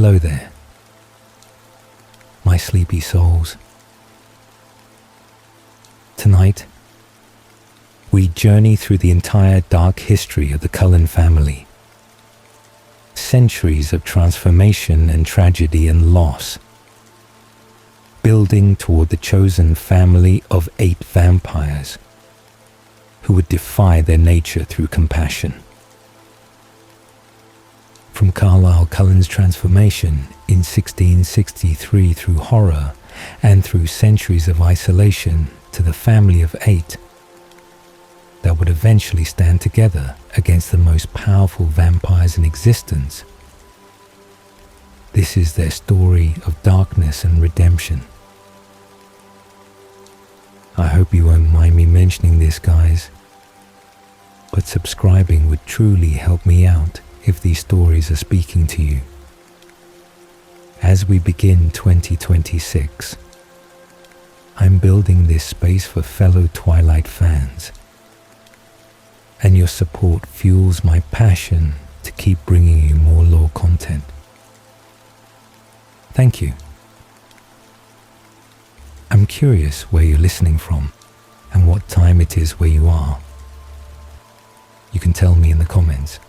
Hello there, my sleepy souls. Tonight, we journey through the entire dark history of the Cullen family. Centuries of transformation and tragedy and loss, building toward the chosen family of 8 vampires who would defy their nature through compassion. From Carlisle Cullen's transformation in 1663 through horror and through centuries of isolation to the family of 8 that would eventually stand together against the most powerful vampires in existence. This is their story of darkness and redemption. I hope you won't mind me mentioning this, guys, but subscribing would truly help me out if these stories are speaking to you. As we begin 2026, I'm building this space for fellow Twilight fans, and your support fuels my passion to keep bringing you more lore content. Thank you. I'm curious where you're listening from and what time it is where you are. You can tell me in the comments.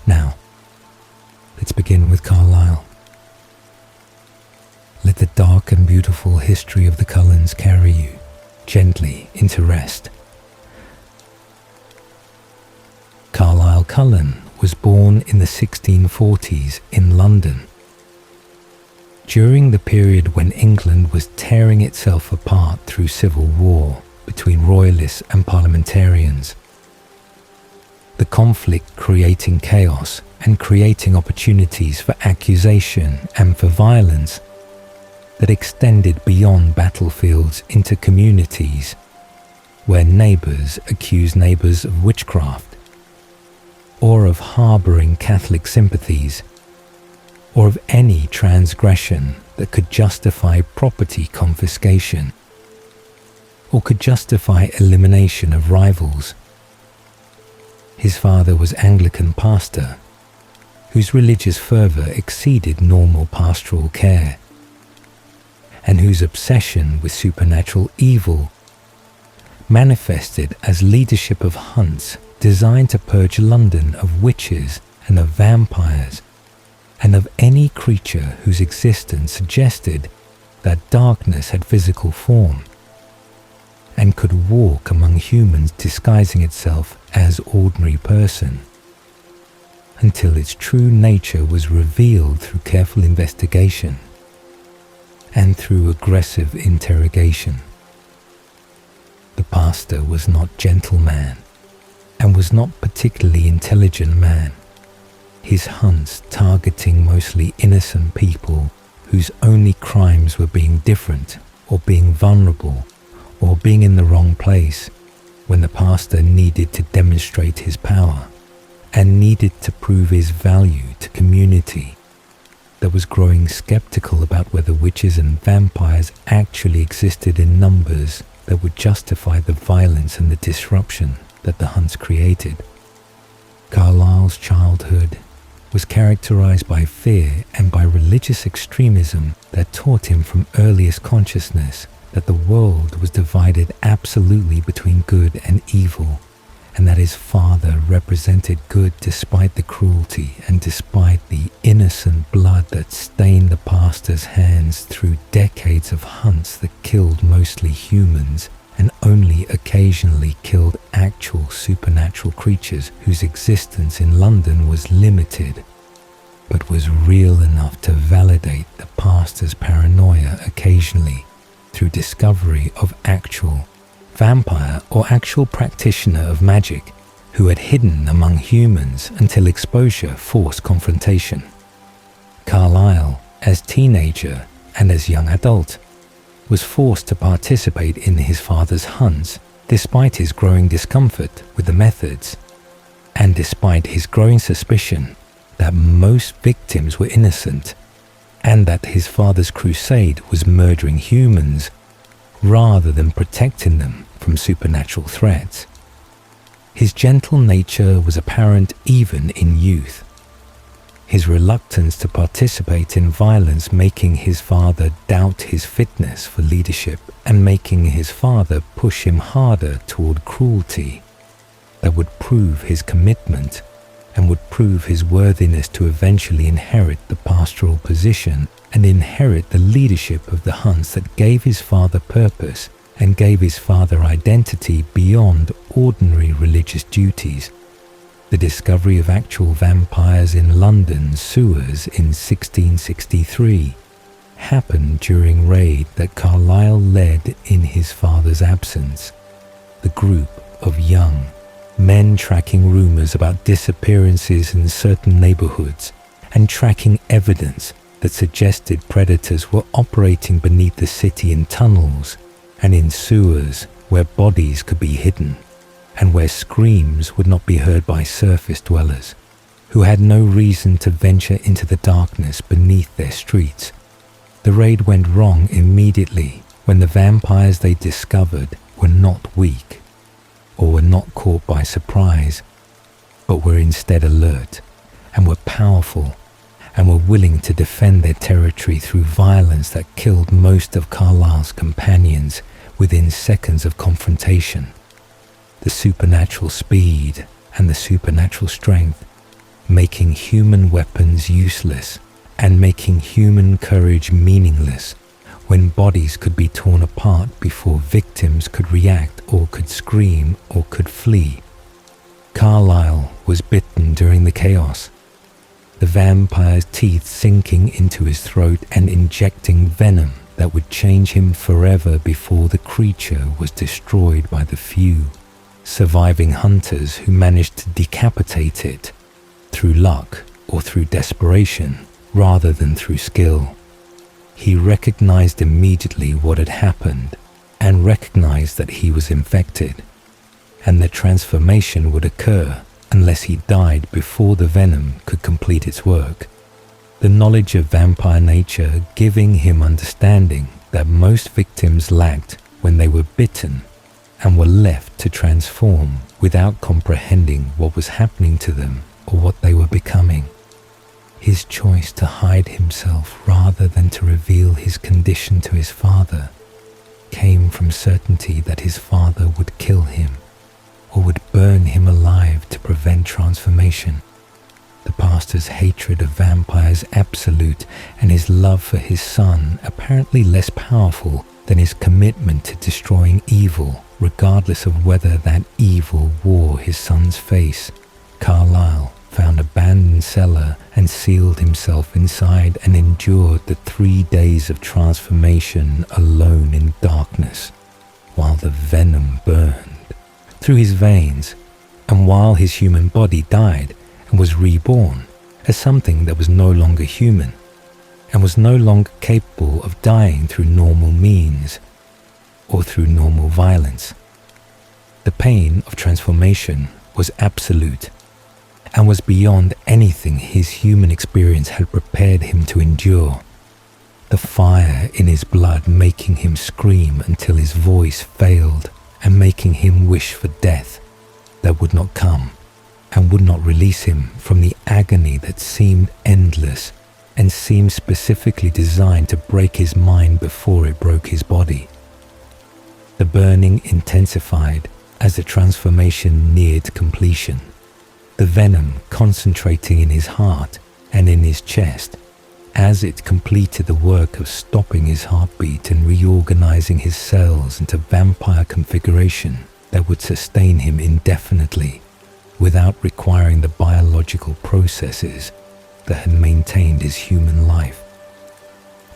Now, let's begin with Carlisle. Let the dark and beautiful history of the Cullens carry you gently into rest. Carlisle Cullen was born in the 1640s in London, during the period when England was tearing itself apart through civil war between royalists and parliamentarians. The conflict creating chaos and creating opportunities for accusation and for violence that extended beyond battlefields into communities where neighbours accused neighbours of witchcraft, or of harbouring Catholic sympathies, or of any transgression that could justify property confiscation, or could justify elimination of rivals. His father was Anglican pastor, whose religious fervour exceeded normal pastoral care, and whose obsession with supernatural evil manifested as leadership of hunts designed to purge London of witches and of vampires, and of any creature whose existence suggested that darkness had physical form and could walk among humans disguising itself as ordinary person, until its true nature was revealed through careful investigation and through aggressive interrogation. The pastor was not gentle man, and was not particularly intelligent man, his hunts targeting mostly innocent people whose only crimes were being different, or being vulnerable, or being in the wrong place when the pastor needed to demonstrate his power and needed to prove his value to community that was growing skeptical about whether witches and vampires actually existed in numbers that would justify the violence and the disruption that the hunts created. Carlisle's childhood was characterized by fear and by religious extremism that taught him from earliest consciousness that the world was divided absolutely between good and evil, and that his father represented good despite the cruelty and despite the innocent blood that stained the pastor's hands through decades of hunts that killed mostly humans and only occasionally killed actual supernatural creatures whose existence in London was limited, but was real enough to validate the pastor's paranoia occasionally through discovery of actual vampire or actual practitioner of magic who had hidden among humans until exposure forced confrontation. Carlisle, as teenager and as young adult, was forced to participate in his father's hunts despite his growing discomfort with the methods, and despite his growing suspicion that most victims were innocent, and that his father's crusade was murdering humans rather than protecting them from supernatural threats. His gentle nature was apparent even in youth. his reluctance to participate in violence making his father doubt his fitness for leadership and making his father push him harder toward cruelty that would prove his commitment and would prove his worthiness to eventually inherit the pastoral position and inherit the leadership of the hunts that gave his father purpose and gave his father identity beyond ordinary religious duties. The discovery of actual vampires in London's sewers in 1663 happened during a raid that Carlisle led in his father's absence. The group of young men tracking rumours about disappearances in certain neighbourhoods and tracking evidence that suggested predators were operating beneath the city in tunnels and in sewers where bodies could be hidden and where screams would not be heard by surface dwellers who had no reason to venture into the darkness beneath their streets. The raid went wrong immediately when the vampires they discovered were not weak or were not caught by surprise, but were instead alert and were powerful and were willing to defend their territory through violence that killed most of Carlisle's companions within seconds of confrontation. The supernatural speed and the supernatural strength, making human weapons useless and making human courage meaningless when bodies could be torn apart before victims could react or could scream or could flee. Carlisle was bitten during the chaos, the vampire's teeth sinking into his throat and injecting venom that would change him forever before the creature was destroyed by the few surviving hunters who managed to decapitate it through luck or through desperation rather than through skill. He recognized immediately what had happened and recognized that he was infected, and the transformation would occur unless he died before the venom could complete its work. The knowledge of vampire nature giving him understanding that most victims lacked when they were bitten and were left to transform without comprehending what was happening to them or what they were becoming. His choice to hide himself rather than to reveal his condition to his father came from certainty that his father would kill him or would burn him alive to prevent transformation. The pastor's hatred of vampires absolute and his love for his son apparently less powerful than his commitment to destroying evil, regardless of whether that evil wore his son's face. Carlisle found an abandoned cellar and sealed himself inside and endured the 3 days of transformation alone in darkness, while the venom burned through his veins, and while his human body died and was reborn as something that was no longer human and was no longer capable of dying through normal means or through normal violence. The pain of transformation was absolute and was beyond anything his human experience had prepared him to endure. The fire in his blood making him scream until his voice failed and making him wish for death that would not come and would not release him from the agony that seemed endless and seemed specifically designed to break his mind before it broke his body. The burning intensified as the transformation neared completion, the venom concentrating in his heart and in his chest as it completed the work of stopping his heartbeat and reorganizing his cells into vampire configuration that would sustain him indefinitely without requiring the biological processes that had maintained his human life.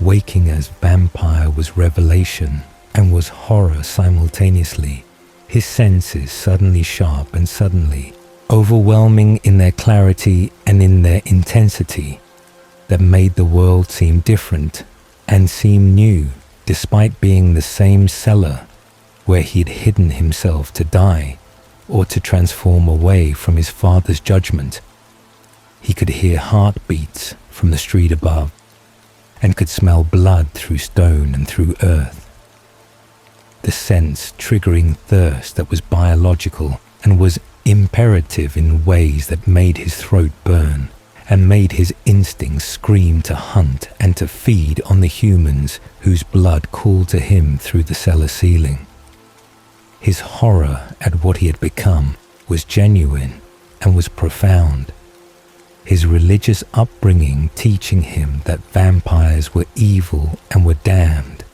Waking as vampire was revelation and was horror simultaneously, his senses suddenly sharp and suddenly overwhelming in their clarity and in their intensity that made the world seem different and seem new despite being the same cellar where he'd hidden himself to die or to transform away from his father's judgment. He could hear heartbeats from the street above and could smell blood through stone and through earth. The sense triggering thirst that was biological and was imperative in ways that made his throat burn and made his instincts scream to hunt and to feed on the humans whose blood called to him through the cellar ceiling. His horror at what he had become was genuine and was profound. His religious upbringing teaching him that vampires were evil and were damned,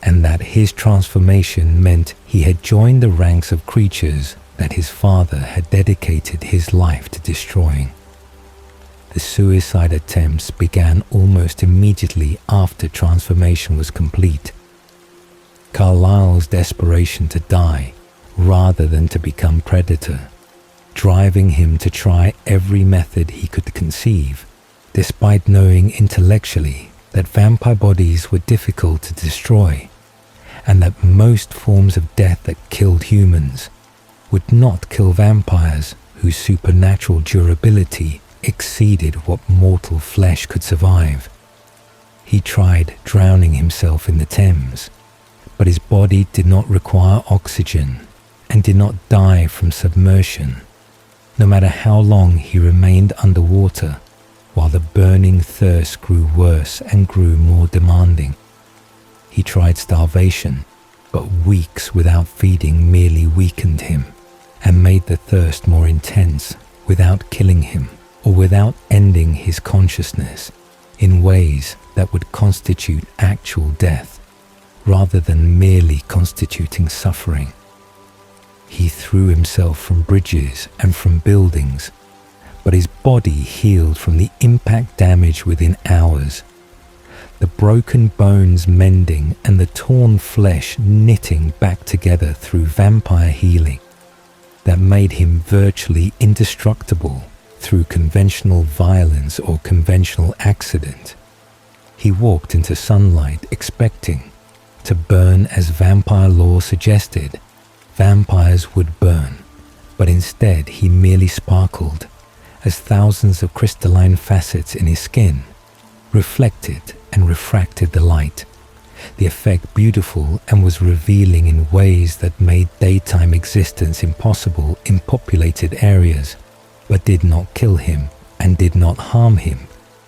and that his transformation meant he had joined the ranks of creatures that his father had dedicated his life to destroying. The suicide attempts began almost immediately after transformation was complete. Carlisle's desperation to die rather than to become predator, driving him to try every method he could conceive, despite knowing intellectually that vampire bodies were difficult to destroy, and that most forms of death that killed humans would not kill vampires whose supernatural durability exceeded what mortal flesh could survive. He tried drowning himself in the Thames, but his body did not require oxygen and did not die from submersion, no matter how long he remained underwater, while the burning thirst grew worse and grew more demanding. He tried starvation, but weeks without feeding merely weakened him and made the thirst more intense without killing him or without ending his consciousness in ways that would constitute actual death rather than merely constituting suffering. He threw himself from bridges and from buildings, but his body healed from the impact damage within hours, the broken bones mending and the torn flesh knitting back together through vampire healing that made him virtually indestructible through conventional violence or conventional accident. He walked into sunlight expecting to burn as vampire law suggested. Vampires would burn, but instead he merely sparkled as thousands of crystalline facets in his skin reflected and refracted the light, the effect beautiful and was revealing in ways that made daytime existence impossible in populated areas, but did not kill him and did not harm him,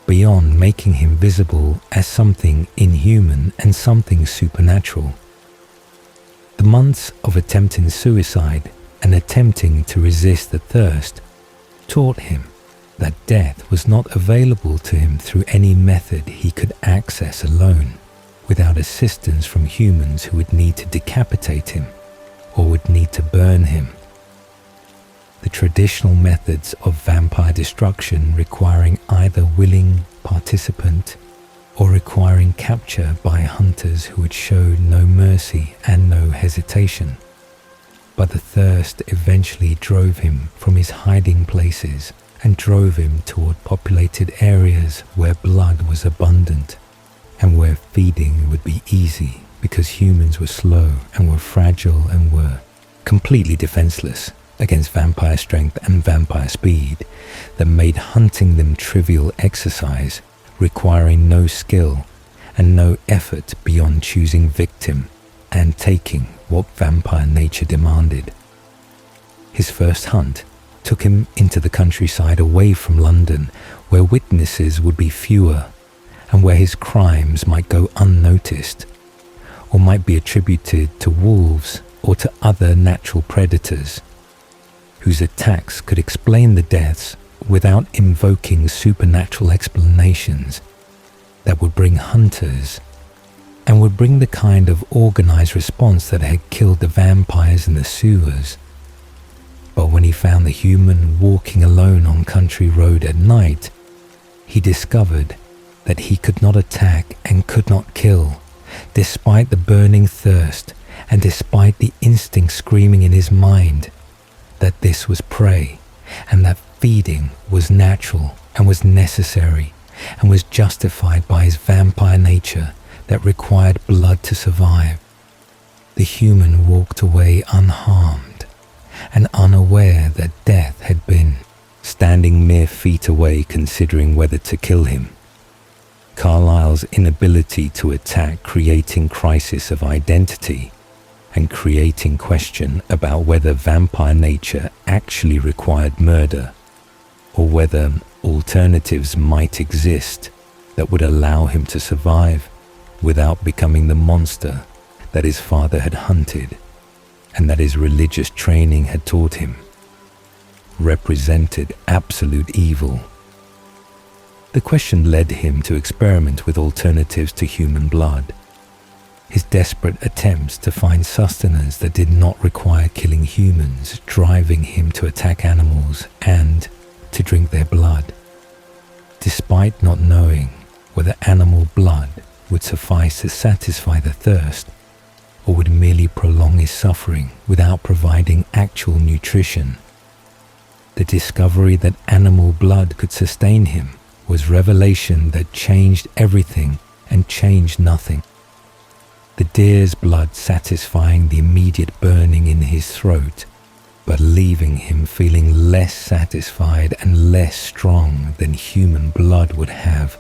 beyond making him visible as something inhuman and something supernatural. The months of attempting suicide and attempting to resist the thirst taught him that death was not available to him through any method he could access alone, without assistance from humans who would need to decapitate him or would need to burn him. The traditional methods of vampire destruction requiring either willing participant or requiring capture by hunters who would show no mercy and no hesitation. But the thirst eventually drove him from his hiding places and drove him toward populated areas where blood was abundant and where feeding would be easy because humans were slow and were fragile and were completely defenseless against vampire strength and vampire speed that made hunting them trivial exercise, requiring no skill and no effort beyond choosing victim and taking what vampire nature demanded. His first hunt took him into the countryside away from London, where witnesses would be fewer and where his crimes might go unnoticed or might be attributed to wolves or to other natural predators whose attacks could explain the deaths without invoking supernatural explanations that would bring hunters and would bring the kind of organized response that had killed the vampires in the sewers. But when he found the human walking alone on country road at night, he discovered that he could not attack and could not kill, despite the burning thirst and despite the instinct screaming in his mind that this was prey and that feeding was natural and was necessary and was justified by his vampire nature that required blood to survive. The human walked away unharmed and unaware that death had been standing mere feet away considering whether to kill him. Carlisle's inability to attack creating crisis of identity and creating question about whether vampire nature actually required murder or whether alternatives might exist that would allow him to survive without becoming the monster that his father had hunted and that his religious training had taught him represented absolute evil. The question led him to experiment with alternatives to human blood. His desperate attempts to find sustenance that did not require killing humans, driving him to attack animals and to drink their blood. Despite not knowing whether animal blood would suffice to satisfy the thirst or would merely prolong his suffering without providing actual nutrition, the discovery that animal blood could sustain him was revelation that changed everything and changed nothing. The deer's blood satisfying the immediate burning in his throat, but leaving him feeling less satisfied and less strong than human blood would have,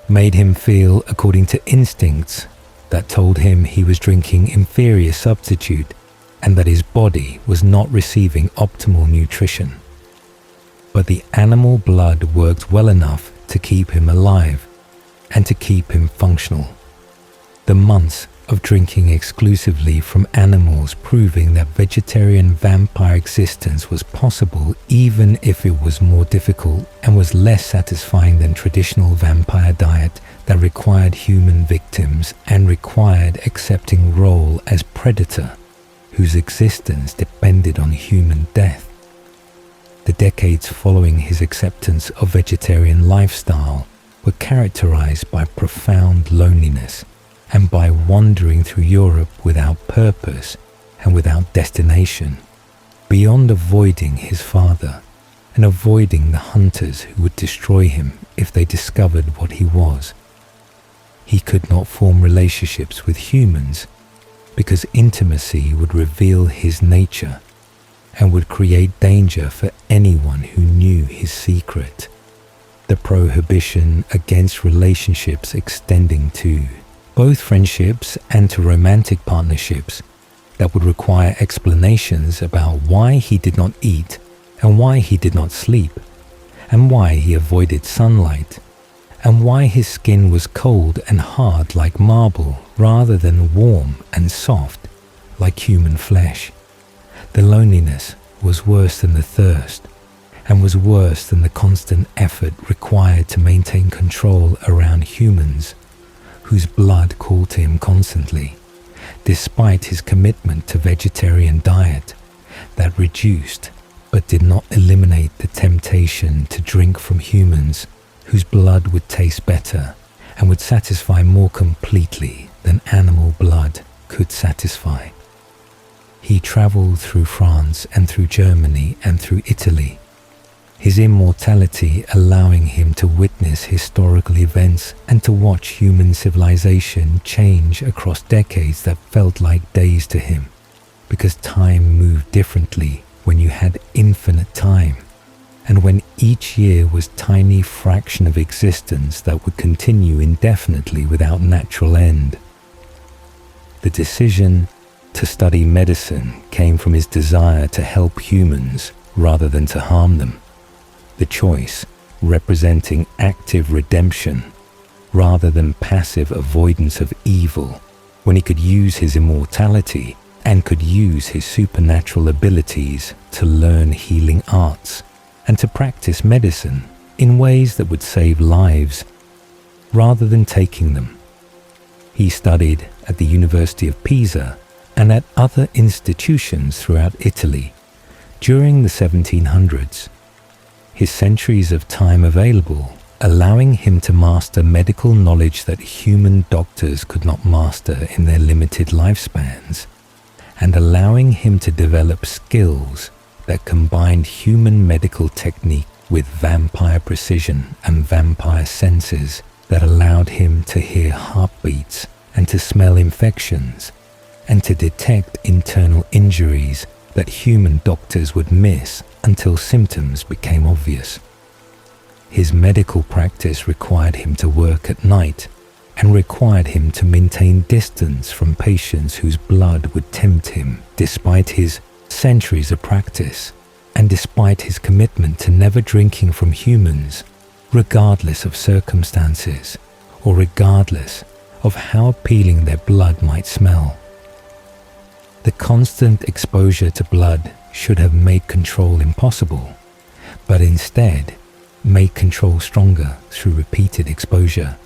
made him feel according to instincts that told him he was drinking inferior substitute and that his body was not receiving optimal nutrition. But the animal blood worked well enough to keep him alive and to keep him functional. The months of drinking exclusively from animals proving that vegetarian vampire existence was possible even if it was more difficult and was less satisfying than traditional vampire diet that required human victims and required accepting role as predator whose existence depended on human death. The decades following his acceptance of vegetarian lifestyle were characterized by profound loneliness and by wandering through Europe without purpose and without destination, beyond avoiding his father and avoiding the hunters who would destroy him if they discovered what he was. He could not form relationships with humans because intimacy would reveal his nature and would create danger for anyone who knew his secret. The prohibition against relationships extending to both friendships and to romantic partnerships that would require explanations about why he did not eat and why he did not sleep and why he avoided sunlight and why his skin was cold and hard like marble rather than warm and soft like human flesh. The loneliness was worse than the thirst and was worse than the constant effort required to maintain control around humans whose blood called to him constantly, despite his commitment to vegetarian diet that reduced but did not eliminate the temptation to drink from humans whose blood would taste better and would satisfy more completely than animal blood could satisfy. He traveled through France and through Germany and through Italy, his immortality allowing him to witness historical events and to watch human civilization change across decades that felt like days to him, because time moved differently when you had infinite time, and when each year was a tiny fraction of existence that would continue indefinitely without natural end. The decision to study medicine came from his desire to help humans rather than to harm them. The choice representing active redemption rather than passive avoidance of evil, when he could use his immortality and could use his supernatural abilities to learn healing arts and to practice medicine in ways that would save lives rather than taking them. He studied at the University of Pisa and at other institutions throughout Italy during the 1700s. His centuries of time available, allowing him to master medical knowledge that human doctors could not master in their limited lifespans, and allowing him to develop skills that combined human medical technique with vampire precision and vampire senses that allowed him to hear heartbeats and to smell infections and to detect internal injuries that human doctors would miss until symptoms became obvious. His medical practice required him to work at night and required him to maintain distance from patients whose blood would tempt him despite his centuries of practice and despite his commitment to never drinking from humans, regardless of circumstances, or regardless of how appealing their blood might smell. The constant exposure to blood should have made control impossible, but instead made control stronger through repeated exposure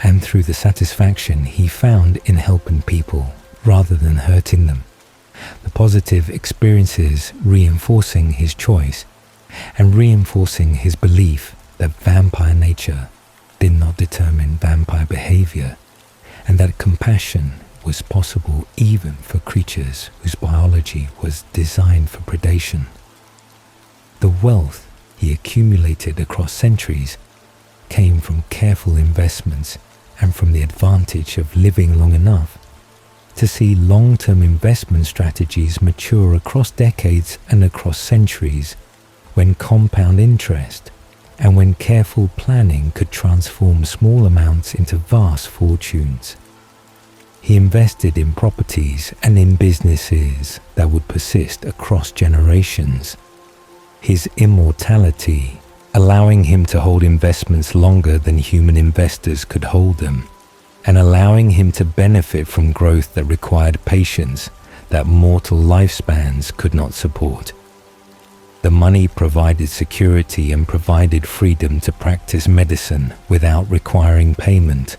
and through the satisfaction he found in helping people rather than hurting them. The positive experiences reinforcing his choice and reinforcing his belief that vampire nature did not determine vampire behavior, and that compassion was possible even for creatures whose biology was designed for predation. The wealth he accumulated across centuries came from careful investments and from the advantage of living long enough to see long-term investment strategies mature across decades and across centuries, when compound interest and when careful planning could transform small amounts into vast fortunes. He invested in properties and in businesses that would persist across generations. His immortality, allowing him to hold investments longer than human investors could hold them, and allowing him to benefit from growth that required patience that mortal lifespans could not support. The money provided security and provided freedom to practice medicine without requiring payment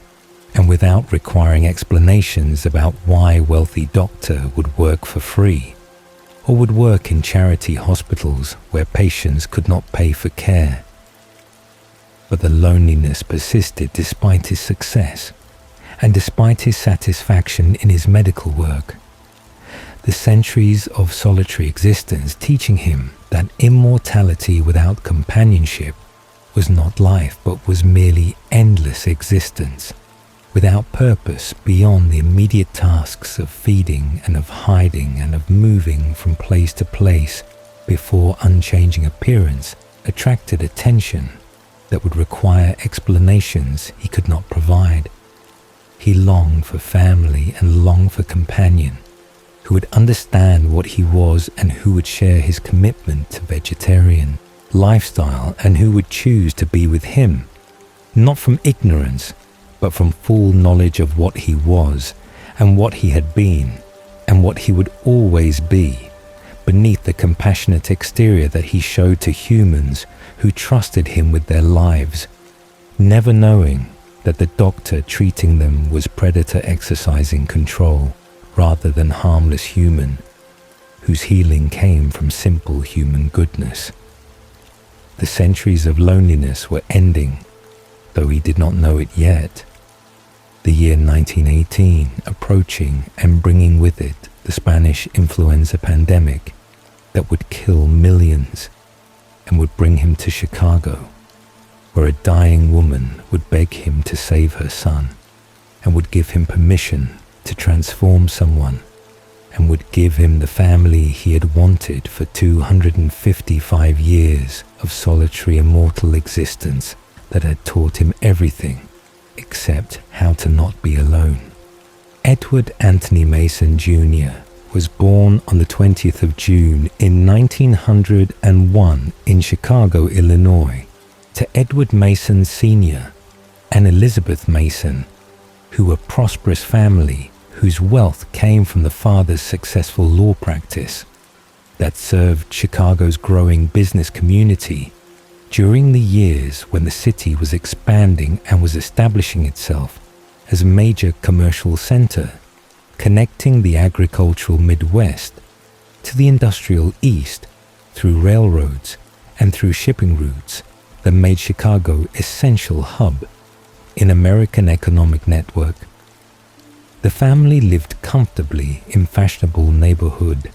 and without requiring explanations about why a wealthy doctor would work for free or would work in charity hospitals where patients could not pay for care. But the loneliness persisted despite his success and despite his satisfaction in his medical work. The centuries of solitary existence teaching him that immortality without companionship was not life but was merely endless existence, without purpose beyond the immediate tasks of feeding and of hiding and of moving from place to place before unchanging appearance attracted attention that would require explanations he could not provide. He longed for family and longed for companion who would understand what he was and who would share his commitment to vegetarian lifestyle and who would choose to be with him, not from ignorance, but from full knowledge of what he was and what he had been and what he would always be, beneath the compassionate exterior that he showed to humans who trusted him with their lives, never knowing that the doctor treating them was predator exercising control rather than harmless human, whose healing came from simple human goodness. The centuries of loneliness were ending, though he did not know it yet. The year 1918 approaching and bringing with it the Spanish influenza pandemic that would kill millions and would bring him to Chicago, where a dying woman would beg him to save her son and would give him permission to transform someone and would give him the family he had wanted for 255 years of solitary immortal existence that had taught him everything except how to not be alone. Edward Anthony Mason Jr. was born on the 20th of June in 1901 in Chicago, Illinois, to Edward Mason Sr. and Elizabeth Mason, who were a prosperous family whose wealth came from the father's successful law practice that served Chicago's growing business community during the years when the city was expanding and was establishing itself as a major commercial center, connecting the agricultural Midwest to the industrial East through railroads and through shipping routes that made Chicago an essential hub in American economic network. The family lived comfortably in fashionable neighborhood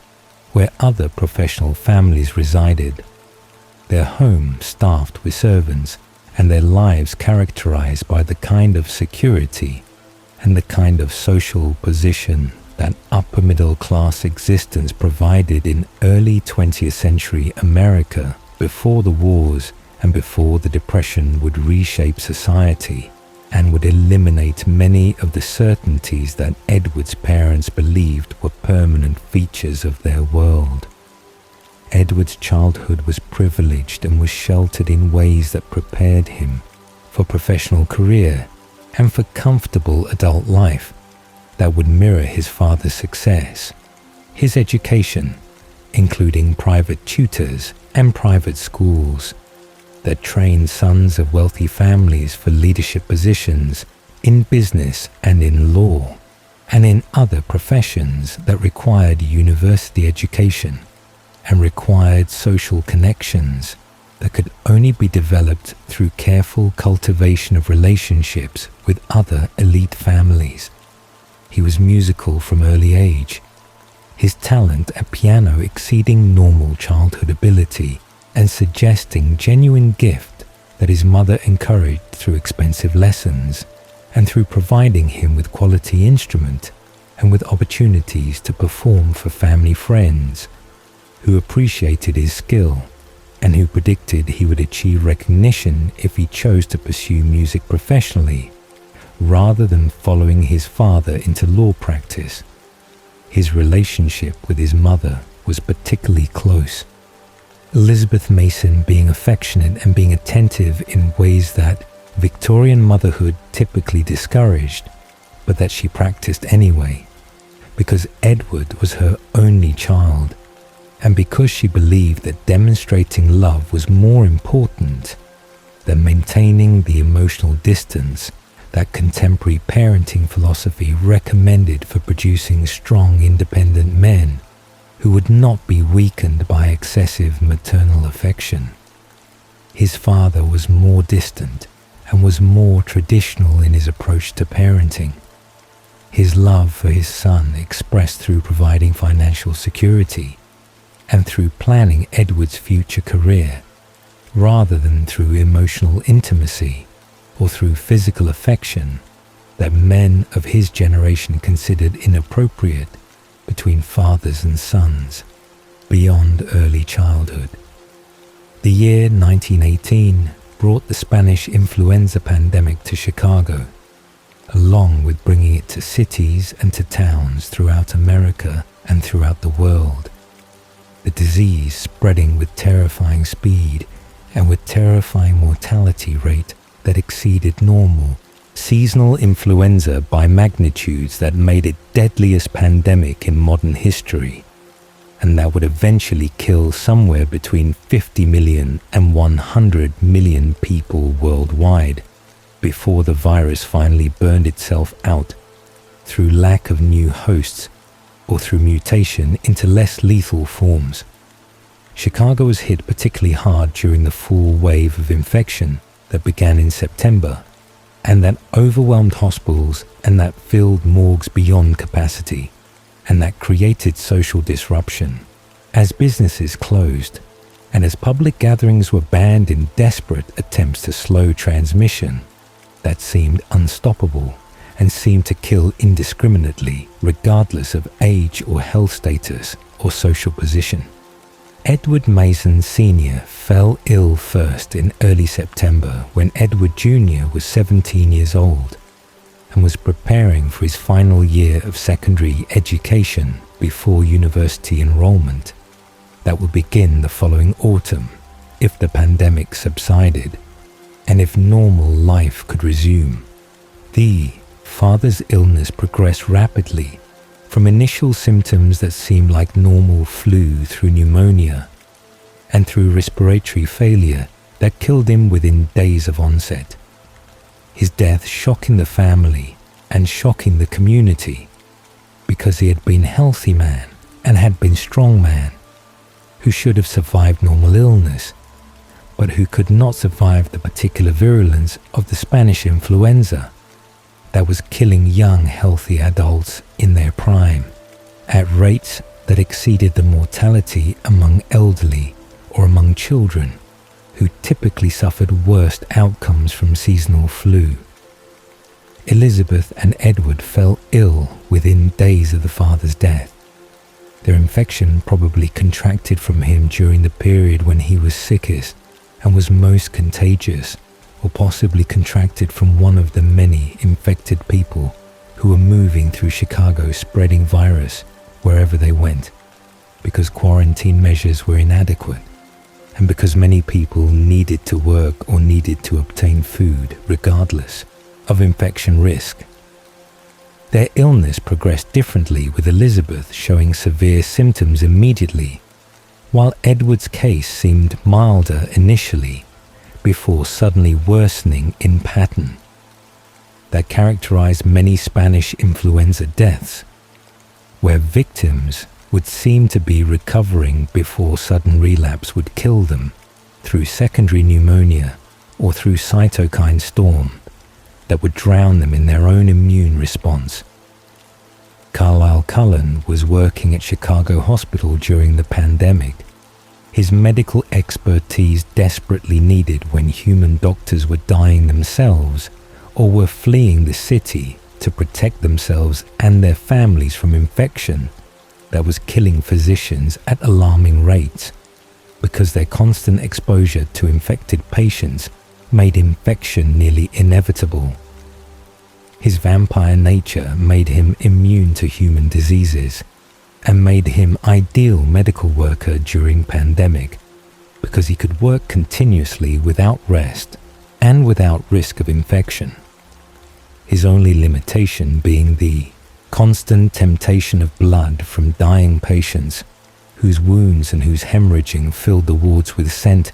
where other professional families resided, their home staffed with servants and their lives characterized by the kind of security and the kind of social position that upper middle class existence provided in early 20th century America before the wars and before the Depression would reshape society and would eliminate many of the certainties that Edward's parents believed were permanent features of their world. Edward's childhood was privileged and was sheltered in ways that prepared him for professional career and for comfortable adult life that would mirror his father's success. His education, including private tutors and private schools that trained sons of wealthy families for leadership positions in business and in law, and in other professions that required university education and required social connections that could only be developed through careful cultivation of relationships with other elite families. He was musical from early age, his talent at piano exceeding normal childhood ability and suggesting genuine gift that his mother encouraged through expensive lessons and through providing him with quality instrument and with opportunities to perform for family friends who appreciated his skill and who predicted he would achieve recognition if he chose to pursue music professionally rather than following his father into law practice. His relationship with his mother was particularly close, Elizabeth Mason being affectionate and being attentive in ways that Victorian motherhood typically discouraged, but that she practiced anyway, because Edward was her only child, and because she believed that demonstrating love was more important than maintaining the emotional distance that contemporary parenting philosophy recommended for producing strong, independent men who would not be weakened by excessive maternal affection. His father was more distant and was more traditional in his approach to parenting. His love for his son expressed through providing financial security and through planning Edward's future career, rather than through emotional intimacy or through physical affection that men of his generation considered inappropriate between fathers and sons beyond early childhood. The year 1918 brought the Spanish influenza pandemic to Chicago, along with bringing it to cities and to towns throughout America and throughout the world. The disease spreading with terrifying speed and with terrifying mortality rate that exceeded normal seasonal influenza by magnitudes that made it deadliest pandemic in modern history, and that would eventually kill somewhere between 50 million and 100 million people worldwide before the virus finally burned itself out through lack of new hosts or through mutation into less lethal forms. Chicago was hit particularly hard during the full wave of infection that began in September, and that overwhelmed hospitals and that filled morgues beyond capacity, and that created social disruption as businesses closed and as public gatherings were banned in desperate attempts to slow transmission that seemed unstoppable and seemed to kill indiscriminately regardless of age or health status or social position. Edward Mason Sr. fell ill first in early September when Edward Jr. was 17 years old and was preparing for his final year of secondary education before university enrollment that would begin the following autumn if the pandemic subsided and if normal life could resume. The father's illness progressed rapidly from initial symptoms that seemed like normal flu through pneumonia and through respiratory failure that killed him within days of onset. His death shocking the family and shocking the community because he had been healthy man and had been strong man who should have survived normal illness, but who could not survive the particular virulence of the Spanish influenza that was killing young, healthy adults in their prime at rates that exceeded the mortality among elderly or among children who typically suffered worst outcomes from seasonal flu. Elizabeth and Edward fell ill within days of the father's death. Their infection probably contracted from him during the period when he was sickest and was most contagious, or possibly contracted from one of the many infected people who were moving through Chicago spreading virus wherever they went. because quarantine measures were inadequate, and because many people needed to work or needed to obtain food regardless of infection risk. Their illness progressed differently, with Elizabeth showing severe symptoms immediately, while Edward's case seemed milder initially before suddenly worsening in pattern. That characterized many Spanish influenza deaths, where victims would seem to be recovering before sudden relapse would kill them through secondary pneumonia or through cytokine storm that would drown them in their own immune response. Carlisle Cullen was working at Chicago Hospital during the pandemic, his medical expertise desperately needed when human doctors were dying themselves or were fleeing the city to protect themselves and their families from infection that was killing physicians at alarming rates, because their constant exposure to infected patients made infection nearly inevitable. His vampire nature made him immune to human diseases and made him ideal medical worker during pandemic, because he could work continuously without rest and without risk of infection. His only limitation being the constant temptation of blood from dying patients whose wounds and whose hemorrhaging filled the wards with scent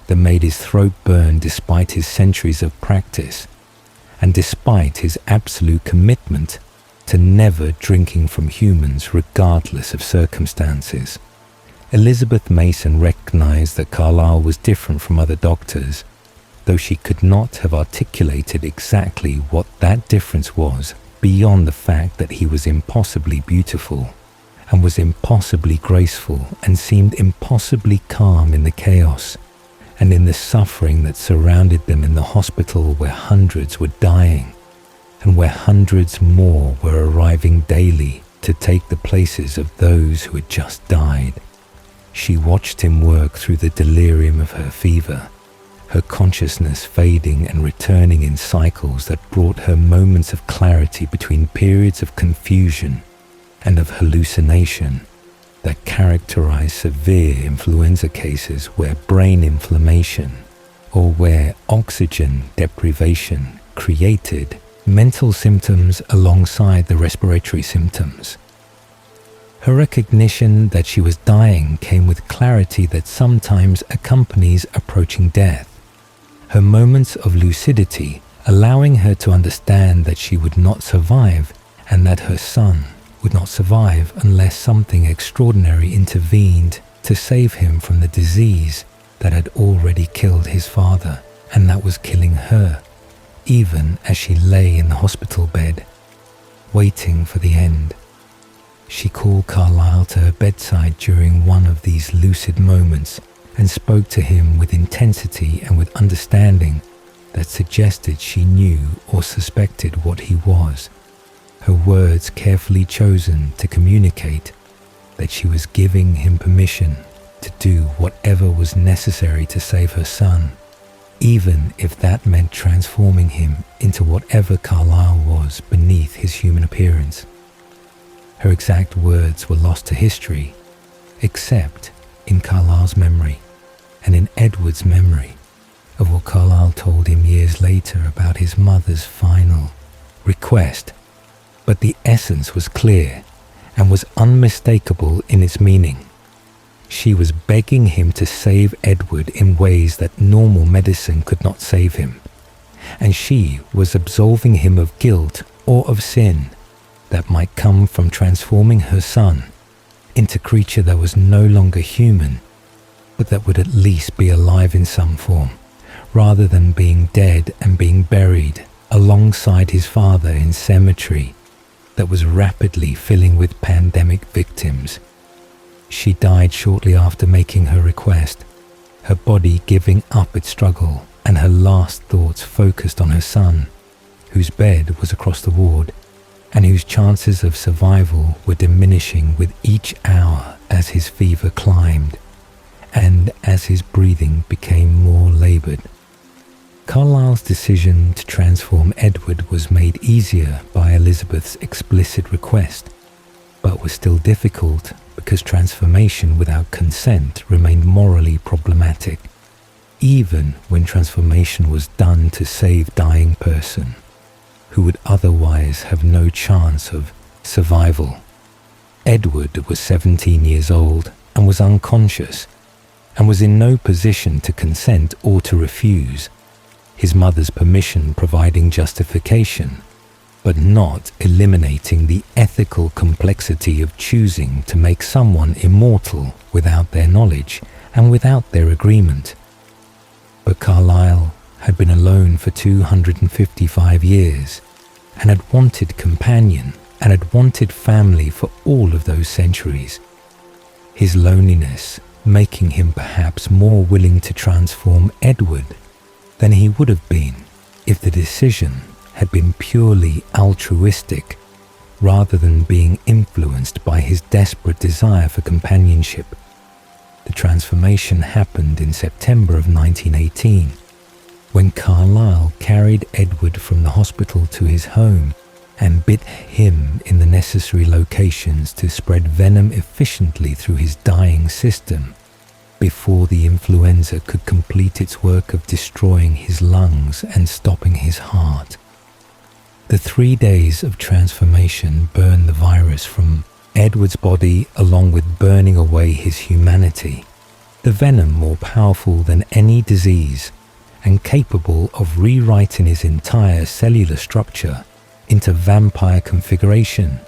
that made his throat burn despite his centuries of practice and despite his absolute commitment to never drinking from humans regardless of circumstances. Elizabeth Mason recognized that Carlisle was different from other doctors, though she could not have articulated exactly what that difference was beyond the fact that he was impossibly beautiful and was impossibly graceful and seemed impossibly calm in the chaos and in the suffering that surrounded them in the hospital where hundreds were dying and where hundreds more were arriving daily to take the places of those who had just died. She watched him work through the delirium of her fever, her consciousness fading and returning in cycles that brought her moments of clarity between periods of confusion and of hallucination that characterize severe influenza cases where brain inflammation or where oxygen deprivation created mental symptoms alongside the respiratory symptoms. Her recognition that she was dying came with clarity that sometimes accompanies approaching death. Her moments of lucidity allowing her to understand that she would not survive and that her son would not survive unless something extraordinary intervened to save him from the disease that had already killed his father and that was killing her, even as she lay in the hospital bed, waiting for the end. She called Carlisle to her bedside during one of these lucid moments and spoke to him with intensity and with understanding that suggested she knew or suspected what he was, her words carefully chosen to communicate that she was giving him permission to do whatever was necessary to save her son, even if that meant transforming him into whatever Carlisle was beneath his human appearance. Her exact words were lost to history, except in Carlisle's memory and in Edward's memory of what Carlisle told him years later about his mother's final request. But the essence was clear and was unmistakable in its meaning. She was begging him to save Edward in ways that normal medicine could not save him, and she was absolving him of guilt or of sin that might come from transforming her son into a creature that was no longer human, but that would at least be alive in some form, rather than being dead and being buried alongside his father in cemetery that was rapidly filling with pandemic victims. She died shortly after making her request, her body giving up its struggle and her last thoughts focused on her son, whose bed was across the ward and whose chances of survival were diminishing with each hour as his fever climbed and as his breathing became more labored. Carlisle's decision to transform Edward was made easier by Elizabeth's explicit request, but was still difficult because transformation without consent remained morally problematic, even when transformation was done to save dying person, who would otherwise have no chance of survival. Edward was 17 years old and was unconscious, and was in no position to consent or to refuse, his mother's permission providing justification, but not eliminating the ethical complexity of choosing to make someone immortal without their knowledge and without their agreement. But Carlisle had been alone for 255 years, and had wanted companion and had wanted family for all of those centuries, his loneliness making him perhaps more willing to transform Edward than he would have been if the decision had been purely altruistic rather than being influenced by his desperate desire for companionship. The transformation happened in September of 1918, when Carlisle carried Edward from the hospital to his home and bit him in the necessary locations to spread venom efficiently through his dying system before the influenza could complete its work of destroying his lungs and stopping his heart. The 3 days of transformation burned the virus from Edward's body along with burning away his humanity, the venom more powerful than any disease and capable of rewriting his entire cellular structure into vampire configuration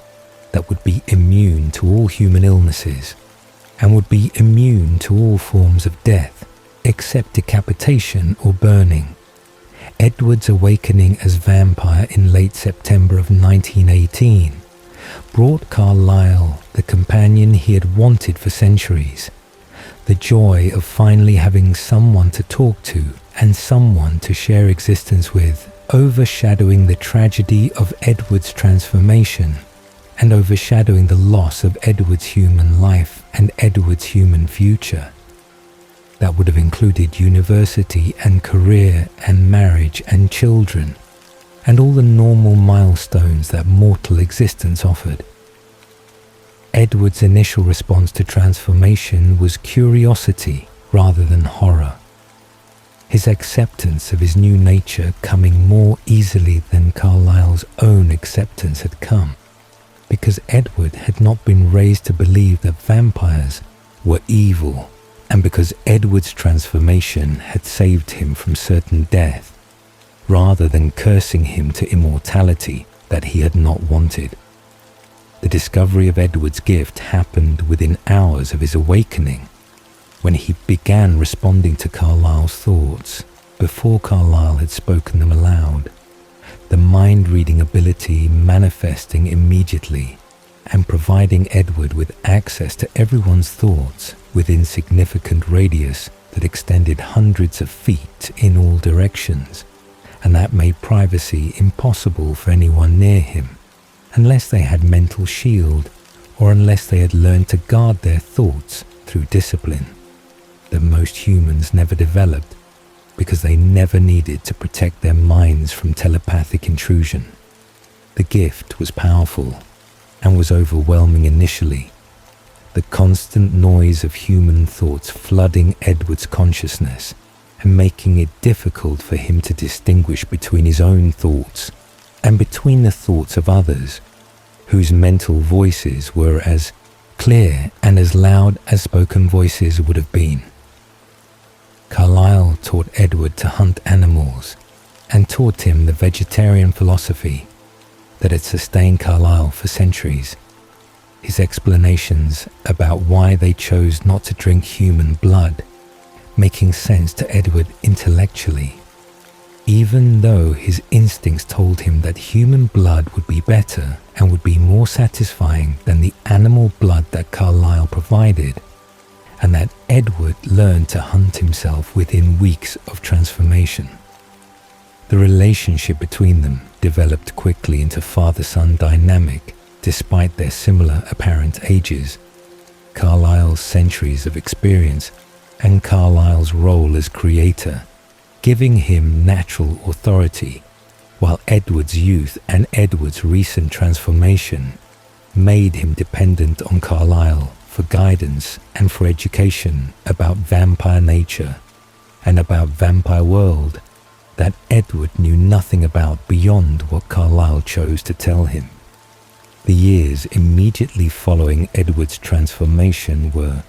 that would be immune to all human illnesses and would be immune to all forms of death except decapitation or burning. Edward's awakening as vampire in late September of 1918 brought Carlisle the companion he had wanted for centuries, the joy of finally having someone to talk to and someone to share existence with, overshadowing the tragedy of Edward's transformation and overshadowing the loss of Edward's human life and Edward's human future. That would have included university and career and marriage and children and all the normal milestones that mortal existence offered. Edward's initial response to transformation was curiosity rather than horror. His acceptance of his new nature coming more easily than Carlisle's own acceptance had come, because Edward had not been raised to believe that vampires were evil, and because Edward's transformation had saved him from certain death, rather than cursing him to immortality that he had not wanted. The discovery of Edward's gift happened within hours of his awakening, when he began responding to Carlisle's thoughts before Carlisle had spoken them aloud, the mind-reading ability manifesting immediately and providing Edward with access to everyone's thoughts within significant radius that extended hundreds of feet in all directions, and that made privacy impossible for anyone near him, unless they had mental shield or unless they had learned to guard their thoughts through discipline that most humans never developed because they never needed to protect their minds from telepathic intrusion. The gift was powerful and was overwhelming initially, the constant noise of human thoughts flooding Edward's consciousness and making it difficult for him to distinguish between his own thoughts and between the thoughts of others, whose mental voices were as clear and as loud as spoken voices would have been. Carlisle taught Edward to hunt animals and taught him the vegetarian philosophy that had sustained Carlisle for centuries. His explanations about why they chose not to drink human blood making sense to Edward intellectually, even though his instincts told him that human blood would be better and would be more satisfying than the animal blood that Carlisle provided, and that Edward learned to hunt himself within weeks of transformation. The relationship between them developed quickly into father-son dynamic despite their similar apparent ages, Carlisle's centuries of experience and Carlisle's role as creator, giving him natural authority, while Edward's youth and Edward's recent transformation made him dependent on Carlisle for guidance and for education about vampire nature and about vampire world that Edward knew nothing about beyond what Carlisle chose to tell him. The years immediately following Edward's transformation were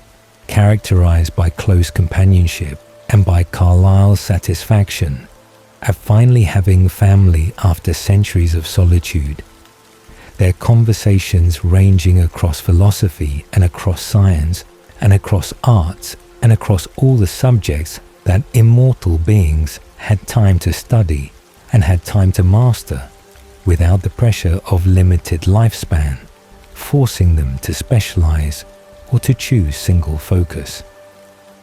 characterized by close companionship and by Carlisle's satisfaction at finally having family after centuries of solitude. Their conversations ranging across philosophy and across science and across arts and across all the subjects that immortal beings had time to study and had time to master without the pressure of limited lifespan, forcing them to specialize or to choose single focus.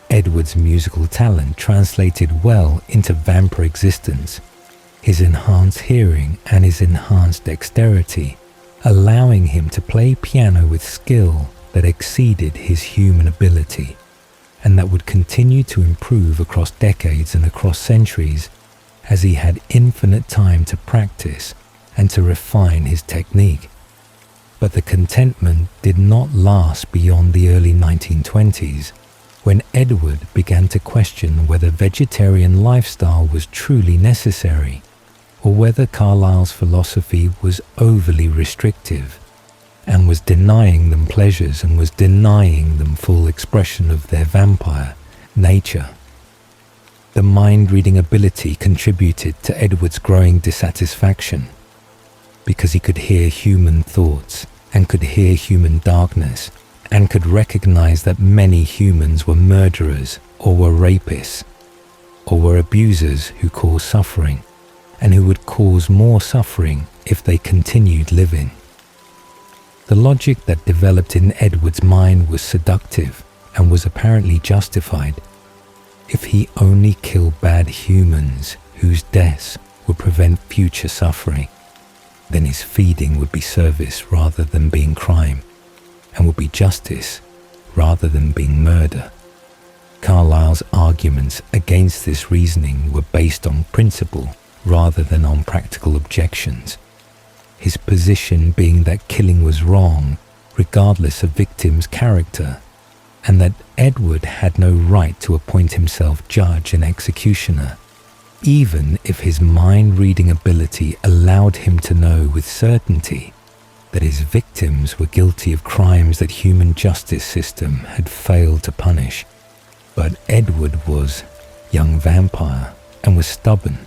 Edward's musical talent translated well into vampire existence, his enhanced hearing and his enhanced dexterity, allowing him to play piano with skill that exceeded his human ability, and that would continue to improve across decades and across centuries as he had infinite time to practice and to refine his technique. But the contentment did not last beyond the early 1920s, when Edward began to question whether vegetarian lifestyle was truly necessary, or whether Carlisle's philosophy was overly restrictive, and was denying them pleasures and was denying them full expression of their vampire nature. The mind-reading ability contributed to Edward's growing dissatisfaction, because he could hear human thoughts and could hear human darkness and could recognize that many humans were murderers or were rapists or were abusers who caused suffering and who would cause more suffering if they continued living. The logic that developed in Edward's mind was seductive and was apparently justified. If he only killed bad humans whose deaths would prevent future suffering, then his feeding would be service rather than being crime, and would be justice rather than being murder. Carlisle's arguments against this reasoning were based on principle rather than on practical objections, his position being that killing was wrong regardless of victim's character, and that Edward had no right to appoint himself judge and executioner, even if his mind-reading ability allowed him to know with certainty that his victims were guilty of crimes that human justice system had failed to punish. But Edward was young vampire and was stubborn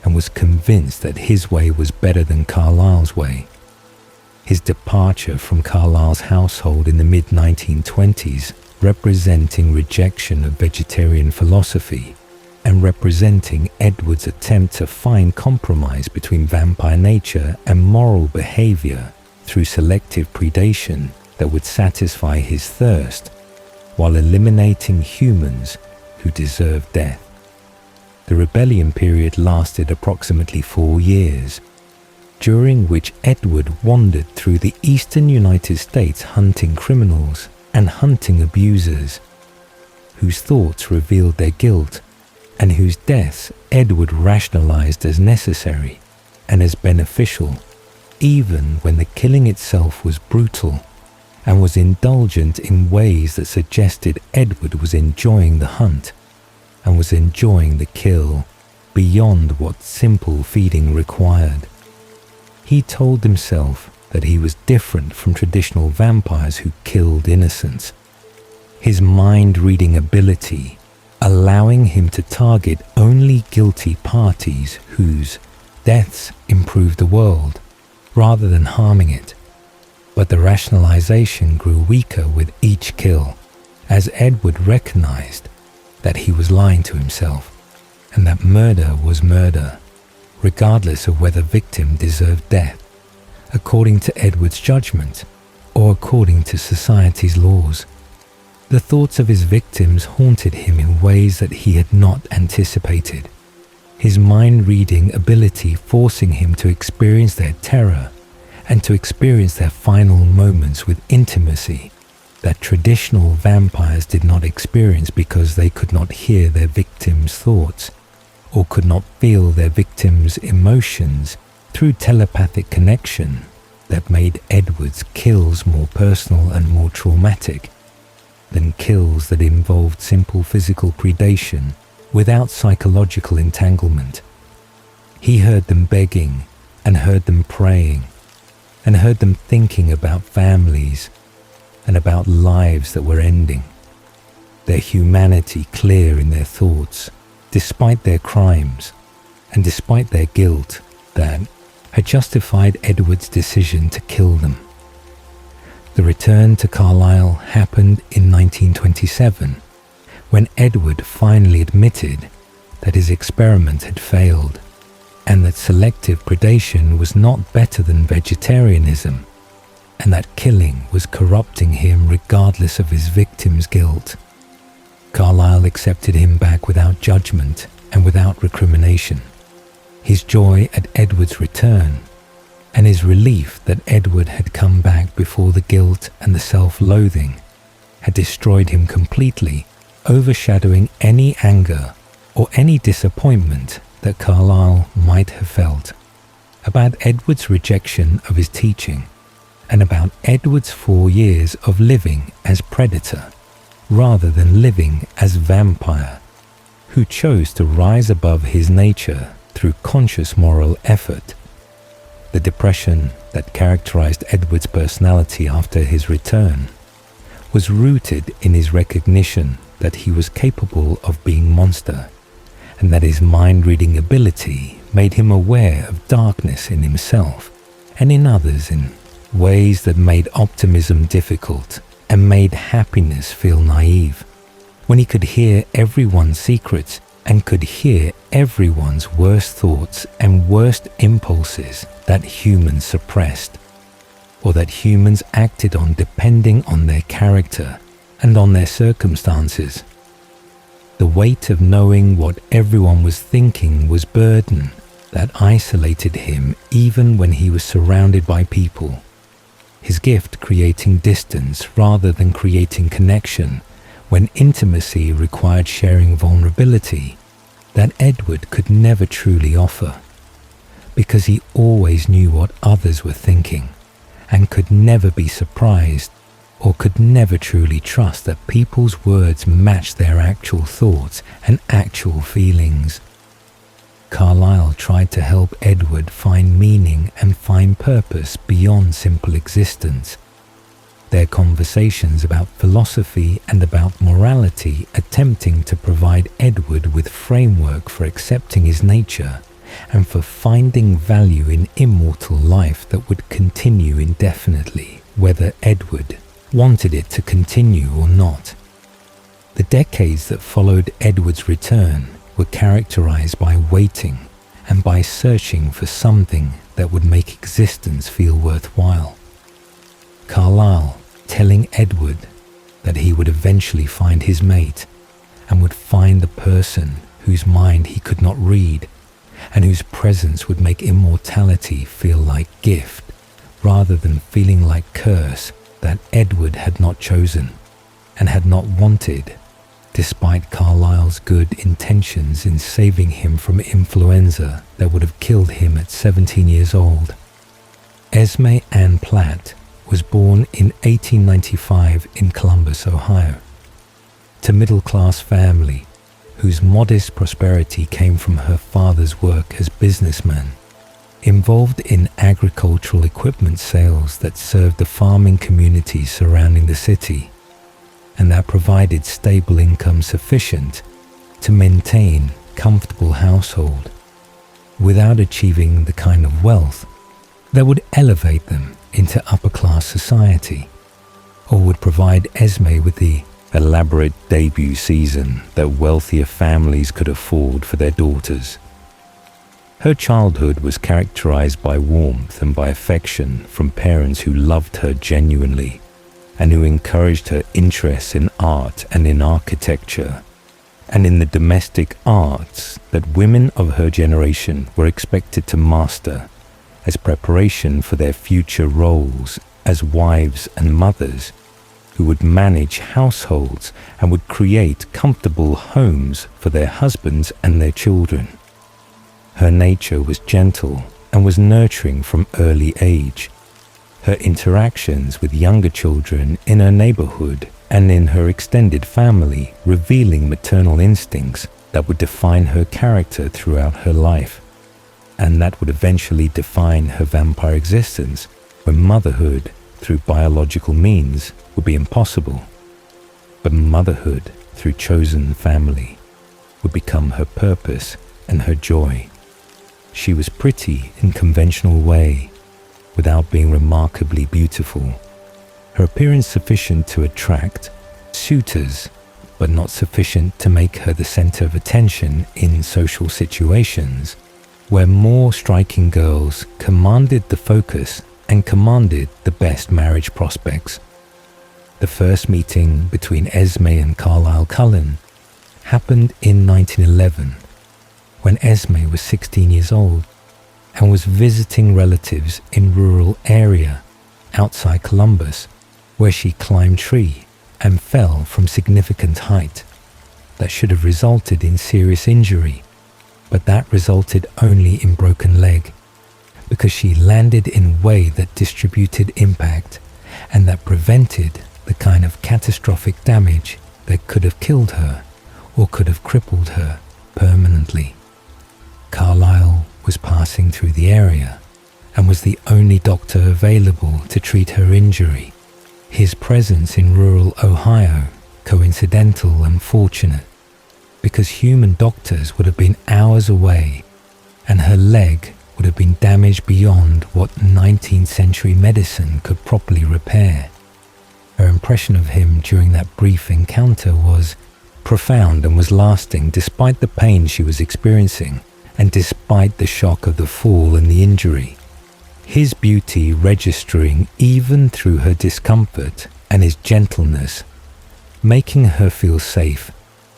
and was convinced that his way was better than Carlisle's way. His departure from Carlisle's household in the mid-1920s, representing rejection of vegetarian philosophy and representing Edward's attempt to find compromise between vampire nature and moral behavior through selective predation that would satisfy his thirst while eliminating humans who deserved death. The rebellion period lasted approximately 4 years, during which Edward wandered through the eastern United States hunting criminals and hunting abusers, whose thoughts revealed their guilt and whose deaths Edward rationalized as necessary and as beneficial, even when the killing itself was brutal and was indulgent in ways that suggested Edward was enjoying the hunt and was enjoying the kill beyond what simple feeding required. He told himself that he was different from traditional vampires who killed innocents. His mind-reading ability allowing him to target only guilty parties whose deaths improved the world rather than harming it. But the rationalization grew weaker with each kill as Edward recognized that he was lying to himself and that murder was murder, regardless of whether victim deserved death, according to Edward's judgment or according to society's laws. The thoughts of his victims haunted him in ways that he had not anticipated, his mind-reading ability forcing him to experience their terror and to experience their final moments with intimacy that traditional vampires did not experience because they could not hear their victims' thoughts or could not feel their victims' emotions through telepathic connection that made Edward's kills more personal and more traumatic than kills that involved simple physical predation without psychological entanglement. He heard them begging and heard them praying and heard them thinking about families and about lives that were ending. Their humanity clear in their thoughts, despite their crimes and despite their guilt that had justified Edward's decision to kill them. The return to Carlisle happened in 1927, when Edward finally admitted that his experiment had failed and that selective predation was not better than vegetarianism, and that killing was corrupting him regardless of his victim's guilt. Carlisle accepted him back without judgment and without recrimination. His joy at Edward's return and his relief that Edward had come back before the guilt and the self-loathing had destroyed him completely, overshadowing any anger or any disappointment that Carlisle might have felt about Edward's rejection of his teaching and about Edward's 4 years of living as predator rather than living as vampire, who chose to rise above his nature through conscious moral effort. The depression that characterized Edward's personality after his return was rooted in his recognition that he was capable of being monster, and that his mind-reading ability made him aware of darkness in himself and in others in ways that made optimism difficult and made happiness feel naive. When he could hear everyone's secrets and could hear everyone's worst thoughts and worst impulses that humans suppressed, or that humans acted on depending on their character and on their circumstances. The weight of knowing what everyone was thinking was burden that isolated him even when he was surrounded by people. His gift creating distance rather than creating connection when intimacy required sharing vulnerability that Edward could never truly offer, because he always knew what others were thinking and could never be surprised or could never truly trust that people's words matched their actual thoughts and actual feelings. Carlisle tried to help Edward find meaning and find purpose beyond simple existence. Their conversations about philosophy and about morality attempting to provide Edward with framework for accepting his nature and for finding value in immortal life that would continue indefinitely, whether Edward wanted it to continue or not. The decades that followed Edward's return were characterized by waiting and by searching for something that would make existence feel worthwhile. Carlisle telling Edward that he would eventually find his mate and would find the person whose mind he could not read and whose presence would make immortality feel like gift rather than feeling like curse that Edward had not chosen and had not wanted, despite Carlisle's good intentions in saving him from influenza that would have killed him at 17 years old. Esme Ann Platt was born in 1895 in Columbus, Ohio, to middle-class family whose modest prosperity came from her father's work as businessman, involved in agricultural equipment sales that served the farming communities surrounding the city, and that provided stable income sufficient to maintain comfortable household without achieving the kind of wealth that would elevate them into upper-class society, or would provide Esme with the elaborate debut season that wealthier families could afford for their daughters. Her childhood was characterized by warmth and by affection from parents who loved her genuinely and who encouraged her interests in art and in architecture and in the domestic arts that women of her generation were expected to master as preparation for their future roles as wives and mothers who would manage households and would create comfortable homes for their husbands and their children. Her nature was gentle and was nurturing from early age. Her interactions with younger children in her neighborhood and in her extended family, revealing maternal instincts that would define her character throughout her life, and that would eventually define her vampire existence when motherhood through biological means would be impossible. But motherhood through chosen family would become her purpose and her joy. She was pretty in conventional way, without being remarkably beautiful. Her appearance sufficient to attract suitors, but not sufficient to make her the center of attention in social situations, where more striking girls commanded the focus and commanded the best marriage prospects. The first meeting between Esme and Carlisle Cullen happened in 1911, when Esme was 16 years old and was visiting relatives in rural area outside Columbus, where she climbed tree and fell from significant height that should have resulted in serious injury, but that resulted only in broken leg, because she landed in a way that distributed impact and that prevented the kind of catastrophic damage that could have killed her or could have crippled her permanently. Carlisle was passing through the area and was the only doctor available to treat her injury. His presence in rural Ohio coincidental and fortunate, because human doctors would have been hours away and her leg would have been damaged beyond what 19th century medicine could properly repair. Her impression of him during that brief encounter was profound and was lasting despite the pain she was experiencing and despite the shock of the fall and the injury. His beauty registering even through her discomfort and his gentleness, making her feel safe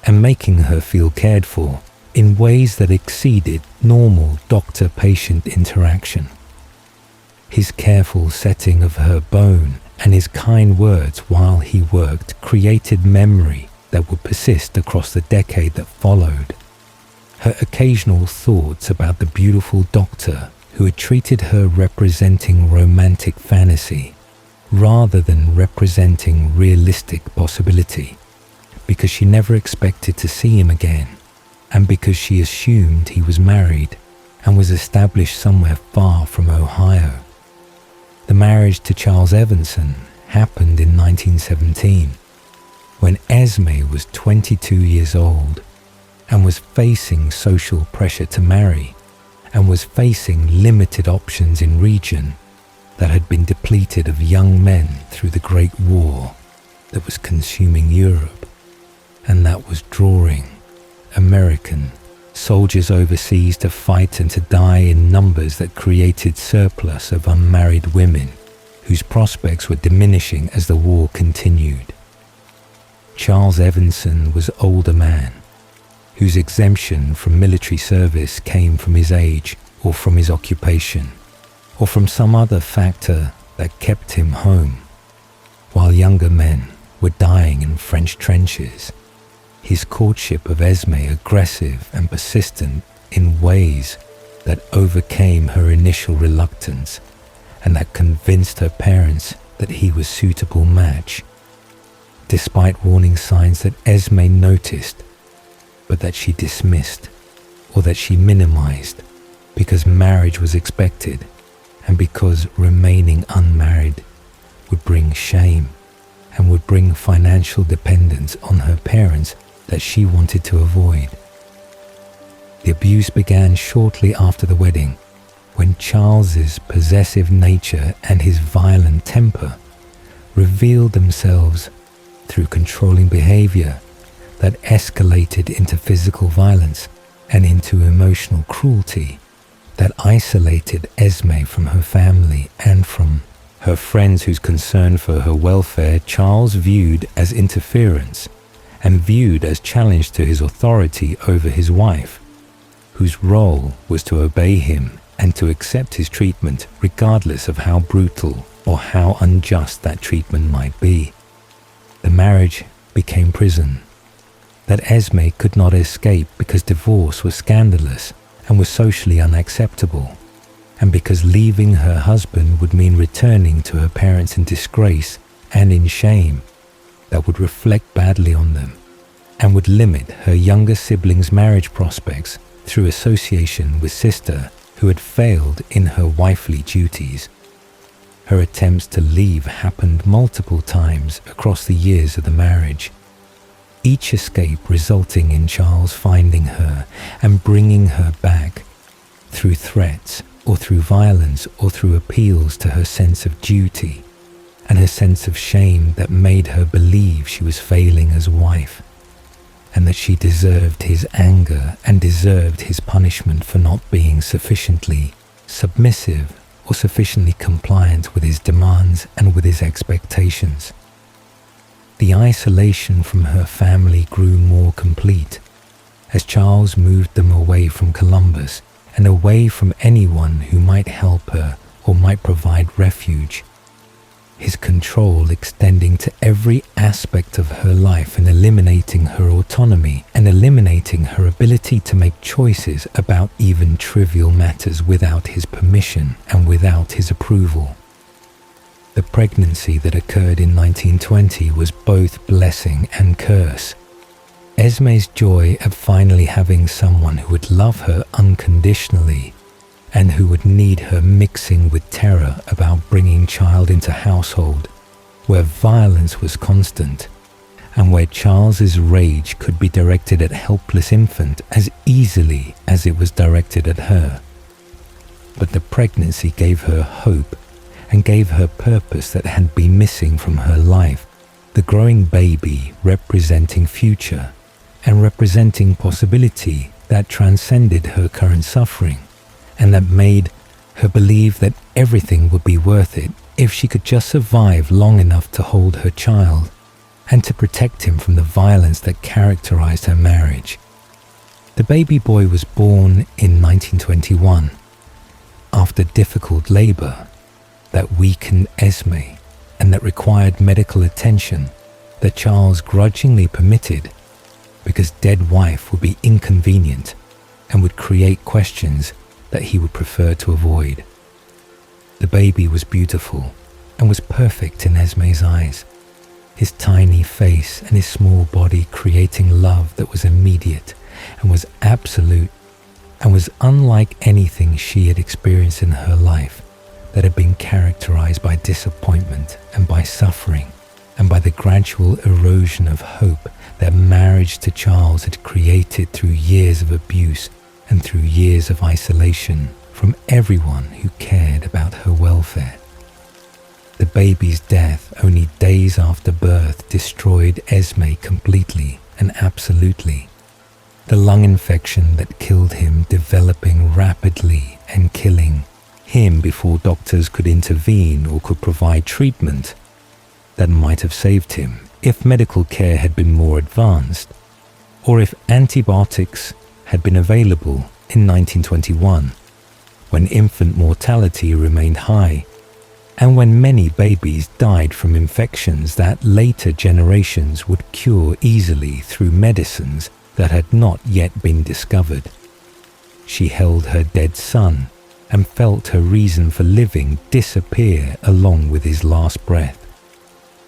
and making her feel cared for in ways that exceeded normal doctor-patient interaction. His careful setting of her bone and his kind words while he worked created memory that would persist across the decade that followed. Her occasional thoughts about the beautiful doctor who had treated her representing romantic fantasy rather than representing realistic possibility, because she never expected to see him again, and because she assumed he was married and was established somewhere far from Ohio. The marriage to Charles Evanson happened in 1917, when Esme was 22 years old and was facing social pressure to marry, and was facing limited options in region that had been depleted of young men through the Great War that was consuming Europe, and that was drawing American soldiers overseas to fight and to die in numbers that created surplus of unmarried women whose prospects were diminishing as the war continued. Charles Evanson was older man, whose exemption from military service came from his age or from his occupation, or from some other factor that kept him home, while younger men were dying in French trenches. His courtship of Esme aggressive and persistent in ways that overcame her initial reluctance and that convinced her parents that he was a suitable match, despite warning signs that Esme noticed but that she dismissed or that she minimized, because marriage was expected and because remaining unmarried would bring shame and would bring financial dependence on her parents that she wanted to avoid. The abuse began shortly after the wedding, when Charles's possessive nature and his violent temper revealed themselves through controlling behavior that escalated into physical violence and into emotional cruelty that isolated Esme from her family and from her friends whose concern for her welfare Charles viewed as interference and viewed as challenge to his authority over his wife, whose role was to obey him and to accept his treatment regardless of how brutal or how unjust that treatment might be. The marriage became prison that Esme could not escape because divorce was scandalous and was socially unacceptable, and because leaving her husband would mean returning to her parents in disgrace and in shame, that would reflect badly on them and would limit her younger siblings' marriage prospects through association with sister who had failed in her wifely duties. Her attempts to leave happened multiple times across the years of the marriage, each escape resulting in Charles finding her and bringing her back through threats or through violence or through appeals to her sense of duty and her sense of shame that made her believe she was failing as wife and that she deserved his anger and deserved his punishment for not being sufficiently submissive or sufficiently compliant with his demands and with his expectations. The isolation from her family grew more complete as Charles moved them away from Columbus and away from anyone who might help her or might provide refuge, his control extending to every aspect of her life and eliminating her autonomy and eliminating her ability to make choices about even trivial matters without his permission and without his approval. The pregnancy that occurred in 1920 was both blessing and curse. Esme's joy at finally having someone who would love her unconditionally and who would need her mixing with terror about bringing child into household where violence was constant and where Charles's rage could be directed at helpless infant as easily as it was directed at her. But the pregnancy gave her hope and gave her purpose that had been missing from her life, the growing baby representing future and representing possibility that transcended her current suffering and that made her believe that everything would be worth it if she could just survive long enough to hold her child and to protect him from the violence that characterized her marriage. The baby boy was born in 1921 after difficult labor that weakened Esme and that required medical attention that Charles grudgingly permitted because dead wife would be inconvenient and would create questions that he would prefer to avoid. The baby was beautiful and was perfect in Esme's eyes, his tiny face and his small body creating love that was immediate and was absolute and was unlike anything she had experienced in her life that had been characterized by disappointment and by suffering and by the gradual erosion of hope that marriage to Charles had created through years of abuse and through years of isolation from everyone who cared about her welfare. The baby's death only days after birth destroyed Esme completely and absolutely, the lung infection that killed him developing rapidly and killing him before doctors could intervene or could provide treatment that might have saved him if medical care had been more advanced, or if antibiotics had been available in 1921, when infant mortality remained high, and when many babies died from infections that later generations would cure easily through medicines that had not yet been discovered. She held her dead son and felt her reason for living disappear along with his last breath.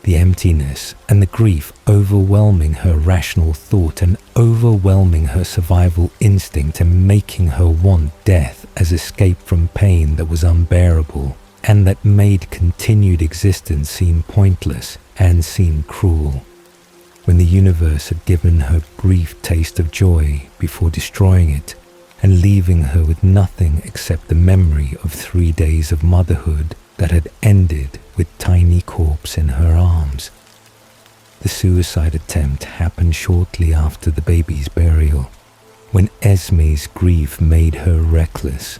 The emptiness and the grief overwhelming her rational thought and overwhelming her survival instinct and making her want death as escape from pain that was unbearable and that made continued existence seem pointless and seem cruel. When the universe had given her brief taste of joy before destroying it and leaving her with nothing except the memory of 3 days of motherhood that had ended with tiny corpse in her arms. The suicide attempt happened shortly after the baby's burial, when Esme's grief made her reckless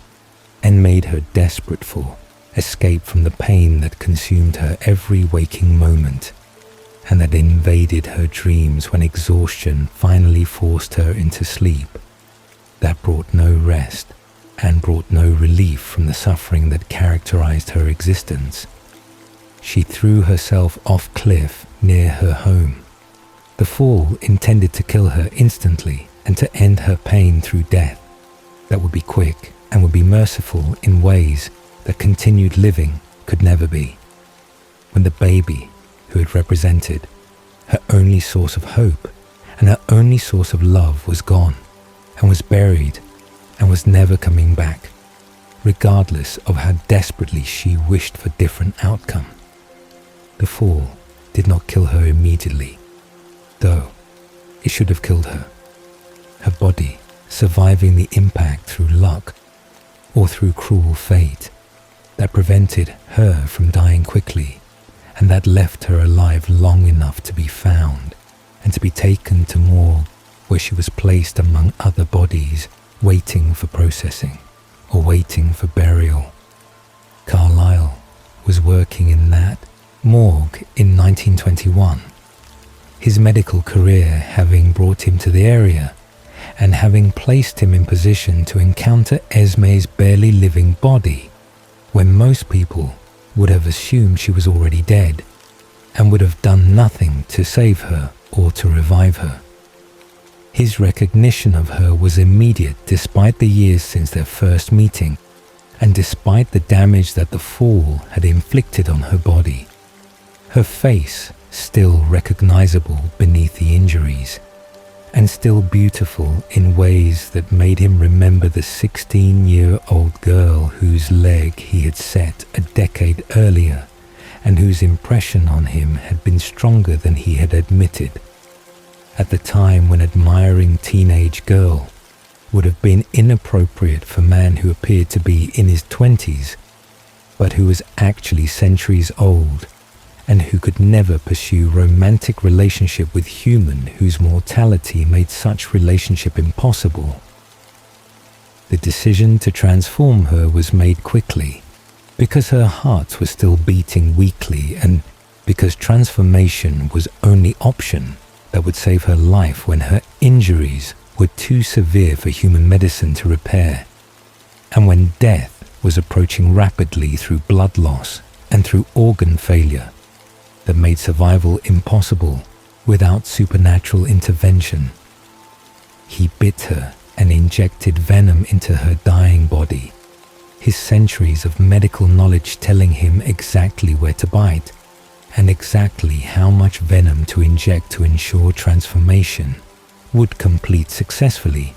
and made her desperate for escape from the pain that consumed her every waking moment and that invaded her dreams when exhaustion finally forced her into sleep. That brought no rest and brought no relief from the suffering that characterized her existence. She threw herself off cliff near her home. The fall intended to kill her instantly and to end her pain through death that would be quick and would be merciful in ways that continued living could never be. When the baby, who it represented, her only source of hope, and her only source of love was gone, and was buried, and was never coming back, regardless of how desperately she wished for different outcome. The fall did not kill her immediately, though it should have killed her. Her body surviving the impact through luck or through cruel fate that prevented her from dying quickly, and that left her alive long enough to be found and to be taken to morgue, where she was placed among other bodies waiting for processing or waiting for burial. Carlisle was working in that morgue in 1921, his medical career having brought him to the area and having placed him in position to encounter Esme's barely living body, when most people would have assumed she was already dead and would have done nothing to save her or to revive her. His recognition of her was immediate despite the years since their first meeting and despite the damage that the fall had inflicted on her body. Her face still recognizable beneath the injuries, and still beautiful in ways that made him remember the 16-year-old girl whose leg he had set a decade earlier and whose impression on him had been stronger than he had admitted. At the time when admiring teenage girl would have been inappropriate for a man who appeared to be in his 20s, but who was actually centuries old, and who could never pursue romantic relationship with human whose mortality made such relationship impossible. The decision to transform her was made quickly, because her heart was still beating weakly and because transformation was only option that would save her life when her injuries were too severe for human medicine to repair, and when death was approaching rapidly through blood loss and through organ failure that made survival impossible without supernatural intervention. He bit her and injected venom into her dying body, his centuries of medical knowledge telling him exactly where to bite and exactly how much venom to inject to ensure transformation would complete successfully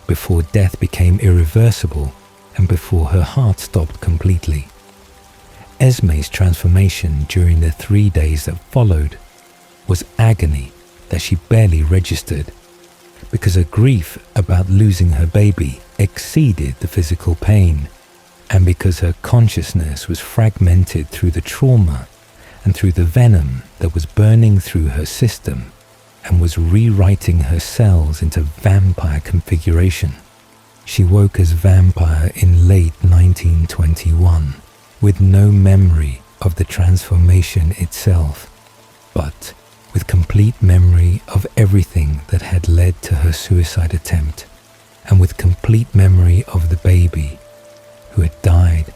before death became irreversible and before her heart stopped completely. Esme's transformation during the 3 days that followed was agony that she barely registered, because her grief about losing her baby exceeded the physical pain, and because her consciousness was fragmented through the trauma and through the venom that was burning through her system and was rewriting her cells into vampire configuration. She woke as vampire in late 1921, with no memory of the transformation itself, but with complete memory of everything that had led to her suicide attempt, and with complete memory of the baby who had died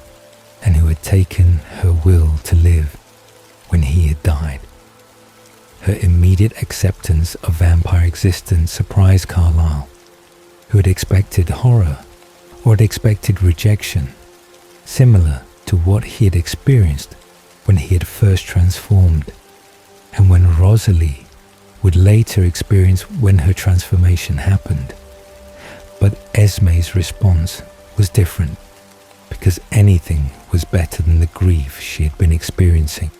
and who had taken her will to live when he had died. Her immediate acceptance of vampire existence surprised Carlisle, who had expected horror or had expected rejection, similar to what he had experienced when he had first transformed, and when Rosalie would later experience when her transformation happened. But Esme's response was different, because anything was better than the grief she had been experiencing,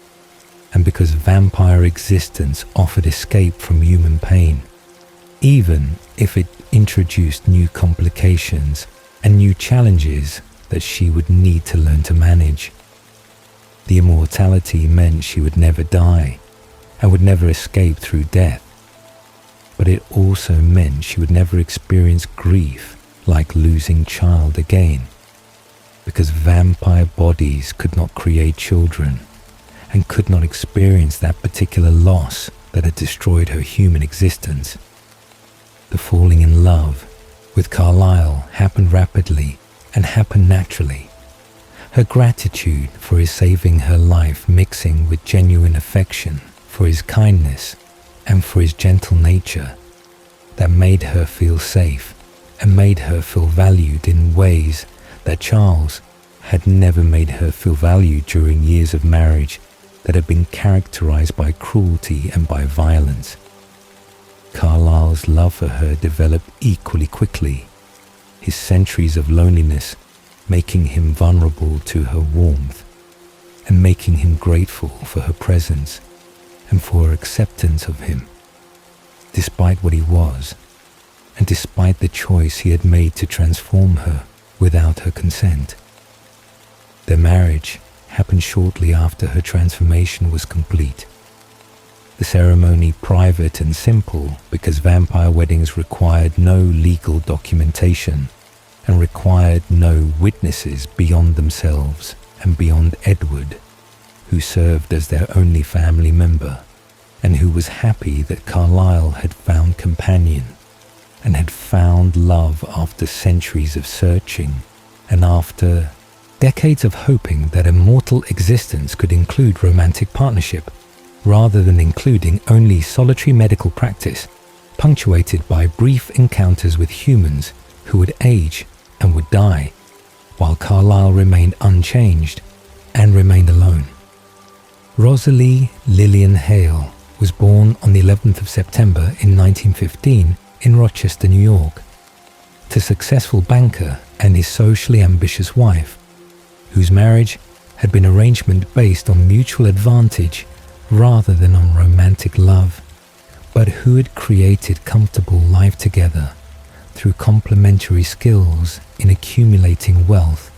and because vampire existence offered escape from human pain, even if it introduced new complications and new challenges that she would need to learn to manage. The immortality meant she would never die and would never escape through death, but it also meant she would never experience grief like losing child again, because vampire bodies could not create children and could not experience that particular loss that had destroyed her human existence. The falling in love with Carlisle happened rapidly and happened naturally. Her gratitude for his saving her life mixing with genuine affection for his kindness and for his gentle nature that made her feel safe and made her feel valued in ways that Charles had never made her feel valued during years of marriage that had been characterized by cruelty and by violence. Carlisle's love for her developed equally quickly, his centuries of loneliness making him vulnerable to her warmth and making him grateful for her presence and for her acceptance of him, despite what he was, and despite the choice he had made to transform her without her consent. Their marriage happened shortly after her transformation was complete. The ceremony private and simple because vampire weddings required no legal documentation and required no witnesses beyond themselves and beyond Edward, who served as their only family member and who was happy that Carlisle had found companion and had found love after centuries of searching and after decades of hoping that a mortal existence could include romantic partnership, rather than including only solitary medical practice, punctuated by brief encounters with humans who would age and would die, while Carlisle remained unchanged and remained alone. Rosalie Lillian Hale was born on the 11th of September in 1915 in Rochester, New York, to a successful banker and his socially ambitious wife, whose marriage had been arrangement based on mutual advantage rather than on romantic love, but who had created comfortable life together through complementary skills in accumulating wealth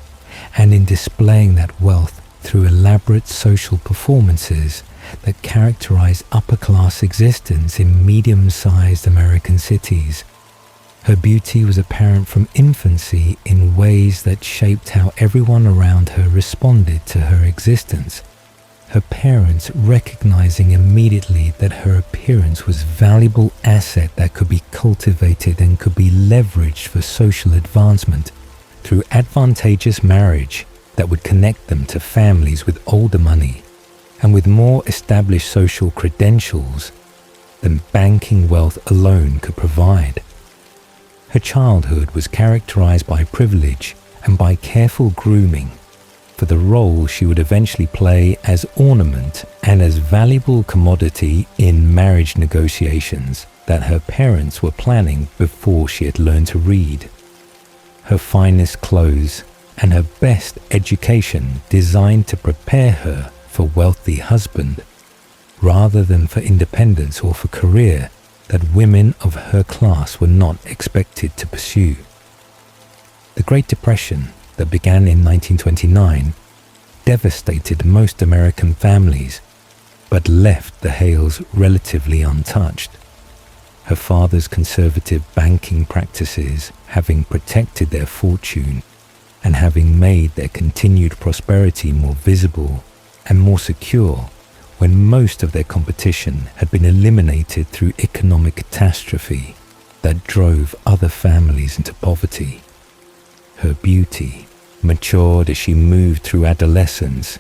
and in displaying that wealth through elaborate social performances that characterize upper-class existence in medium-sized American cities. Her beauty was apparent from infancy in ways that shaped how everyone around her responded to her existence, her parents recognizing immediately that her appearance was a valuable asset that could be cultivated and could be leveraged for social advancement through advantageous marriage that would connect them to families with older money and with more established social credentials than banking wealth alone could provide. Her childhood was characterized by privilege and by careful grooming for the role she would eventually play as ornament and as valuable commodity in marriage negotiations that her parents were planning before she had learned to read. Her finest clothes and her best education designed to prepare her for a wealthy husband, rather than for independence or for career that women of her class were not expected to pursue. The Great Depression that began in 1929 devastated most American families, but left the Hales relatively untouched. Her father's conservative banking practices having protected their fortune and having made their continued prosperity more visible and more secure when most of their competition had been eliminated through economic catastrophe that drove other families into poverty. Her beauty matured as she moved through adolescence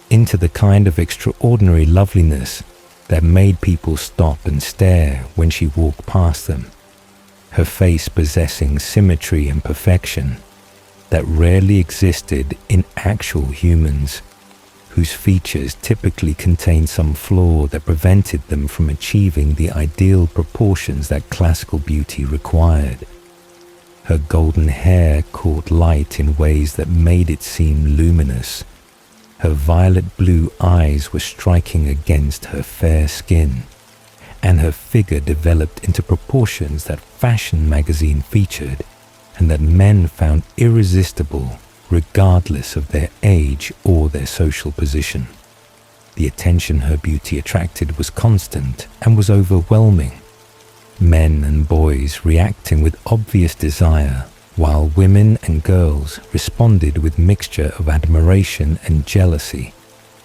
into the kind of extraordinary loveliness that made people stop and stare when she walked past them, her face possessing symmetry and perfection that rarely existed in actual humans, whose features typically contained some flaw that prevented them from achieving the ideal proportions that classical beauty required. Her golden hair caught light in ways that made it seem luminous. Her violet blue eyes were striking against her fair skin, and her figure developed into proportions that fashion magazine featured and that men found irresistible regardless of their age or their social position. The attention her beauty attracted was constant and was overwhelming. Men and boys reacting with obvious desire, while women and girls responded with mixture of admiration and jealousy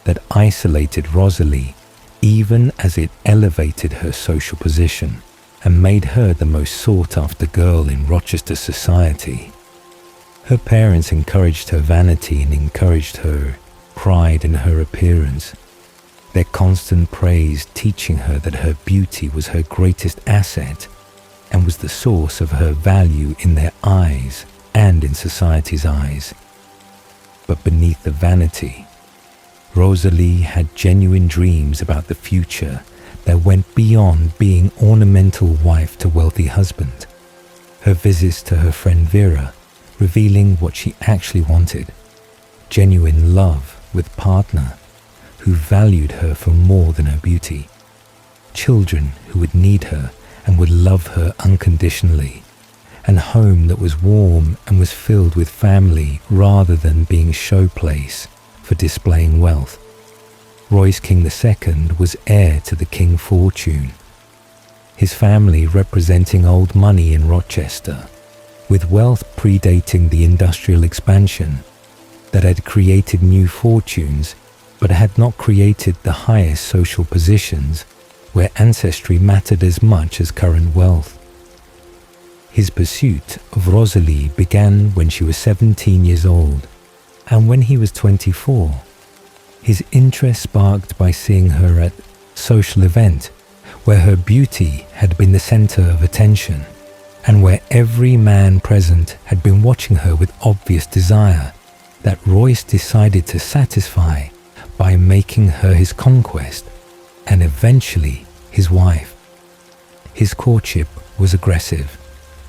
that isolated Rosalie even as it elevated her social position and made her the most sought-after girl in Rochester society. Her parents encouraged her vanity and encouraged her pride in her appearance, their constant praise teaching her that her beauty was her greatest asset and was the source of her value in their eyes and in society's eyes. But beneath the vanity, Rosalie had genuine dreams about the future that went beyond being ornamental wife to wealthy husband. Her visits to her friend Vera, revealing what she actually wanted, genuine love with partner who valued her for more than her beauty, children who would need her and would love her unconditionally, and home that was warm and was filled with family rather than being showplace for displaying wealth. Royce King II was heir to the King fortune, his family representing old money in Rochester, with wealth predating the industrial expansion that had created new fortunes but had not created the highest social positions where ancestry mattered as much as current wealth. His pursuit of Rosalie began when she was 17 years old, and when he was 24, his interest sparked by seeing her at social event where her beauty had been the center of attention, and where every man present had been watching her with obvious desire, that Royce decided to satisfy by making her his conquest and eventually his wife. His courtship was aggressive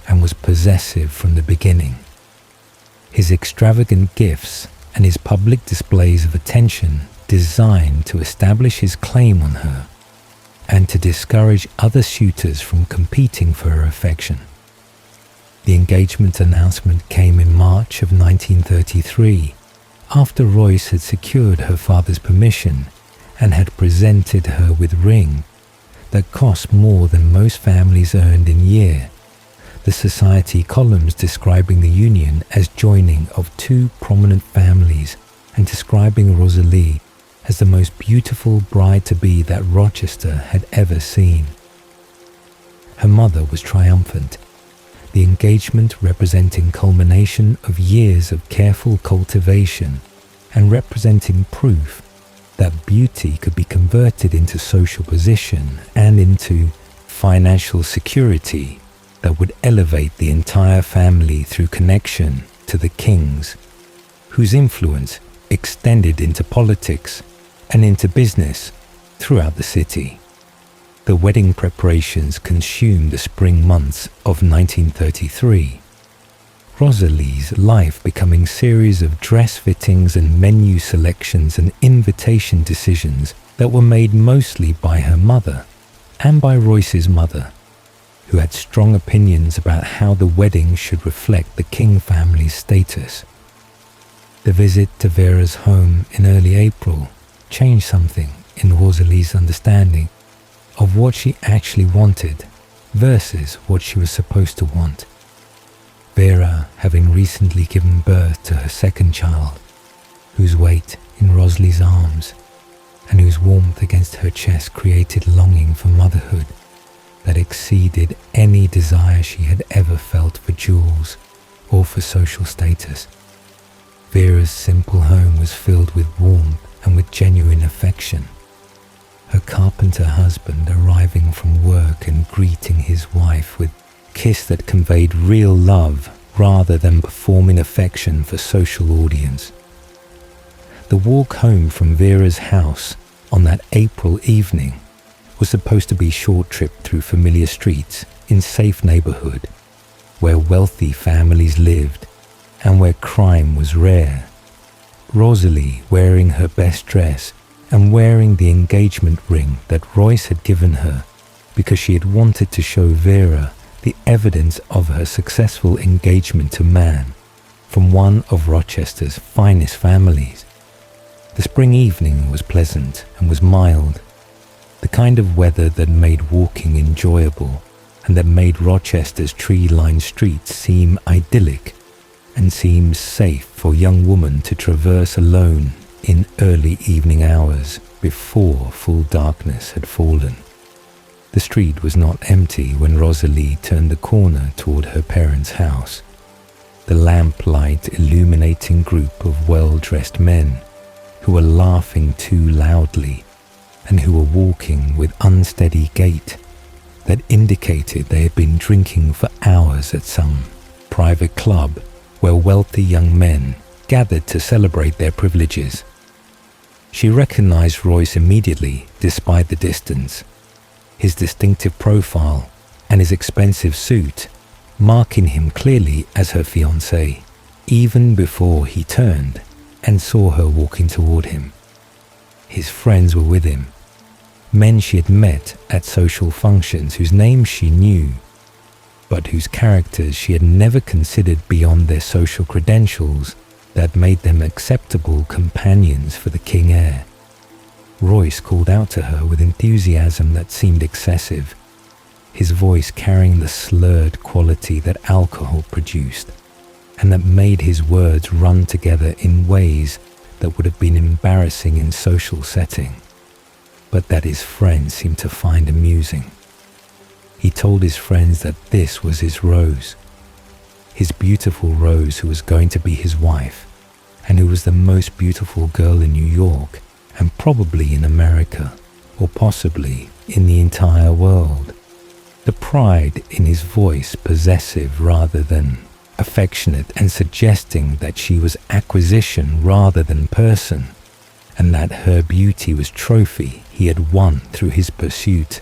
and was possessive from the beginning. His extravagant gifts and his public displays of attention designed to establish his claim on her and to discourage other suitors from competing for her affection. The engagement announcement came in March of 1933, after Royce had secured her father's permission and had presented her with a ring that cost more than most families earned in a year, the society columns describing the union as joining of two prominent families and describing Rosalie as the most beautiful bride-to-be that Rochester had ever seen. Her mother was triumphant, the engagement representing culmination of years of careful cultivation and representing proof that beauty could be converted into social position and into financial security that would elevate the entire family through connection to the kings, whose influence extended into politics and into business throughout the city. The wedding preparations consumed the spring months of 1933. Rosalie's life becoming series of dress fittings and menu selections and invitation decisions that were made mostly by her mother and by Royce's mother, who had strong opinions about how the wedding should reflect the King family's status. The visit to Vera's home in early April changed something in Rosalie's understanding of what she actually wanted versus what she was supposed to want. Vera, having recently given birth to her second child, whose weight in Rosalie's arms and whose warmth against her chest created longing for motherhood that exceeded any desire she had ever felt for jewels or for social status. Vera's simple home was filled with warmth and with genuine affection. Her carpenter husband arriving from work and greeting his wife with a kiss that conveyed real love rather than performing affection for social audience. The walk home from Vera's house on that April evening was supposed to be a short trip through familiar streets in safe neighborhood where wealthy families lived and where crime was rare. Rosalie wearing her best dress and wearing the engagement ring that Royce had given her because she had wanted to show Vera the evidence of her successful engagement to man from one of Rochester's finest families. The spring evening was pleasant and was mild, the kind of weather that made walking enjoyable and that made Rochester's tree-lined streets seem idyllic and seem safe for a young woman to traverse alone in early evening hours before full darkness had fallen. The street was not empty when Rosalie turned the corner toward her parents' house. The lamplight illuminating group of well-dressed men who were laughing too loudly and who were walking with unsteady gait that indicated they had been drinking for hours at some private club where wealthy young men gathered to celebrate their privileges. She recognized Royce immediately, despite the distance. His distinctive profile and his expensive suit, marking him clearly as her fiancé, even before he turned and saw her walking toward him. His friends were with him, men she had met at social functions whose names she knew, but whose characters she had never considered beyond their social credentials that made them acceptable companions for the king heir. Royce called out to her with enthusiasm that seemed excessive, his voice carrying the slurred quality that alcohol produced, and that made his words run together in ways that would have been embarrassing in social setting, but that his friends seemed to find amusing. He told his friends that this was his Rose, his beautiful Rose who was going to be his wife, and who was the most beautiful girl in New York, and probably in America, or possibly in the entire world. The pride in his voice, possessive rather than affectionate, and suggesting that she was acquisition rather than person, and that her beauty was trophy he had won through his pursuit.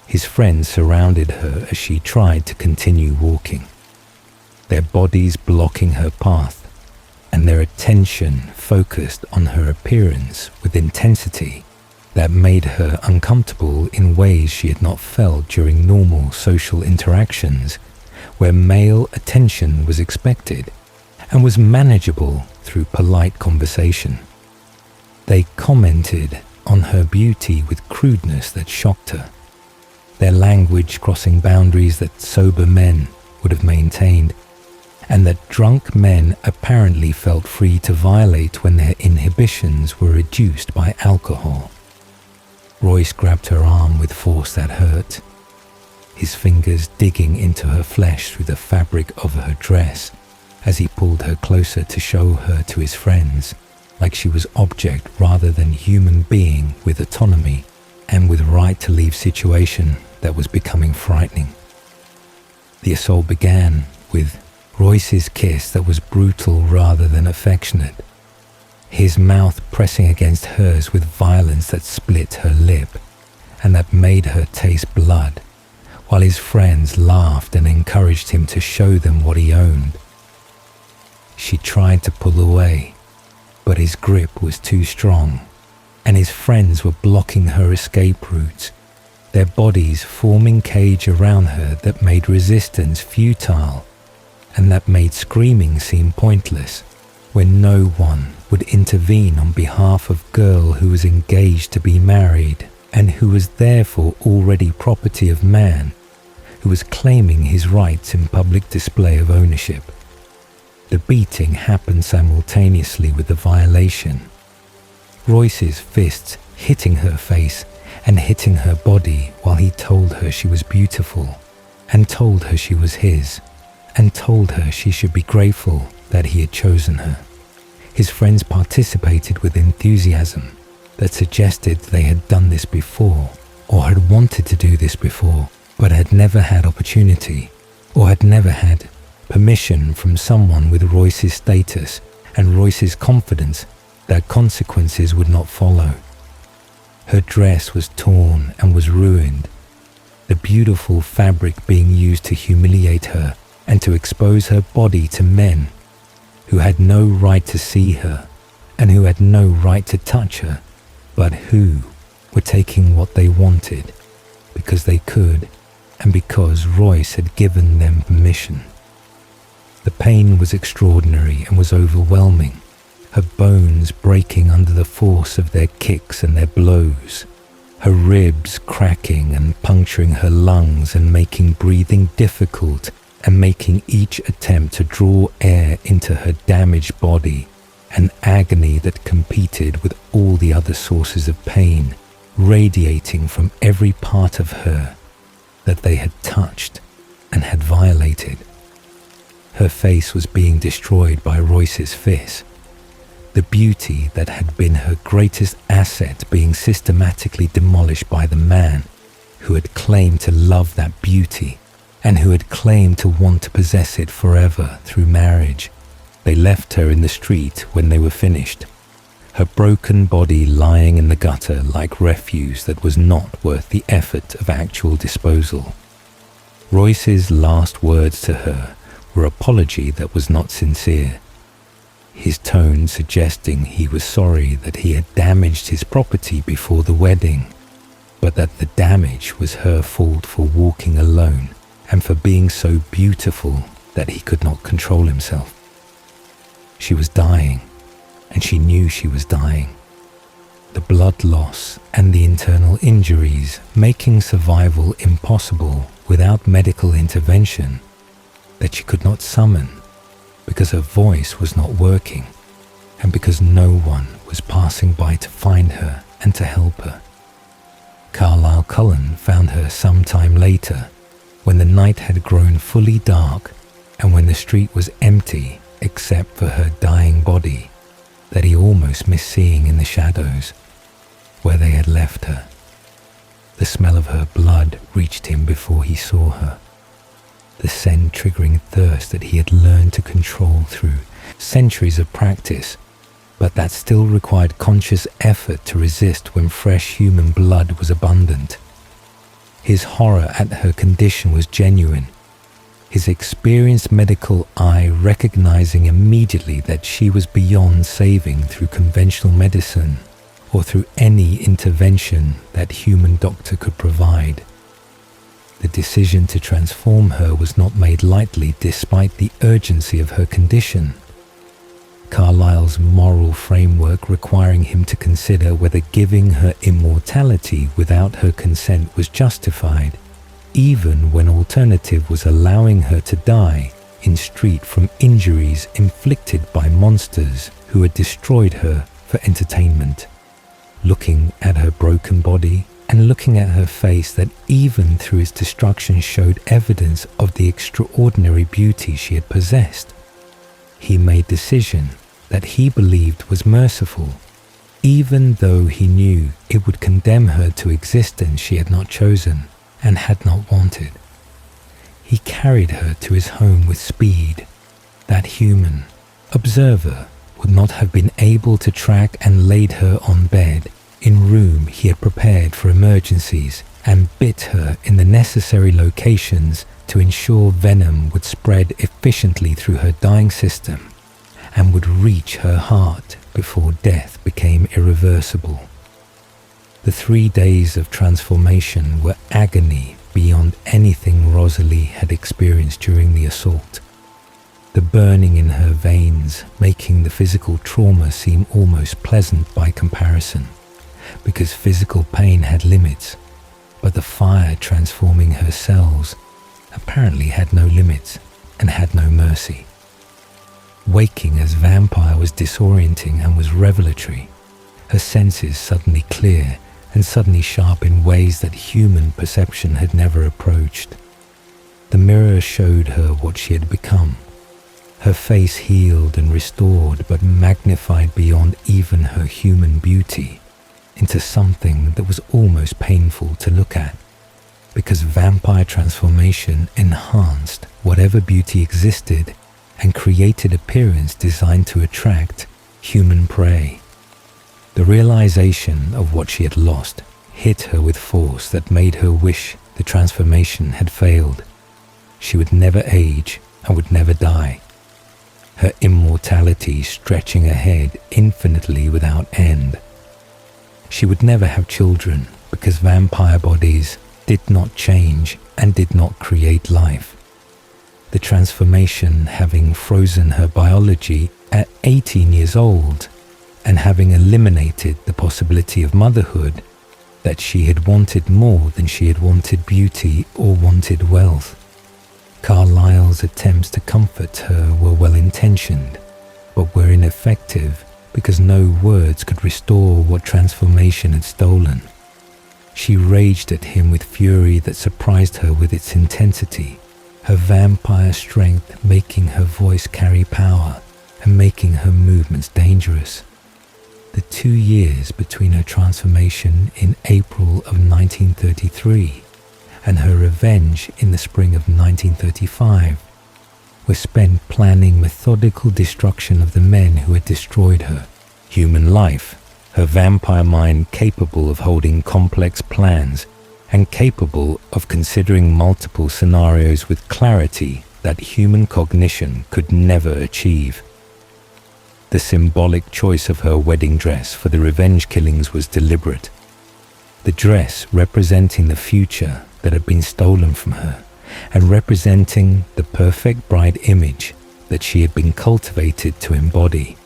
His friends surrounded her as she tried to continue walking, their bodies blocking her path, and their attention focused on her appearance with intensity that made her uncomfortable in ways she had not felt during normal social interactions, where male attention was expected and was manageable through polite conversation. They commented on her beauty with crudeness that shocked her, their language crossing boundaries that sober men would have maintained, and that drunk men apparently felt free to violate when their inhibitions were reduced by alcohol. Royce grabbed her arm with force that hurt, his fingers digging into her flesh through the fabric of her dress as he pulled her closer to show her to his friends, like she was object rather than human being with autonomy and with right to leave situation that was becoming frightening. The assault began with Royce's kiss that was brutal rather than affectionate, his mouth pressing against hers with violence that split her lip and that made her taste blood, while his friends laughed and encouraged him to show them what he owned. She tried to pull away, but his grip was too strong, and his friends were blocking her escape routes, their bodies forming cage around her that made resistance futile and that made screaming seem pointless when no one would intervene on behalf of girl who was engaged to be married and who was therefore already property of man, who was claiming his rights in public display of ownership. The beating happened simultaneously with the violation. Royce's fists hitting her face and hitting her body while he told her she was beautiful, and told her she was his, and told her she should be grateful that he had chosen her. His friends participated with enthusiasm that suggested they had done this before, or had wanted to do this before, but had never had opportunity, or had never had permission from someone with Royce's status and Royce's confidence that consequences would not follow. Her dress was torn and was ruined, the beautiful fabric being used to humiliate her and to expose her body to men who had no right to see her and who had no right to touch her, but who were taking what they wanted because they could and because Royce had given them permission. The pain was extraordinary and was overwhelming, her bones breaking under the force of their kicks and their blows, her ribs cracking and puncturing her lungs and making breathing difficult and making each attempt to draw air into her damaged body an agony that competed with all the other sources of pain radiating from every part of her that they had touched and had violated. Her face was being destroyed by Royce's fist, the beauty that had been her greatest asset being systematically demolished by the man who had claimed to love that beauty and who had claimed to want to possess it forever through marriage. They left her in the street when they were finished, her broken body lying in the gutter like refuse that was not worth the effort of actual disposal. Royce's last words to her were apology that was not sincere, his tone suggesting he was sorry that he had damaged his property before the wedding, but that the damage was her fault for walking alone and for being so beautiful that he could not control himself. She was dying, and she knew she was dying. The blood loss and the internal injuries making survival impossible without medical intervention that she could not summon because her voice was not working and because no one was passing by to find her and to help her. Carlisle Cullen found her some time later, when the night had grown fully dark and when the street was empty except for her dying body that he almost missed seeing in the shadows where they had left her. The smell of her blood reached him before he saw her, the scent triggering thirst that he had learned to control through centuries of practice, but that still required conscious effort to resist when fresh human blood was abundant. His horror at her condition was genuine, his experienced medical eye recognizing immediately that she was beyond saving through conventional medicine or through any intervention that human doctor could provide. The decision to transform her was not made lightly despite the urgency of her condition. Carlisle's moral framework requiring him to consider whether giving her immortality without her consent was justified, even when alternative was allowing her to die in street from injuries inflicted by monsters who had destroyed her for entertainment. Looking at her broken body and looking at her face that even through its destruction showed evidence of the extraordinary beauty she had possessed, he made decision that he believed was merciful, even though he knew it would condemn her to existence she had not chosen and had not wanted. He carried her to his home with speed that human observer would not have been able to track, and laid her on bed in room he had prepared for emergencies and bit her in the necessary locations to ensure venom would spread efficiently through her dying system and would reach her heart before death became irreversible. The 3 days of transformation were agony beyond anything Rosalie had experienced during the assault. The burning in her veins making the physical trauma seem almost pleasant by comparison, because physical pain had limits, but the fire transforming her cells apparently had no limits and had no mercy. Waking as vampire was disorienting and was revelatory, her senses suddenly clear and suddenly sharp in ways that human perception had never approached. The mirror showed her what she had become, her face healed and restored but magnified beyond even her human beauty, into something that was almost painful to look at, because vampire transformation enhanced whatever beauty existed and created appearance designed to attract human prey. The realization of what she had lost hit her with force that made her wish the transformation had failed. She would never age and would never die, her immortality stretching ahead infinitely without end. She would never have children because vampire bodies did not change and did not create life. The transformation having frozen her biology at 18 years old and having eliminated the possibility of motherhood, that she had wanted more than she had wanted beauty or wanted wealth. Carlisle's attempts to comfort her were well-intentioned, but were ineffective because no words could restore what transformation had stolen. She raged at him with fury that surprised her with its intensity, her vampire strength making her voice carry power and making her movements dangerous. The 2 years between her transformation in April of 1933 and her revenge in the spring of 1935 were spent planning methodical destruction of the men who had destroyed her, Human life, her vampire mind capable of holding complex plans and capable of considering multiple scenarios with clarity that human cognition could never achieve. The symbolic choice of her wedding dress for the revenge killings was deliberate. The dress representing the future that had been stolen from her and representing the perfect bride image that she had been cultivated to embody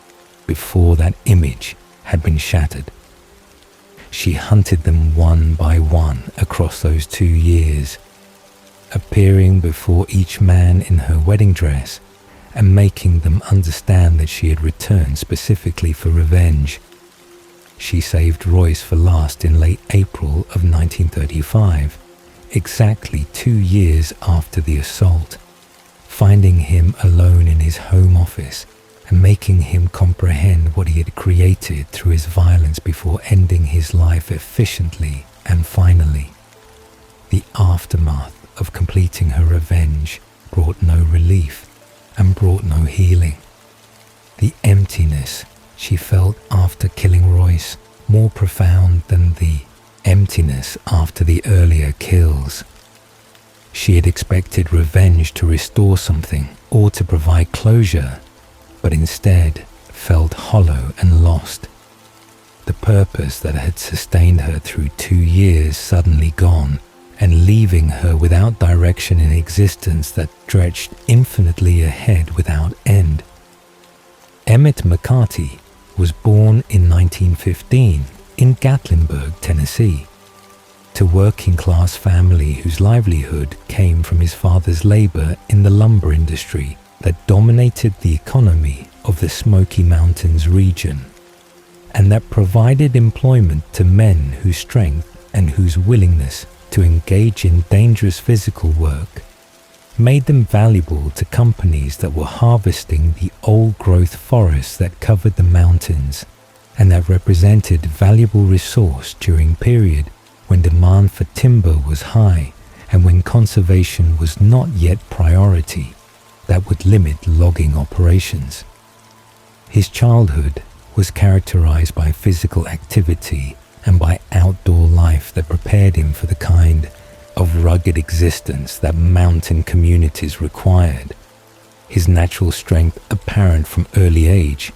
before that image had been shattered. She hunted them one by one across those 2 years, appearing before each man in her wedding dress and making them understand that she had returned specifically for revenge. She saved Royce for last in late April of 1935, exactly 2 years after the assault, finding him alone in his home office and making him comprehend what he had created through his violence before ending his life efficiently and finally. The aftermath of completing her revenge brought no relief and brought no healing. The emptiness she felt after killing Royce, more profound than the emptiness after the earlier kills. She had expected revenge to restore something or to provide closure, but instead felt hollow and lost. The purpose that had sustained her through 2 years suddenly gone, and leaving her without direction in existence that stretched infinitely ahead without end. Emmett McCarty was born in 1915 in Gatlinburg, Tennessee, to a working-class family whose livelihood came from his father's labor in the lumber industry that dominated the economy of the Smoky Mountains region, and that provided employment to men whose strength and whose willingness to engage in dangerous physical work made them valuable to companies that were harvesting the old-growth forests that covered the mountains and that represented valuable resource during period when demand for timber was high and when conservation was not yet priority that would limit logging operations. His childhood was characterized by physical activity and by outdoor life that prepared him for the kind of rugged existence that mountain communities required. His natural strength apparent from early age,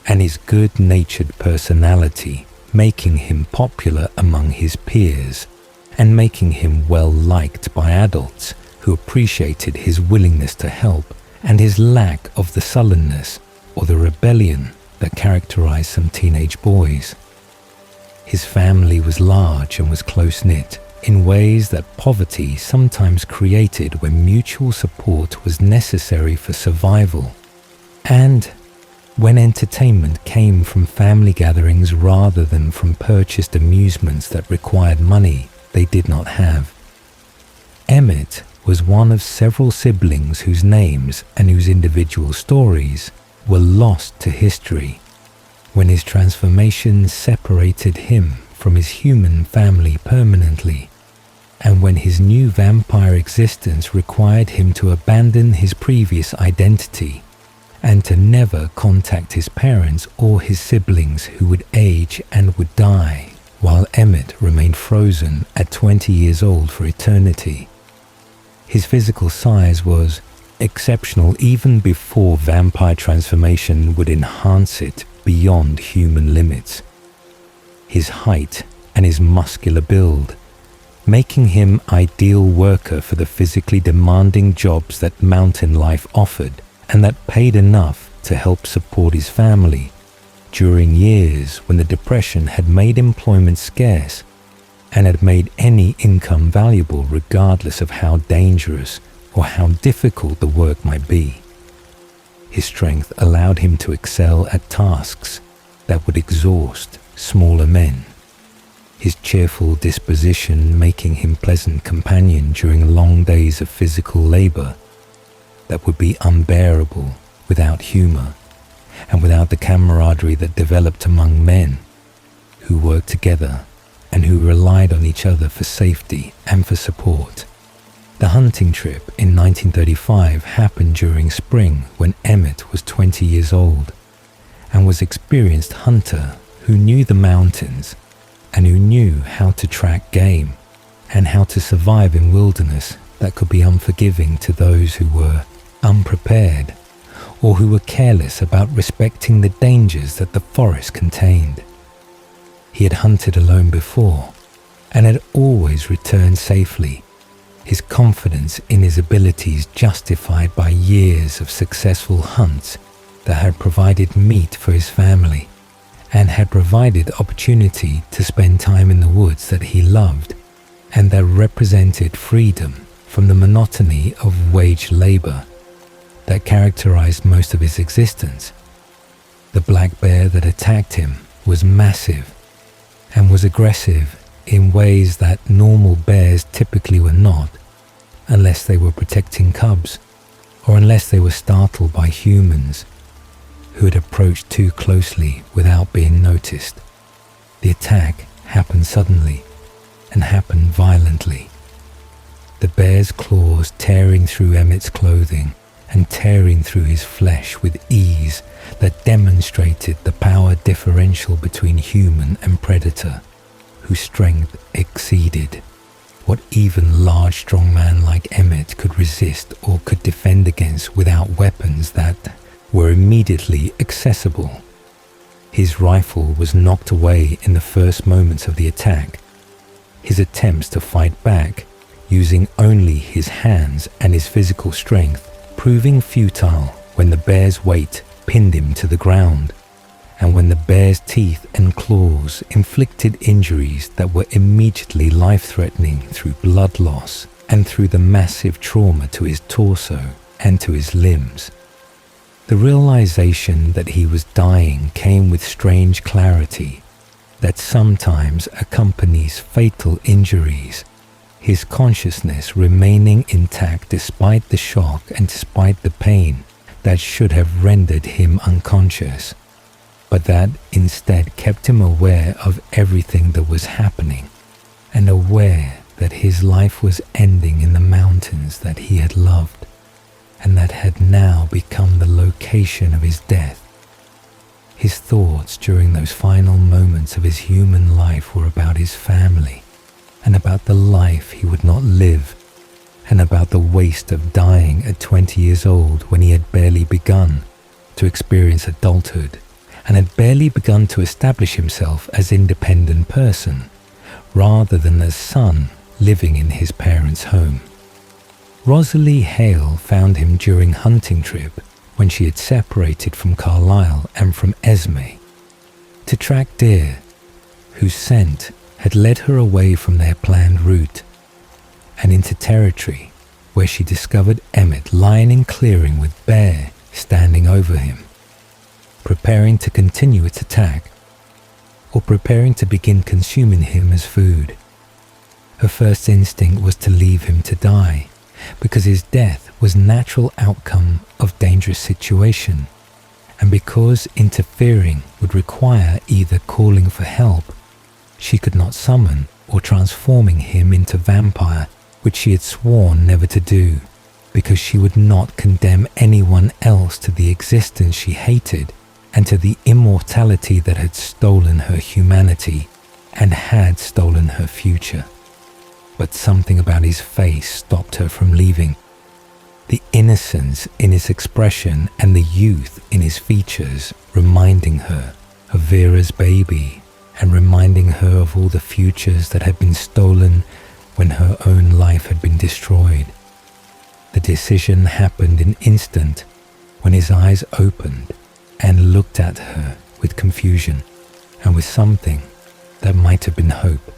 and his good-natured personality making him popular among his peers and making him well-liked by adults who appreciated his willingness to help and his lack of the sullenness or the rebellion that characterized some teenage boys. His family was large and was close-knit in ways that poverty sometimes created when mutual support was necessary for survival, and when entertainment came from family gatherings rather than from purchased amusements that required money they did not have. Emmett was one of several siblings whose names and whose individual stories were lost to history when his transformation separated him from his human family permanently, and when his new vampire existence required him to abandon his previous identity and to never contact his parents or his siblings who would age and would die, while Emmett remained frozen at 20 years old for eternity. His physical size was exceptional even before vampire transformation would enhance it beyond human limits. His height and his muscular build, making him ideal worker for the physically demanding jobs that mountain life offered and that paid enough to help support his family during years when the Depression had made employment scarce and had made any income valuable regardless of how dangerous or how difficult the work might be. His strength allowed him to excel at tasks that would exhaust smaller men, his cheerful disposition making him pleasant companion during long days of physical labor that would be unbearable without humor and without the camaraderie that developed among men who worked together and who relied on each other for safety and for support. The hunting trip in 1935 happened during spring when Emmett was 20 years old, and was experienced hunter who knew the mountains and who knew how to track game and how to survive in wilderness that could be unforgiving to those who were unprepared or who were careless about respecting the dangers that the forest contained. He had hunted alone before and had always returned safely, his confidence in his abilities justified by years of successful hunts that had provided meat for his family and had provided opportunity to spend time in the woods that he loved and that represented freedom from the monotony of wage labor that characterized most of his existence. The black bear that attacked him was massive and was aggressive in ways that normal bears typically were not, unless they were protecting cubs or unless they were startled by humans who had approached too closely without being noticed. The attack happened suddenly and happened violently. The bear's claws tearing through Emmett's clothing and tearing through his flesh with ease that demonstrated the power differential between human and predator, whose strength exceeded what even large strong man like Emmett could resist or could defend against without weapons that were immediately accessible. His rifle was knocked away in the first moments of the attack, his attempts to fight back using only his hands and his physical strength proving futile when the bear's weight pinned him to the ground, and when the bear's teeth and claws inflicted injuries that were immediately life-threatening through blood loss and through the massive trauma to his torso and to his limbs. The realization that he was dying came with strange clarity that sometimes accompanies fatal injuries, his consciousness remaining intact despite the shock and despite the pain that should have rendered him unconscious, but that instead kept him aware of everything that was happening and aware that his life was ending in the mountains that he had loved and that had now become the location of his death. His thoughts during those final moments of his human life were about his family and about the life he would not live and about the waste of dying at 20 years old when he had barely begun to experience adulthood and had barely begun to establish himself as an independent person rather than as son living in his parents' home. Rosalie Hale found him during hunting trip when she had separated from Carlisle and from Esme to track deer whose scent had led her away from their planned route and into territory where she discovered Emmett lying in clearing with bear standing over him, preparing to continue its attack or preparing to begin consuming him as food. Her first instinct was to leave him to die because his death was natural outcome of dangerous situation and because interfering would require either calling for help she could not summon or transforming him into vampire, which she had sworn never to do because she would not condemn anyone else to the existence she hated and to the immortality that had stolen her humanity and had stolen her future. But something about his face stopped her from leaving. The innocence in his expression and the youth in his features reminding her of Vera's baby and reminding her of all the futures that had been stolen when her own life had been destroyed. The decision happened in an instant when his eyes opened and looked at her with confusion and with something that might have been hope,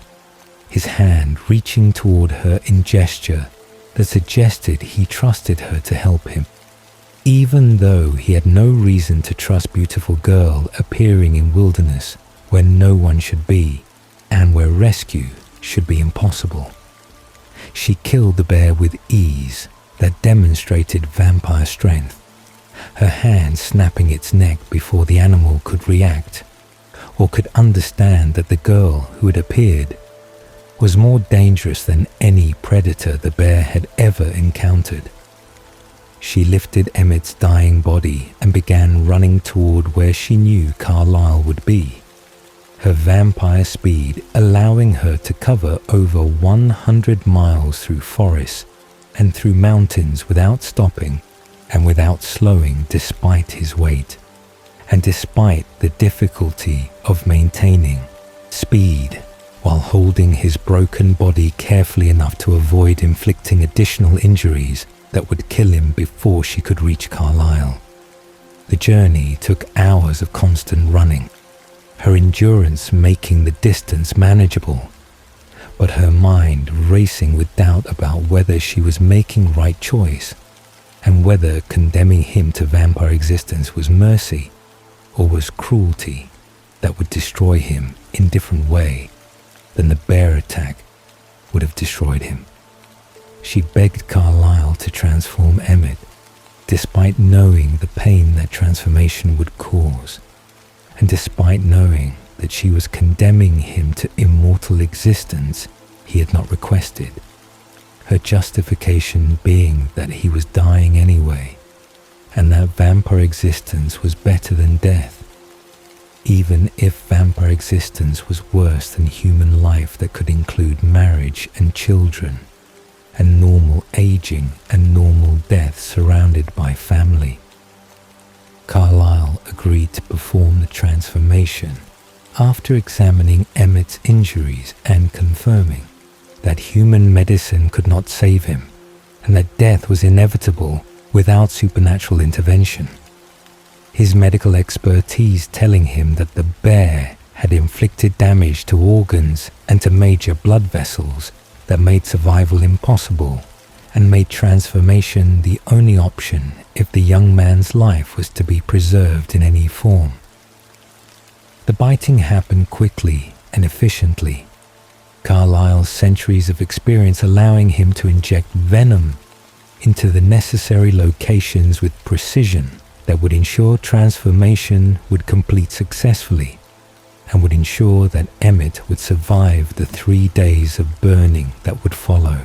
his hand reaching toward her in gesture that suggested he trusted her to help him, even though he had no reason to trust beautiful girl appearing in wilderness where no one should be and where rescue should be impossible. She killed the bear with ease that demonstrated vampire strength, her hand snapping its neck before the animal could react or could understand that the girl who had appeared was more dangerous than any predator the bear had ever encountered. she lifted Emmett's dying body and began running toward where she knew Carlisle would be, her vampire speed allowing her to cover over 100 miles through forests and through mountains without stopping and without slowing despite his weight, and despite the difficulty of maintaining speed while holding his broken body carefully enough to avoid inflicting additional injuries that would kill him before she could reach Carlisle. The journey took hours of constant running, her endurance making the distance manageable, but her mind racing with doubt about whether she was making right choice and whether condemning him to vampire existence was mercy or was cruelty that would destroy him in different way than the bear attack would have destroyed him. She begged Carlisle to transform Emmett, despite knowing the pain that transformation would cause, and despite knowing that she was condemning him to immortal existence he had not requested, her justification being that he was dying anyway, and that vampire existence was better than death, even if vampire existence was worse than human life that could include marriage and children, and normal aging and normal death surrounded by family. Carlisle agreed to perform the transformation after examining Emmett's injuries and confirming that human medicine could not save him and that death was inevitable without supernatural intervention. His medical expertise telling him that the bear had inflicted damage to organs and to major blood vessels that made survival impossible and made transformation the only option if the young man's life was to be preserved in any form. The biting happened quickly and efficiently, Carlisle's centuries of experience allowing him to inject venom into the necessary locations with precision that would ensure transformation would complete successfully and would ensure that Emmett would survive the 3 days of burning that would follow.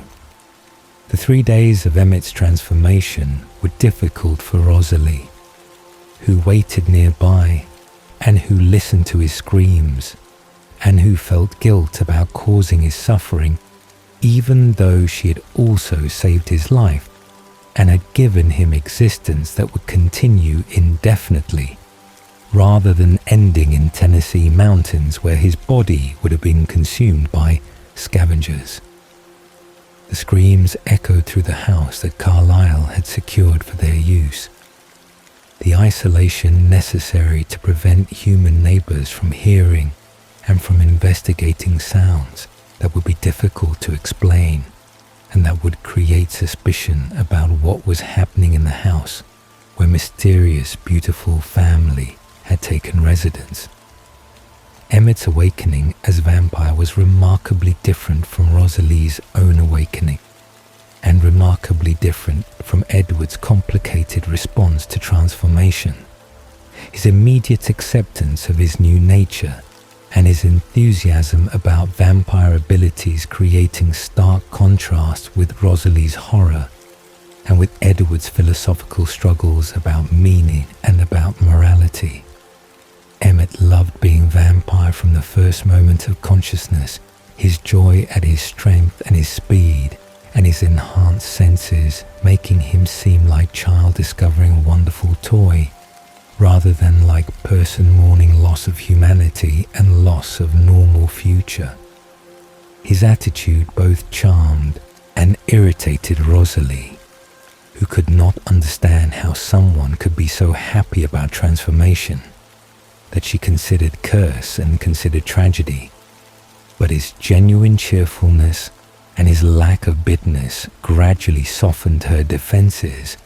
The 3 days of Emmett's transformation were difficult for Rosalie, who waited nearby and who listened to his screams and who felt guilt about causing his suffering, even though she had also saved his life and had given him existence that would continue indefinitely, rather than ending in Tennessee mountains where his body would have been consumed by scavengers. The screams echoed through the house that Carlisle had secured for their use. The isolation necessary to prevent human neighbors from hearing and from investigating sounds that would be difficult to explain and that would create suspicion about what was happening in the house where mysterious, beautiful family had taken residence. Emmett's awakening as vampire was remarkably different from Rosalie's own awakening, and remarkably different from Edward's complicated response to transformation. His immediate acceptance of his new nature and his enthusiasm about vampire abilities creating stark contrast with Rosalie's horror and with Edward's philosophical struggles about meaning and about morality. Emmett loved being vampire from the first moment of consciousness, his joy at his strength and his speed and his enhanced senses making him seem like child discovering a wonderful toy, rather than like person mourning loss of humanity and loss of normal future. His attitude both charmed and irritated Rosalie, who could not understand how someone could be so happy about transformation that she considered curse and considered tragedy, but his genuine cheerfulness and his lack of bitterness gradually softened her defenses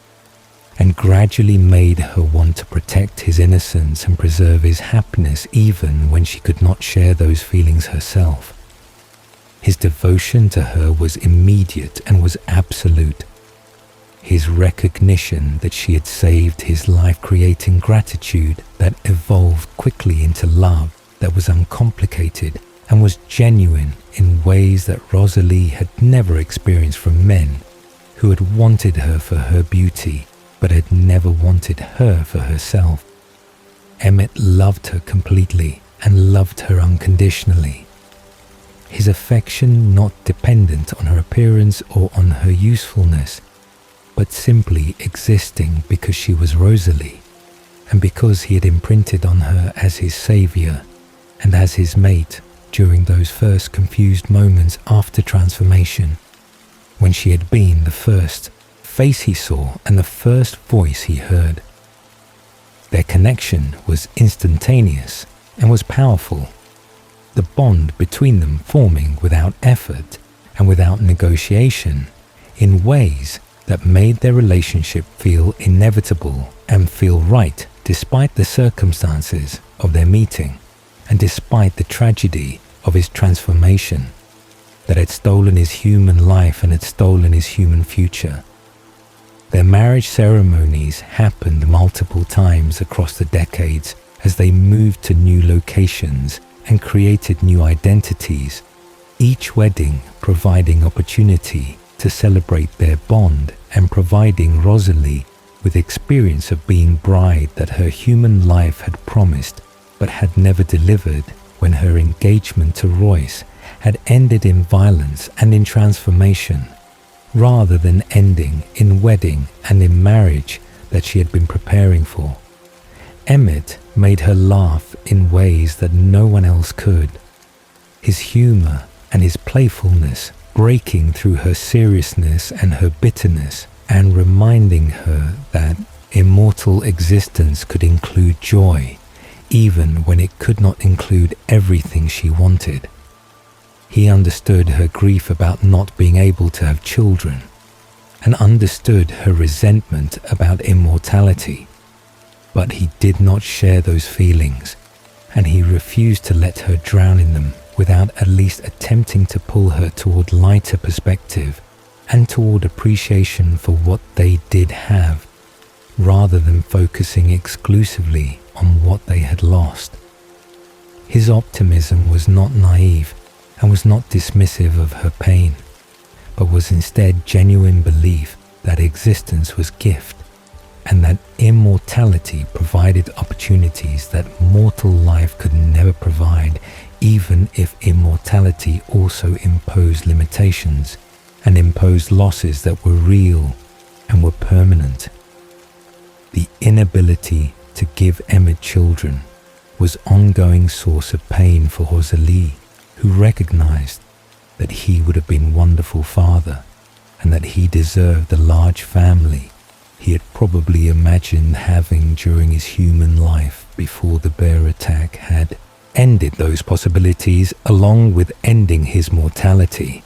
and gradually made her want to protect his innocence and preserve his happiness even when she could not share those feelings herself. His devotion to her was immediate and was absolute. His recognition that she had saved his life, creating gratitude that evolved quickly into love that was uncomplicated and was genuine in ways that Rosalie had never experienced from men who had wanted her for her beauty but had never wanted her for herself. Emmett loved her completely and loved her unconditionally. His affection not dependent on her appearance or on her usefulness, but simply existing because she was Rosalie, and because he had imprinted on her as his saviour and as his mate during those first confused moments after transformation, when she had been the first face he saw and the first voice he heard. Their connection was instantaneous and was powerful, the bond between them forming without effort and without negotiation in ways that made their relationship feel inevitable and feel right despite the circumstances of their meeting and despite the tragedy of his transformation that had stolen his human life and had stolen his human future. Their marriage ceremonies happened multiple times across the decades as they moved to new locations and created new identities, each wedding providing opportunity to celebrate their bond and providing Rosalie with experience of being bride that her human life had promised but had never delivered when her engagement to Royce had ended in violence and in transformation, rather than ending in wedding and in marriage that she had been preparing for. Emmett made her laugh in ways that no one else could. His humour and his playfulness breaking through her seriousness and her bitterness and reminding her that immortal existence could include joy, even when it could not include everything she wanted. He understood her grief about not being able to have children, and understood her resentment about immortality, but he did not share those feelings, and he refused to let her drown in them without at least attempting to pull her toward lighter perspective and toward appreciation for what they did have, rather than focusing exclusively on what they had lost. His optimism was not naive and was not dismissive of her pain, but was instead genuine belief that existence was gift and that immortality provided opportunities that mortal life could never provide, even if immortality also imposed limitations and imposed losses that were real and were permanent. The inability to give Emmett children was an ongoing source of pain for Rosalie, who recognized that he would have been a wonderful father and that he deserved the large family he had probably imagined having during his human life before the bear attack had ended those possibilities along with ending his mortality.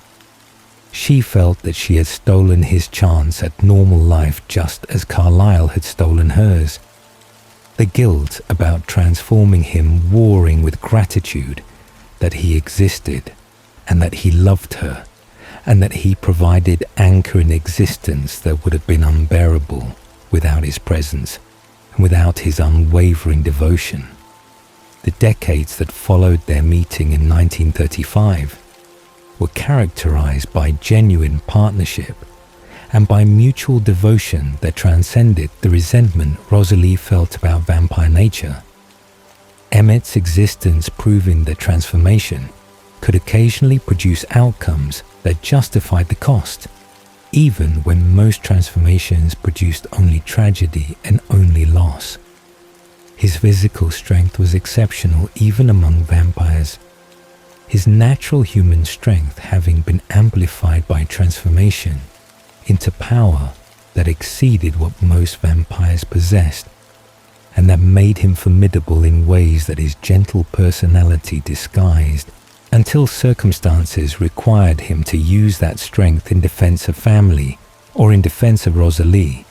She felt that she had stolen his chance at normal life just as Carlisle had stolen hers. The guilt about transforming him warring with gratitude that he existed and that he loved her and that he provided anchor in existence that would have been unbearable without his presence and without his unwavering devotion. The decades that followed their meeting in 1935 were characterized by genuine partnership and by mutual devotion that transcended the resentment Rosalie felt about vampire nature. Emmett's existence proving that transformation could occasionally produce outcomes that justified the cost, even when most transformations produced only tragedy and only loss. His physical strength was exceptional even among vampires, his natural human strength having been amplified by transformation into power that exceeded what most vampires possessed, and that made him formidable in ways that his gentle personality disguised, until circumstances required him to use that strength in defense of family or in defense of Rosalie,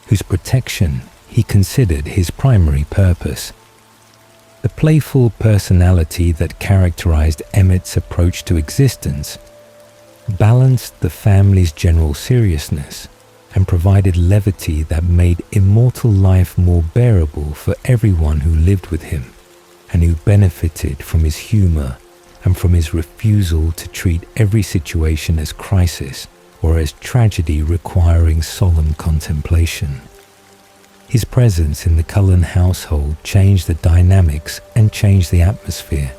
whose protection he considered his primary purpose. The playful personality that characterized Emmett's approach to existence balanced the family's general seriousness and provided levity that made immortal life more bearable for everyone who lived with him and who benefited from his humor and from his refusal to treat every situation as crisis or as tragedy requiring solemn contemplation. His presence in the Cullen household changed the dynamics and changed the atmosphere.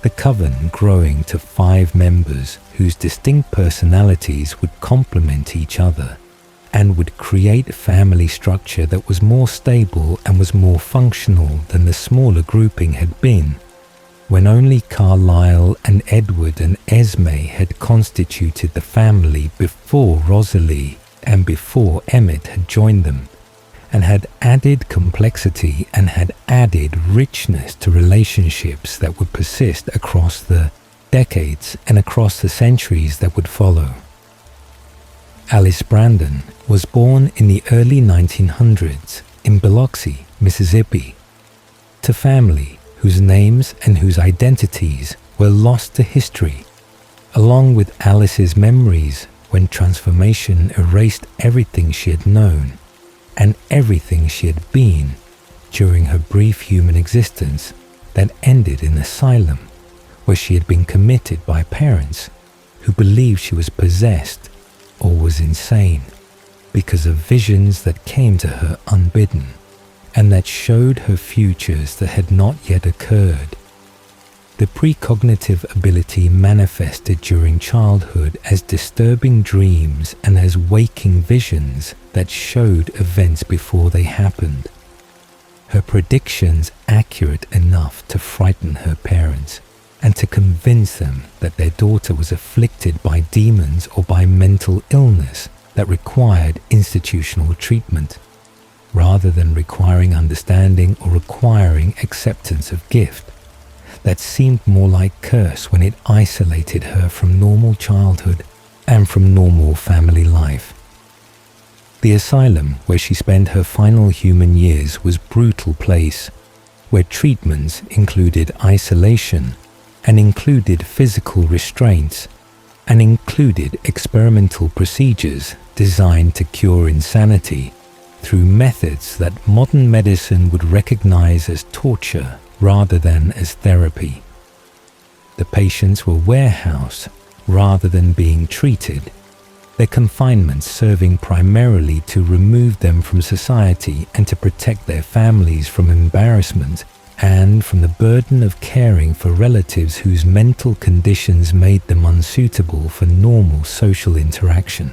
The coven growing to 5 members whose distinct personalities would complement each other and would create a family structure that was more stable and was more functional than the smaller grouping had been, when only Carlisle and Edward and Esme had constituted the family before Rosalie and before Emmett had joined them, and had added complexity and had added richness to relationships that would persist across the decades and across the centuries that would follow. Alice Brandon was born in the early 1900s in Biloxi, Mississippi, to family whose names and whose identities were lost to history, along with Alice's memories when transformation erased everything she had known and everything she had been during her brief human existence that ended in asylum, where she had been committed by parents who believed she was possessed or was insane because of visions that came to her unbidden and that showed her futures that had not yet occurred. The precognitive ability manifested during childhood as disturbing dreams and as waking visions that showed events before they happened. Her predictions accurate enough to frighten her parents and to convince them that their daughter was afflicted by demons or by mental illness that required institutional treatment, rather than requiring understanding or requiring acceptance of gift. That seemed more like curse when it isolated her from normal childhood and from normal family life. The asylum where she spent her final human years was a brutal place, where treatments included isolation and included physical restraints and included experimental procedures designed to cure insanity through methods that modern medicine would recognize as torture rather than as therapy. The patients were warehoused rather than being treated, their confinement serving primarily to remove them from society and to protect their families from embarrassment and from the burden of caring for relatives whose mental conditions made them unsuitable for normal social interaction.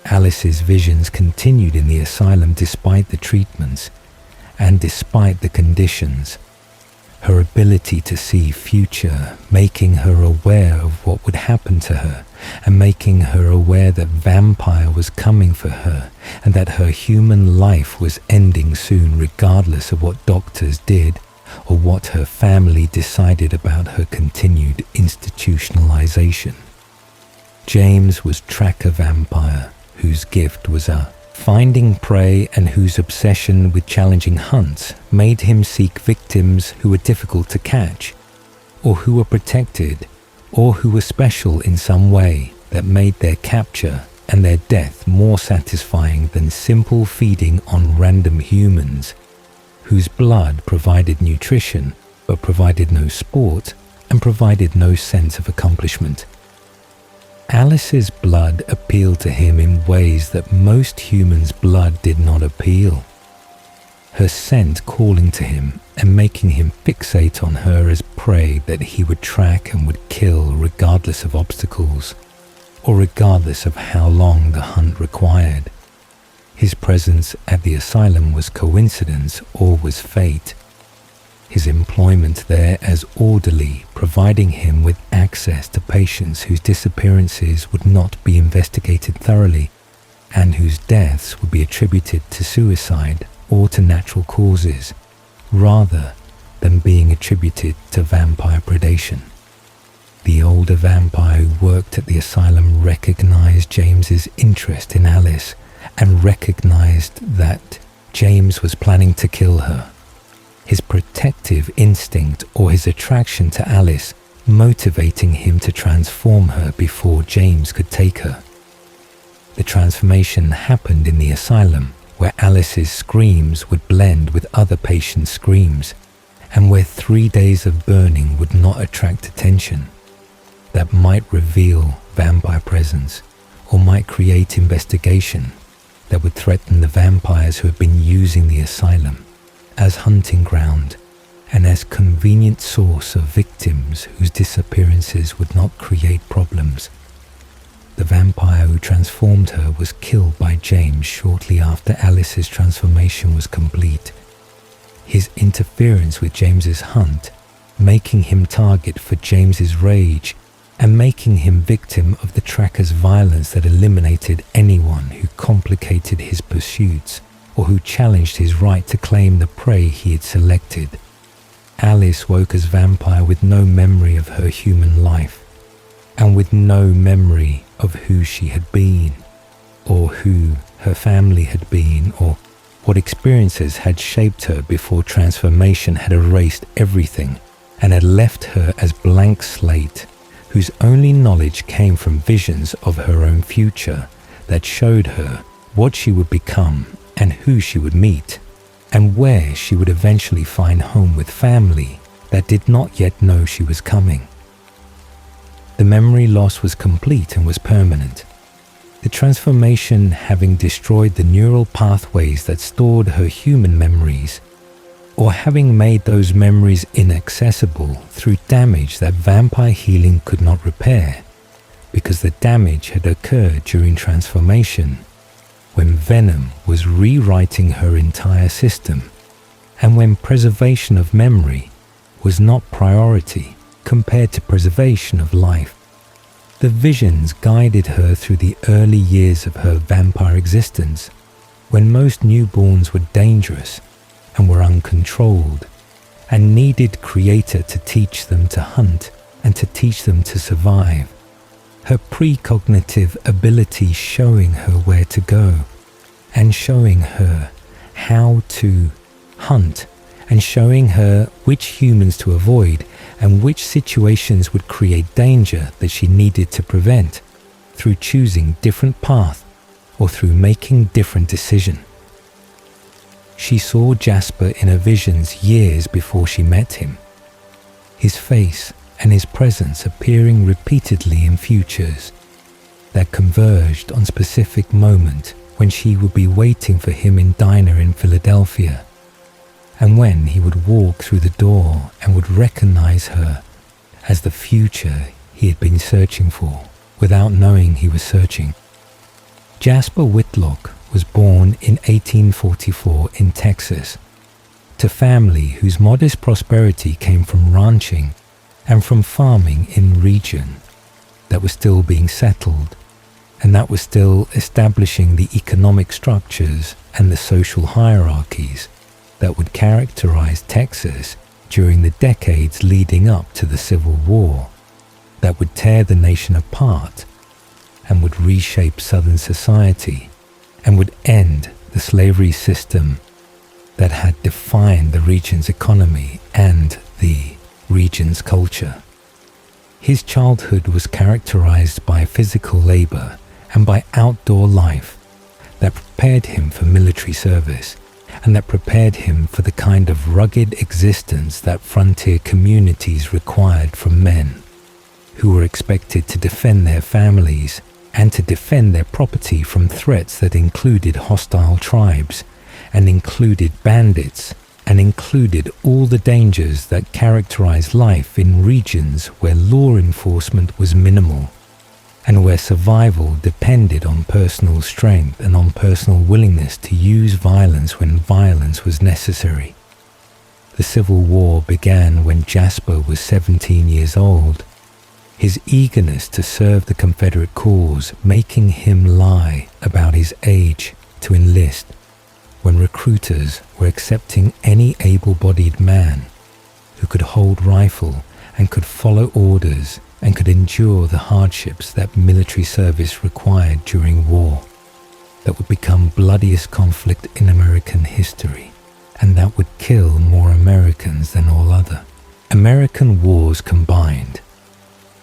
Alice's visions continued in the asylum despite the treatments and despite the conditions. Her ability to see future, making her aware of what would happen to her, and making her aware that vampire was coming for her, and that her human life was ending soon regardless of what doctors did, or what her family decided about her continued institutionalization. James was tracker vampire, whose gift was finding prey and whose obsession with challenging hunts made him seek victims who were difficult to catch, or who were protected, or who were special in some way that made their capture and their death more satisfying than simple feeding on random humans, whose blood provided nutrition but provided no sport and provided no sense of accomplishment. Alice's blood appealed to him in ways that most humans' blood did not appeal. Her scent calling to him and making him fixate on her as prey that he would track and would kill regardless of obstacles, or regardless of how long the hunt required. His presence at the asylum was coincidence or was fate. His employment there as orderly, providing him with access to patients whose disappearances would not be investigated thoroughly and whose deaths would be attributed to suicide or to natural causes, rather than being attributed to vampire predation. The older vampire who worked at the asylum recognized James's interest in Alice and recognized that James was planning to kill her. His protective instinct or his attraction to Alice motivating him to transform her before James could take her. The transformation happened in the asylum, where Alice's screams would blend with other patients' screams, and where 3 days of burning would not attract attention. That might reveal vampire presence, or might create investigation, that would threaten the vampires who had been using the asylum as hunting ground and as convenient source of victims whose disappearances would not create problems. The vampire who transformed her was killed by James shortly after Alice's transformation was complete. His interference with James's hunt, making him target for James's rage, and making him victim of the tracker's violence that eliminated anyone who complicated his pursuits or who challenged his right to claim the prey he had selected. Alice woke as vampire with no memory of her human life, and with no memory of who she had been, or who her family had been, or what experiences had shaped her before transformation had erased everything and had left her as blank slate, whose only knowledge came from visions of her own future that showed her what she would become and who she would meet, and where she would eventually find home with family that did not yet know she was coming. The memory loss was complete and was permanent, the transformation having destroyed the neural pathways that stored her human memories, or having made those memories inaccessible through damage that vampire healing could not repair, because the damage had occurred during transformation, when venom was rewriting her entire system, and when preservation of memory was not priority compared to preservation of life. The visions guided her through the early years of her vampire existence, when most newborns were dangerous and were uncontrolled, and needed Creator to teach them to hunt and to teach them to survive. Her precognitive ability showing her where to go, and showing her how to hunt, and showing her which humans to avoid and which situations would create danger that she needed to prevent, through choosing different paths or through making different decisions. She saw Jasper in her visions years before she met him, his face and his presence appearing repeatedly in futures that converged on specific moment when she would be waiting for him in diner in Philadelphia, and when he would walk through the door and would recognize her as the future he had been searching for without knowing he was searching. Jasper Whitlock was born in 1844 in Texas, to family whose modest prosperity came from ranching and from farming in region that was still being settled and that was still establishing the economic structures and the social hierarchies that would characterize Texas during the decades leading up to the Civil War, that would tear the nation apart and would reshape Southern society and would end the slavery system that had defined the region's economy and the region's culture. His childhood was characterized by physical labor and by outdoor life that prepared him for military service and that prepared him for the kind of rugged existence that frontier communities required from men who were expected to defend their families and to defend their property from threats that included hostile tribes and included bandits and included all the dangers that characterized life in regions where law enforcement was minimal and where survival depended on personal strength and on personal willingness to use violence when violence was necessary. The Civil War began when Jasper was 17 years old, his eagerness to serve the Confederate cause making him lie about his age to enlist, when recruiters were accepting any able-bodied man who could hold rifle and could follow orders and could endure the hardships that military service required during war, that would become bloodiest conflict in American history, and that would kill more Americans than all other American wars combined.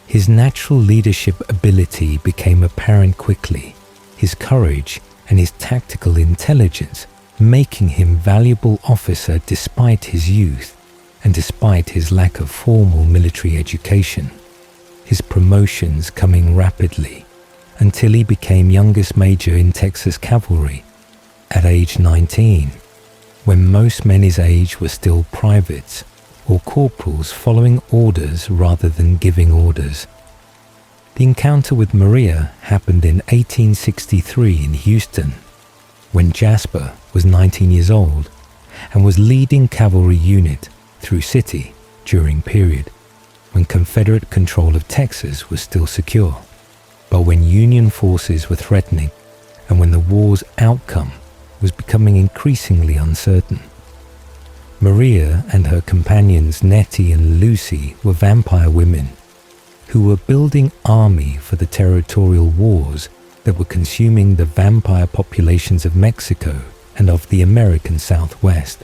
His natural leadership ability became apparent quickly, his courage and his tactical intelligence making him valuable officer despite his youth and despite his lack of formal military education, his promotions coming rapidly until he became youngest major in Texas cavalry at age 19, when most men his age were still privates or corporals following orders rather than giving orders. The encounter with Maria happened in 1863 in Houston, when Jasper was 19 years old and was leading cavalry unit through city during period when Confederate control of Texas was still secure, but when Union forces were threatening and when the war's outcome was becoming increasingly uncertain. Maria and her companions Nettie and Lucy were vampire women who were building army for the territorial wars that were consuming the vampire populations of Mexico and of the American Southwest.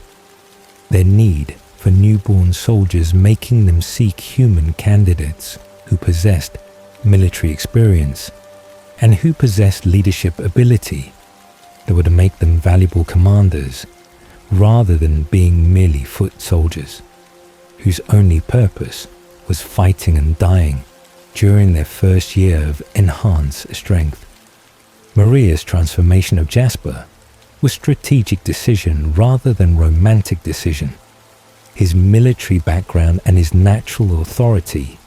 Their need for newborn soldiers making them seek human candidates who possessed military experience and who possessed leadership ability that would make them valuable commanders rather than being merely foot soldiers whose only purpose was fighting and dying during their first year of enhanced strength. Maria's transformation of Jasper was strategic decision rather than romantic decision. His military background and his natural authority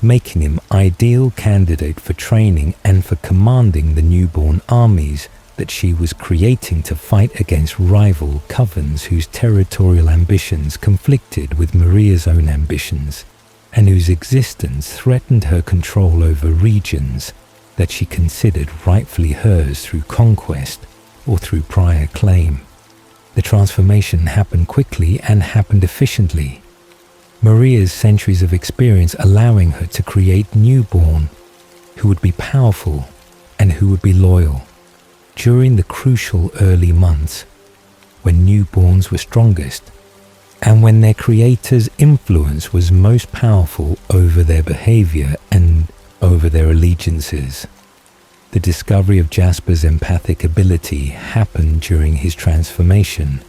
making him ideal candidate for training and for commanding the newborn armies that she was creating to fight against rival covens whose territorial ambitions conflicted with Maria's own ambitions and whose existence threatened her control over regions that she considered rightfully hers through conquest or through prior claim. The transformation happened quickly and happened efficiently. Maria's centuries of experience allowing her to create newborn who would be powerful and who would be loyal during the crucial early months when newborns were strongest and when their creator's influence was most powerful over their behavior and over their allegiances. The discovery of Jasper's empathic ability happened during his transformation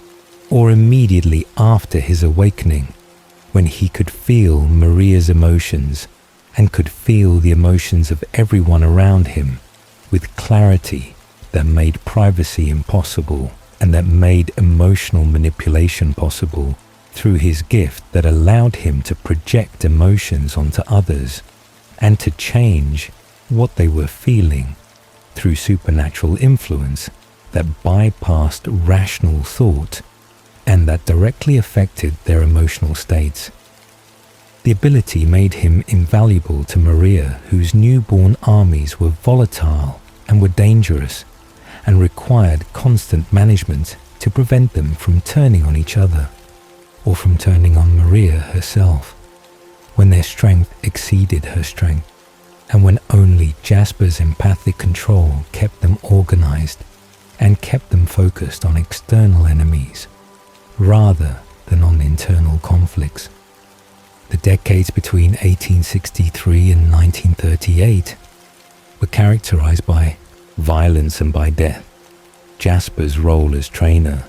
or immediately after his awakening, when he could feel Maria's emotions and could feel the emotions of everyone around him with clarity that made privacy impossible and that made emotional manipulation possible through his gift that allowed him to project emotions onto others and to change what they were feeling through supernatural influence that bypassed rational thought and that directly affected their emotional states. The ability made him invaluable to Maria, whose newborn armies were volatile and were dangerous and required constant management to prevent them from turning on each other or from turning on Maria herself when their strength exceeded her strength and when only Jasper's empathic control kept them organized and kept them focused on external enemies rather than on internal conflicts. The decades between 1863 and 1938 were characterized by violence and by death. Jasper's role as trainer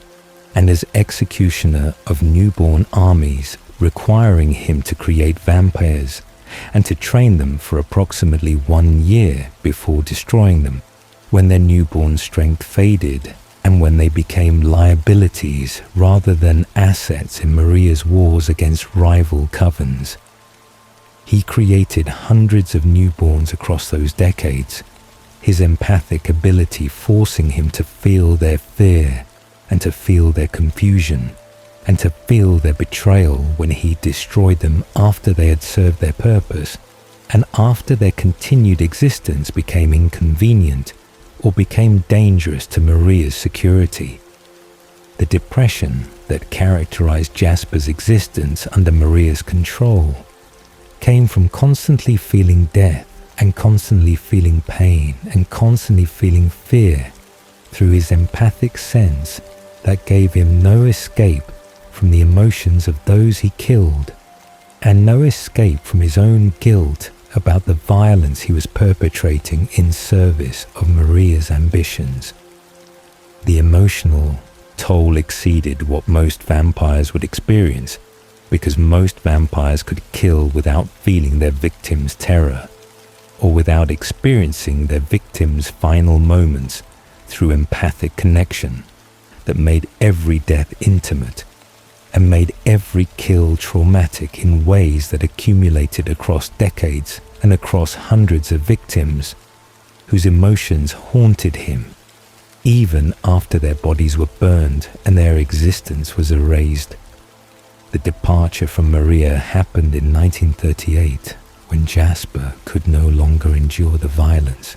and as executioner of newborn armies, requiring him to create vampires and to train them for approximately 1 year before destroying them, when their newborn strength faded and when they became liabilities rather than assets in Maria's wars against rival covens. He created hundreds of newborns across those decades, his empathic ability forcing him to feel their fear and to feel their confusion and to feel their betrayal when he destroyed them after they had served their purpose and after their continued existence became inconvenient or became dangerous to Maria's security. The depression that characterized Jasper's existence under Maria's control came from constantly feeling death and constantly feeling pain and constantly feeling fear through his empathic sense that gave him no escape from the emotions of those he killed and no escape from his own guilt about the violence he was perpetrating in service of Maria's ambitions. The emotional toll exceeded what most vampires would experience because most vampires could kill without feeling their victim's terror or without experiencing their victim's final moments through empathic connection, that made every death intimate and made every kill traumatic in ways that accumulated across decades and across hundreds of victims whose emotions haunted him even after their bodies were burned and their existence was erased. The departure from Maria happened in 1938 when Jasper could no longer endure the violence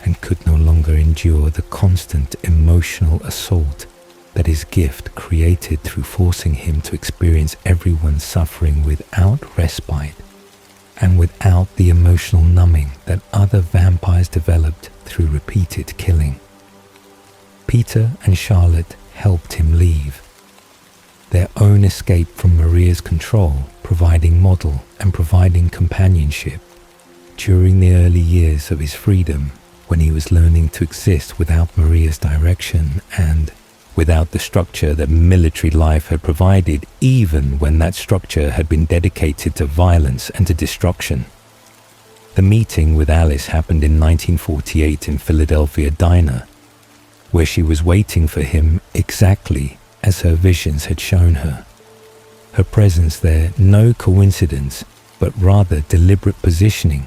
and could no longer endure the constant emotional assault that his gift created through forcing him to experience everyone's suffering without respite and without the emotional numbing that other vampires developed through repeated killing. Peter and Charlotte helped him leave, their own escape from Maria's control, providing model and providing companionship during the early years of his freedom when he was learning to exist without Maria's direction and without the structure that military life had provided, even when that structure had been dedicated to violence and to destruction. The meeting with Alice happened in 1948 in Philadelphia Diner, where she was waiting for him exactly as her visions had shown her. Her presence there, no coincidence, but rather deliberate positioning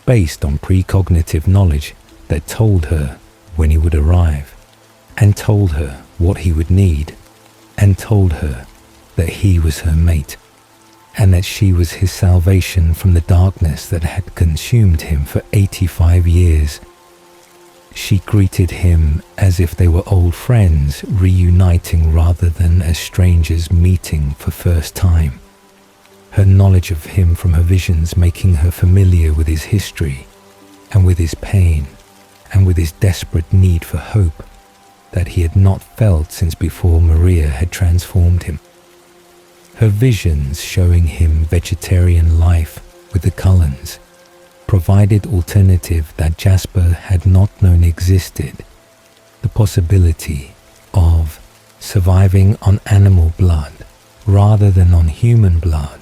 based on precognitive knowledge that told her when he would arrive, and told her what he would need, and told her that he was her mate, and that she was his salvation from the darkness that had consumed him for 85 years. She greeted him as if they were old friends reuniting rather than as strangers meeting for first time. Her knowledge of him from her visions making her familiar with his history and with his pain and with his desperate need for hope that he had not felt since before Maria had transformed him. Her visions showing him vegetarian life with the Cullens provided alternative that Jasper had not known existed, the possibility of surviving on animal blood rather than on human blood,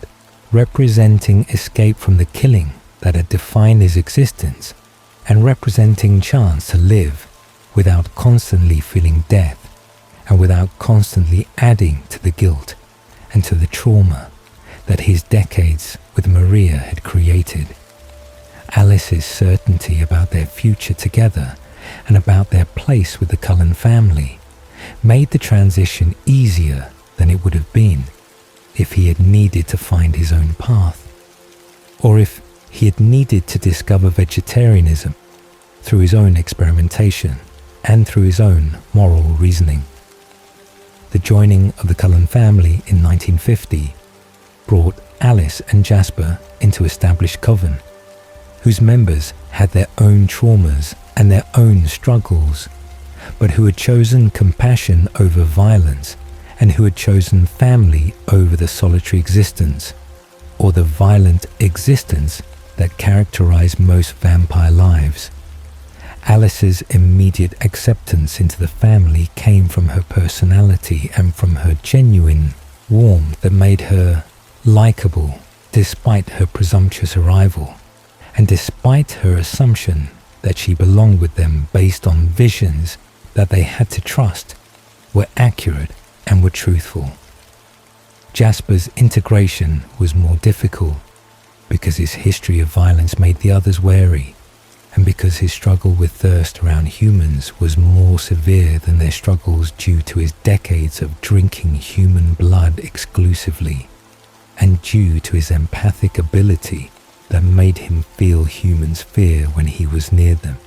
representing escape from the killing that had defined his existence and representing chance to live without constantly feeling death and without constantly adding to the guilt and to the trauma that his decades with Maria had created. Alice's certainty about their future together and about their place with the Cullen family made the transition easier than it would have been if he had needed to find his own path, or if he had needed to discover vegetarianism through his own experimentation and through his own moral reasoning. The joining of the Cullen family in 1950 brought Alice and Jasper into established coven, whose members had their own traumas and their own struggles, but who had chosen compassion over violence and who had chosen family over the solitary existence, or the violent existence that characterized most vampire lives. Alice's immediate acceptance into the family came from her personality and from her genuine warmth that made her likable despite her presumptuous arrival, and despite her assumption that she belonged with them based on visions that they had to trust were accurate and were truthful. Jasper's integration was more difficult because his history of violence made the others wary, and because his struggle with thirst around humans was more severe than their struggles due to his decades of drinking human blood exclusively, and due to his empathic ability that made him feel humans' fear when he was near them,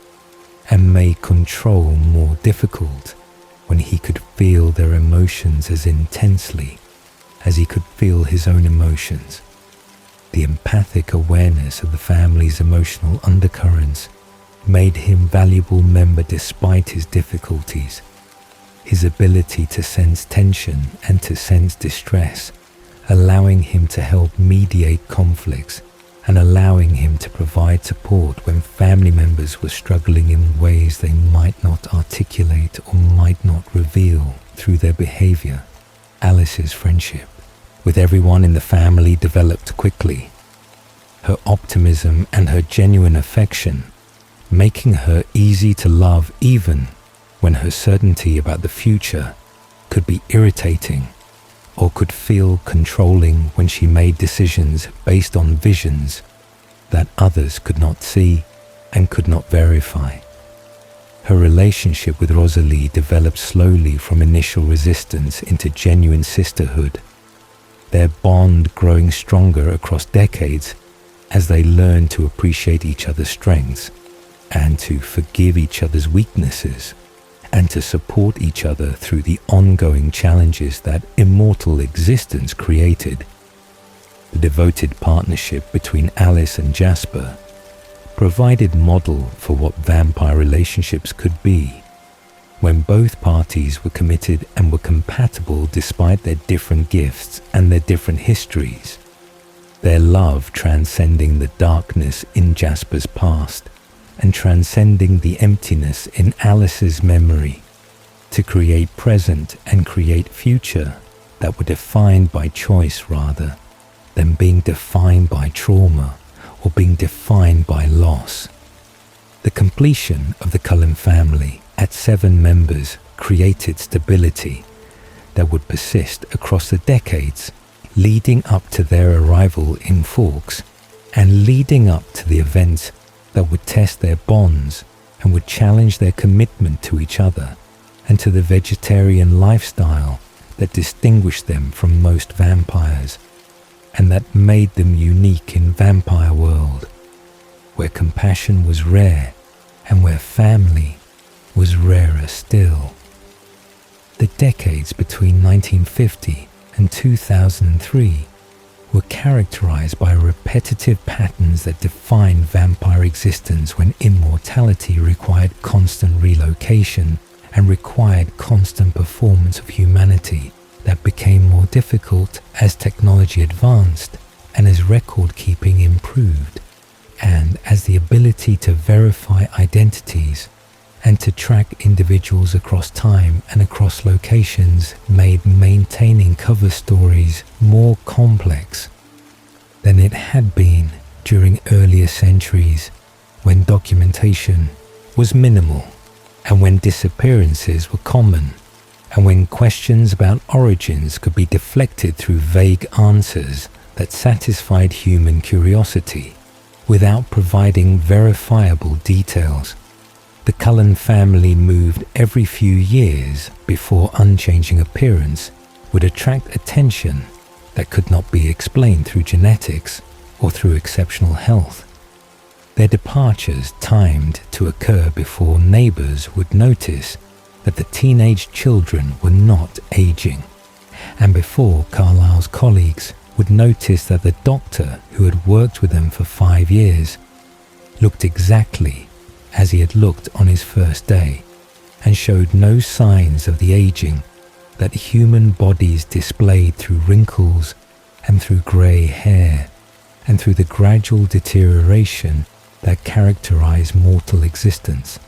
and made control more difficult when he could feel their emotions as intensely as he could feel his own emotions. The empathic awareness of the family's emotional undercurrents made him valuable member despite his difficulties. His ability to sense tension and to sense distress, allowing him to help mediate conflicts and allowing him to provide support when family members were struggling in ways they might not articulate or might not reveal through their behavior. Alice's friendship with everyone in the family developed quickly. Her optimism and her genuine affection, making her easy to love even when her certainty about the future could be irritating or could feel controlling when she made decisions based on visions that others could not see and could not verify. Her relationship with Rosalie developed slowly from initial resistance into genuine sisterhood, their bond growing stronger across decades as they learned to appreciate each other's strengths and to forgive each other's weaknesses and to support each other through the ongoing challenges that immortal existence created. The devoted partnership between Alice and Jasper provided model for what vampire relationships could be, when both parties were committed and were compatible despite their different gifts and their different histories, their love transcending the darkness in Jasper's past and transcending the emptiness in Alice's memory, to create present and create future that were defined by choice rather than being defined by trauma or being defined by loss. The completion of the Cullen family at 7 members created stability that would persist across the decades leading up to their arrival in Forks and leading up to the events that would test their bonds and would challenge their commitment to each other and to the vegetarian lifestyle that distinguished them from most vampires and that made them unique in vampire world, where compassion was rare and where family was rarer still. The decades between 1950 and 2003 were characterized by repetitive patterns that defined vampire existence when immortality required constant relocation and required constant performance of humanity that became more difficult as technology advanced and as record-keeping improved, and as the ability to verify identities and to track individuals across time and across locations made maintaining cover stories more complex than it had been during earlier centuries when documentation was minimal and when disappearances were common and when questions about origins could be deflected through vague answers that satisfied human curiosity without providing verifiable details. The Cullen family moved every few years before unchanging appearance would attract attention that could not be explained through genetics or through exceptional health. Their departures timed to occur before neighbors would notice that the teenage children were not aging, and before Carlisle's colleagues would notice that the doctor who had worked with them for 5 years looked exactly as he had looked on his first day and showed no signs of the aging that human bodies displayed through wrinkles and through grey hair and through the gradual deterioration that characterized mortal existence.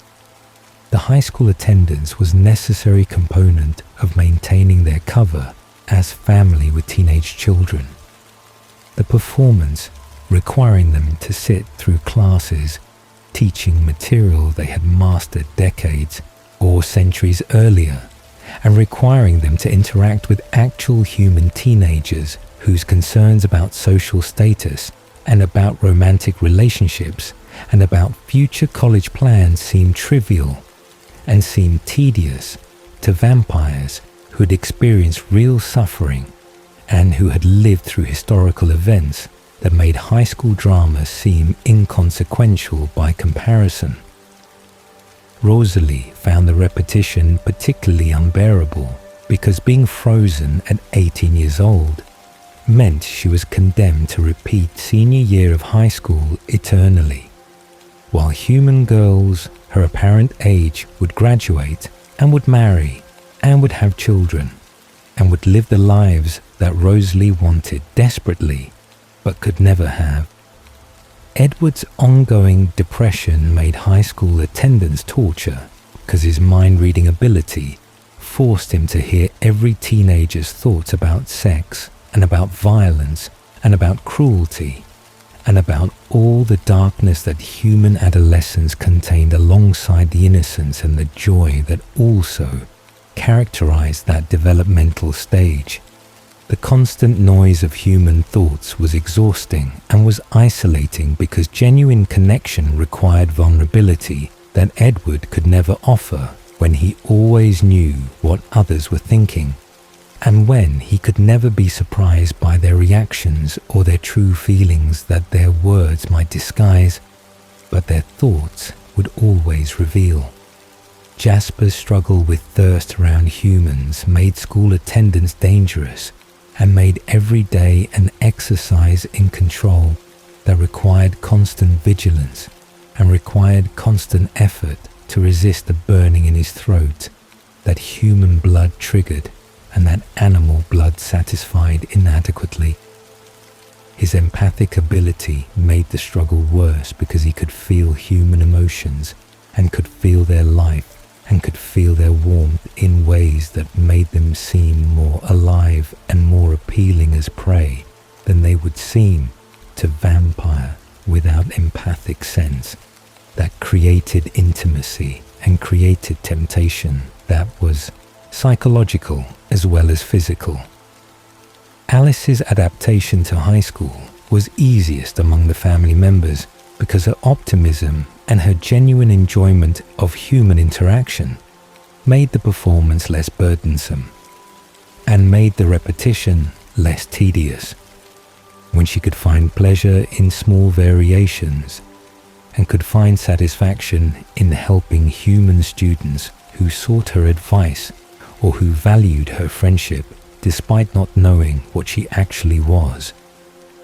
The high school attendance was a necessary component of maintaining their cover as family with teenage children. The performance requiring them to sit through classes teaching material they had mastered decades or centuries earlier and requiring them to interact with actual human teenagers whose concerns about social status and about romantic relationships and about future college plans seemed trivial and seemed tedious to vampires who had experienced real suffering and who had lived through historical events that made high school drama seem inconsequential by comparison. Rosalie found the repetition particularly unbearable because being frozen at 18 years old meant she was condemned to repeat senior year of high school eternally, while human girls her apparent age would graduate and would marry and would have children and would live the lives that Rosalie wanted desperately but could never have. Edward's ongoing depression made high school attendance torture because his mind-reading ability forced him to hear every teenager's thoughts about sex and about violence and about cruelty and about all the darkness that human adolescence contained alongside the innocence and the joy that also characterized that developmental stage. The constant noise of human thoughts was exhausting and was isolating because genuine connection required vulnerability that Edward could never offer when he always knew what others were thinking, and when he could never be surprised by their reactions or their true feelings that their words might disguise, but their thoughts would always reveal. Jasper's struggle with thirst around humans made school attendance dangerous and made every day an exercise in control that required constant vigilance and required constant effort to resist the burning in his throat that human blood triggered and that animal blood satisfied inadequately. His empathic ability made the struggle worse because he could feel human emotions and could feel their life and could feel their warmth in ways that made them seem more alive and more appealing as prey than they would seem to vampire without empathic sense that created intimacy and created temptation that was psychological as well as physical. Alice's adaptation to high school was easiest among the family members because her optimism and her genuine enjoyment of human interaction made the performance less burdensome and made the repetition less tedious. When she could find pleasure in small variations and could find satisfaction in helping human students who sought her advice or who valued her friendship despite not knowing what she actually was,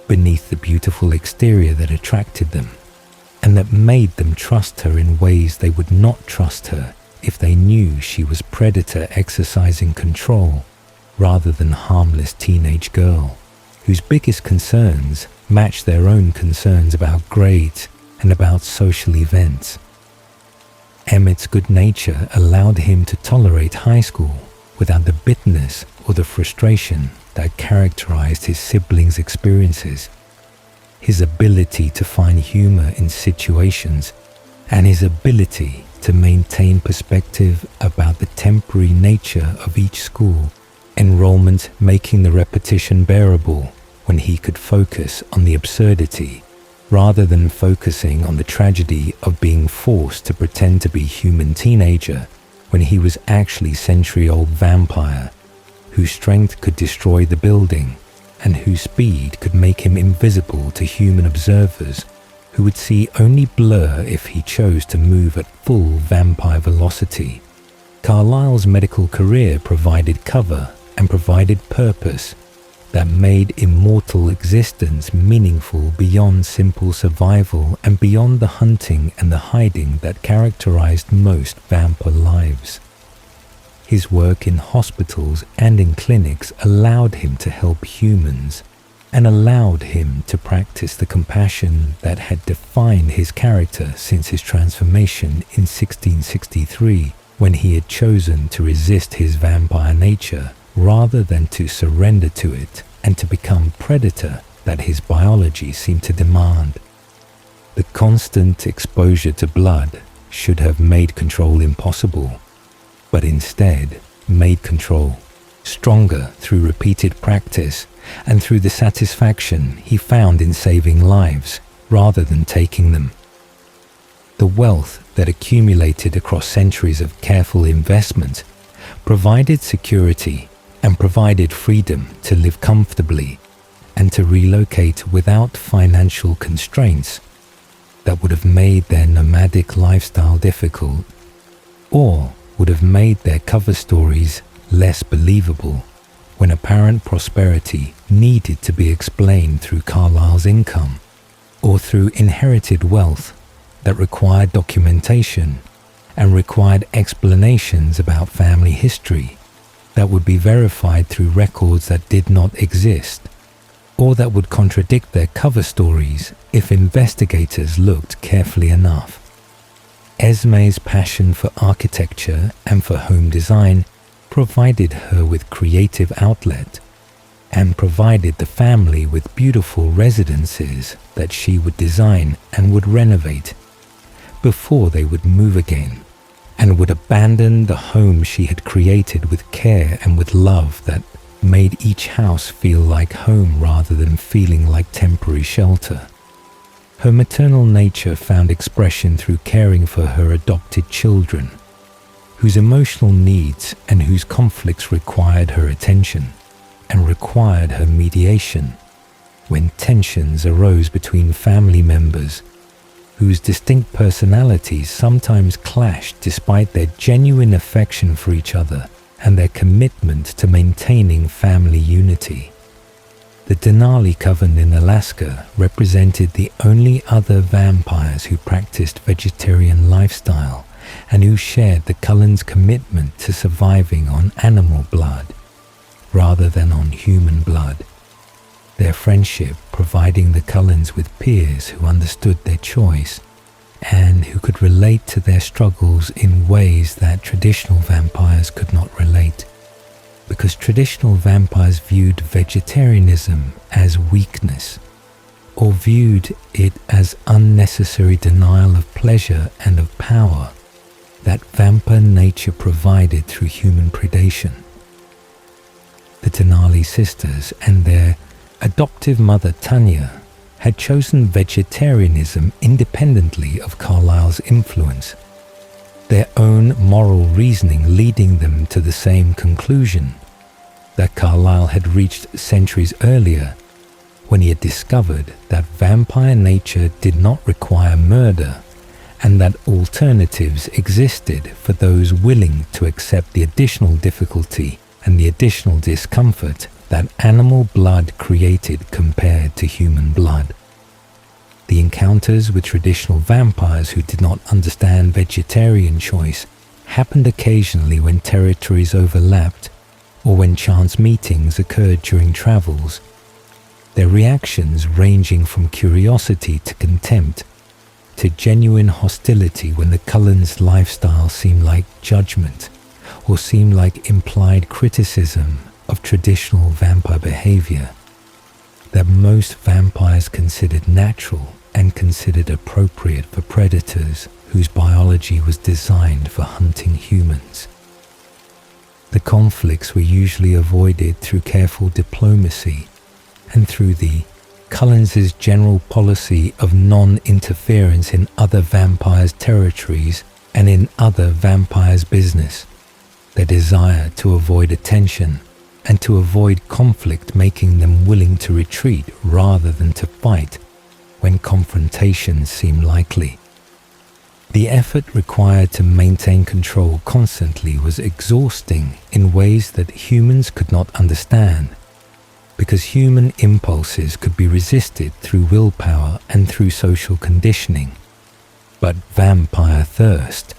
beneath the beautiful exterior that attracted them, and that made them trust her in ways they would not trust her if they knew she was predator exercising control rather than harmless teenage girl, whose biggest concerns matched their own concerns about grades and about social events. Emmett's good nature allowed him to tolerate high school without the bitterness or the frustration that characterized his siblings' experiences. His ability to find humor in situations and his ability to maintain perspective about the temporary nature of each school, enrollment making the repetition bearable when he could focus on the absurdity rather than focusing on the tragedy of being forced to pretend to be human teenager when he was actually century-old vampire, whose strength could destroy the building and whose speed could make him invisible to human observers who would see only blur if he chose to move at full vampire velocity. Carlisle's medical career provided cover and provided purpose that made immortal existence meaningful beyond simple survival and beyond the hunting and the hiding that characterized most vampire lives. His work in hospitals and in clinics allowed him to help humans and allowed him to practice the compassion that had defined his character since his transformation in 1663, when he had chosen to resist his vampire nature rather than to surrender to it and to become predator that his biology seemed to demand. The constant exposure to blood should have made control impossible, but instead made control stronger through repeated practice and through the satisfaction he found in saving lives rather than taking them. The wealth that accumulated across centuries of careful investment provided security and provided freedom to live comfortably and to relocate without financial constraints that would have made their nomadic lifestyle difficult, or would have made their cover stories less believable when apparent prosperity needed to be explained through Carlisle's income, or through inherited wealth that required documentation and required explanations about family history that would be verified through records that did not exist, or that would contradict their cover stories if investigators looked carefully enough. Esme's passion for architecture and for home design provided her with creative outlet and provided the family with beautiful residences that she would design and would renovate before they would move again, and would abandon the home she had created with care and with love that made each house feel like home rather than feeling like temporary shelter. Her maternal nature found expression through caring for her adopted children, whose emotional needs and whose conflicts required her attention and required her mediation when tensions arose between family members whose distinct personalities sometimes clashed despite their genuine affection for each other and their commitment to maintaining family unity. The Denali coven in Alaska represented the only other vampires who practiced vegetarian lifestyle and who shared the Cullens' commitment to surviving on animal blood rather than on human blood. Their friendship providing the Cullens with peers who understood their choice and who could relate to their struggles in ways that traditional vampires could not relate, because traditional vampires viewed vegetarianism as weakness, or viewed it as unnecessary denial of pleasure and of power that vampire nature provided through human predation. The Denali sisters and their adoptive mother Tanya had chosen vegetarianism independently of Carlisle's influence, their own moral reasoning leading them to the same conclusion that Carlisle had reached centuries earlier when he had discovered that vampire nature did not require murder and that alternatives existed for those willing to accept the additional difficulty and the additional discomfort that animal blood created compared to human blood. The encounters with traditional vampires who did not understand vegetarian choice happened occasionally when territories overlapped or when chance meetings occurred during travels, their reactions ranging from curiosity to contempt to genuine hostility when the Cullens' lifestyle seemed like judgment or seemed like implied criticism of traditional vampire behavior that most vampires considered natural and considered appropriate for predators whose biology was designed for hunting humans. The conflicts were usually avoided through careful diplomacy and through the Cullens' general policy of non-interference in other vampires' territories and in other vampires' business, their desire to avoid attention and to avoid conflict making them willing to retreat rather than to fight when confrontations seemed likely. The effort required to maintain control constantly was exhausting in ways that humans could not understand, because human impulses could be resisted through willpower and through social conditioning. But vampire thirst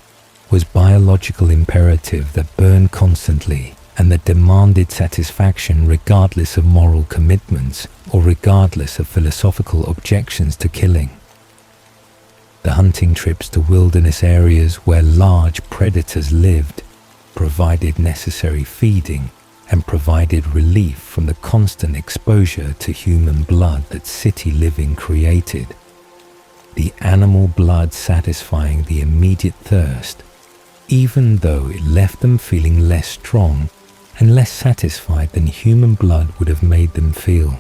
was biological imperative that burned constantly and that demanded satisfaction regardless of moral commitments or regardless of philosophical objections to killing. The hunting trips to wilderness areas where large predators lived provided necessary feeding and provided relief from the constant exposure to human blood that city living created. The animal blood satisfying the immediate thirst, even though it left them feeling less strong and less satisfied than human blood would have made them feel.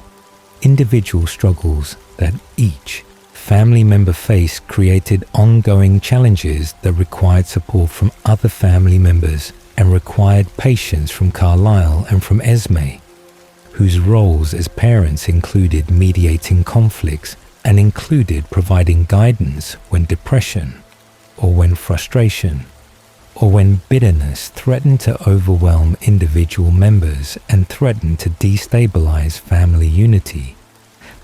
Individual struggles that each family member faced created ongoing challenges that required support from other family members and required patience from Carlisle and from Esme, whose roles as parents included mediating conflicts and included providing guidance when depression or when frustration or when bitterness threatened to overwhelm individual members and threatened to destabilize family unity.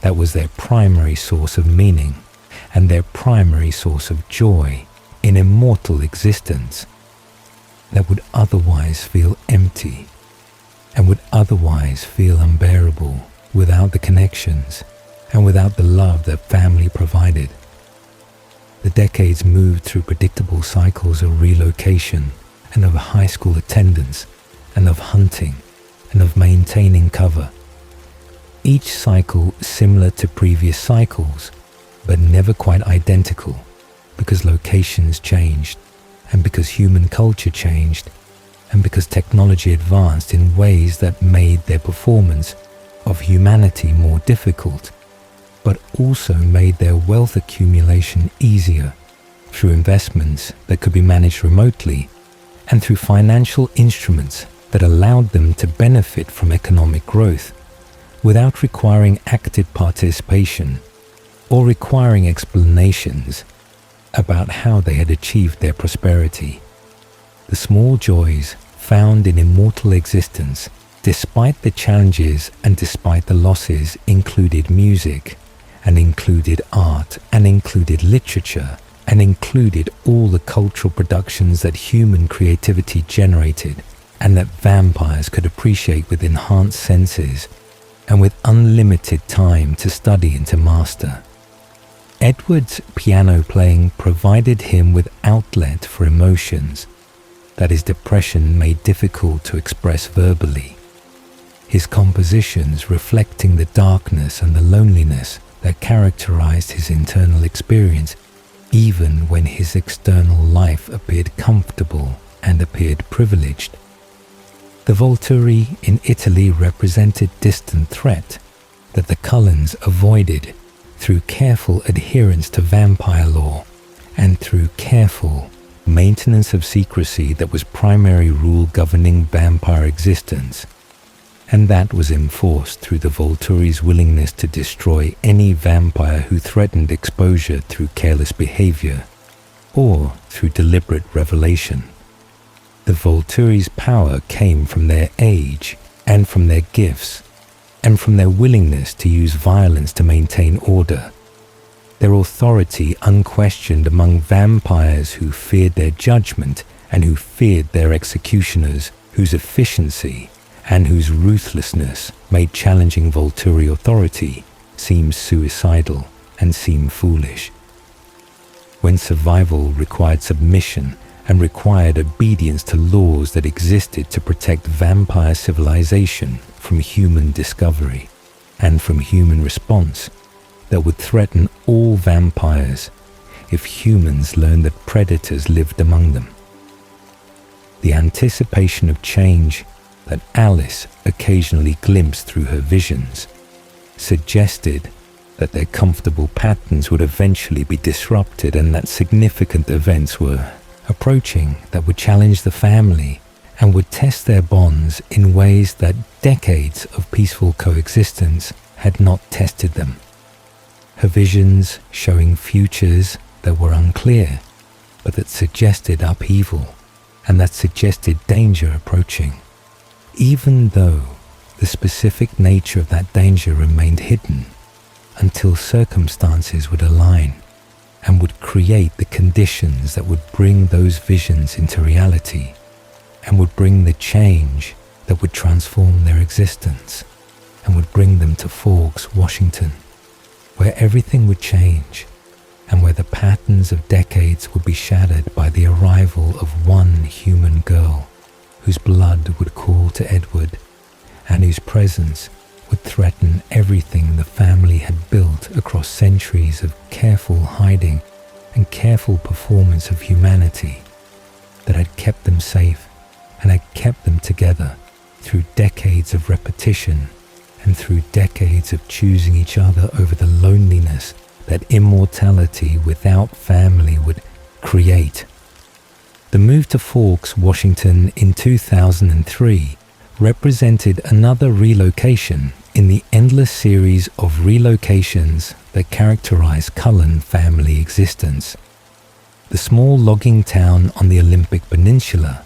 That was their primary source of meaning and their primary source of joy in immortal existence that would otherwise feel empty and would otherwise feel unbearable without the connections and without the love that family provided. The decades moved through predictable cycles of relocation and of high school attendance and of hunting and of maintaining cover. Each cycle similar to previous cycles, but never quite identical because locations changed and because human culture changed, and because technology advanced in ways that made their performance of humanity more difficult, but also made their wealth accumulation easier through investments that could be managed remotely and through financial instruments that allowed them to benefit from economic growth without requiring active participation or requiring explanations about how they had achieved their prosperity. The small joys found in immortal existence, despite the challenges and despite the losses, included music, and included art, and included literature, and included all the cultural productions that human creativity generated, and that vampires could appreciate with enhanced senses, and with unlimited time to study and to master. Edward's piano playing provided him with outlet for emotions that his depression made difficult to express verbally. His compositions reflecting the darkness and the loneliness that characterized his internal experience, even when his external life appeared comfortable and appeared privileged. The Volturi in Italy represented distant threat that the Cullens avoided through careful adherence to vampire law and through careful maintenance of secrecy that was primary rule governing vampire existence, and that was enforced through the Volturi's willingness to destroy any vampire who threatened exposure through careless behavior or through deliberate revelation. The Volturi's power came from their age and from their gifts and from their willingness to use violence to maintain order. Their authority unquestioned among vampires who feared their judgment and who feared their executioners, whose efficiency and whose ruthlessness made challenging Volturi authority seem suicidal and seem foolish. When survival required submission and required obedience to laws that existed to protect vampire civilization from human discovery and from human response that would threaten all vampires if humans learned that predators lived among them. The anticipation of change that Alice occasionally glimpsed through her visions suggested that their comfortable patterns would eventually be disrupted and that significant events were approaching that would challenge the family and would test their bonds in ways that decades of peaceful coexistence had not tested them. Her visions showing futures that were unclear, but that suggested upheaval and that suggested danger approaching, even though the specific nature of that danger remained hidden until circumstances would align and would create the conditions that would bring those visions into reality and would bring the change that would transform their existence and would bring them to Forks, Washington, where everything would change and where the patterns of decades would be shattered by the arrival of one human girl whose blood would call to Edward and whose presence would threaten everything the family had built across centuries of careful hiding and careful performance of humanity that had kept them safe and had kept them together through decades of repetition and through decades of choosing each other over the loneliness that immortality without family would create. The move to Forks, Washington in 2003 represented another relocation in the endless series of relocations that characterize Cullen family existence. The small logging town on the Olympic Peninsula,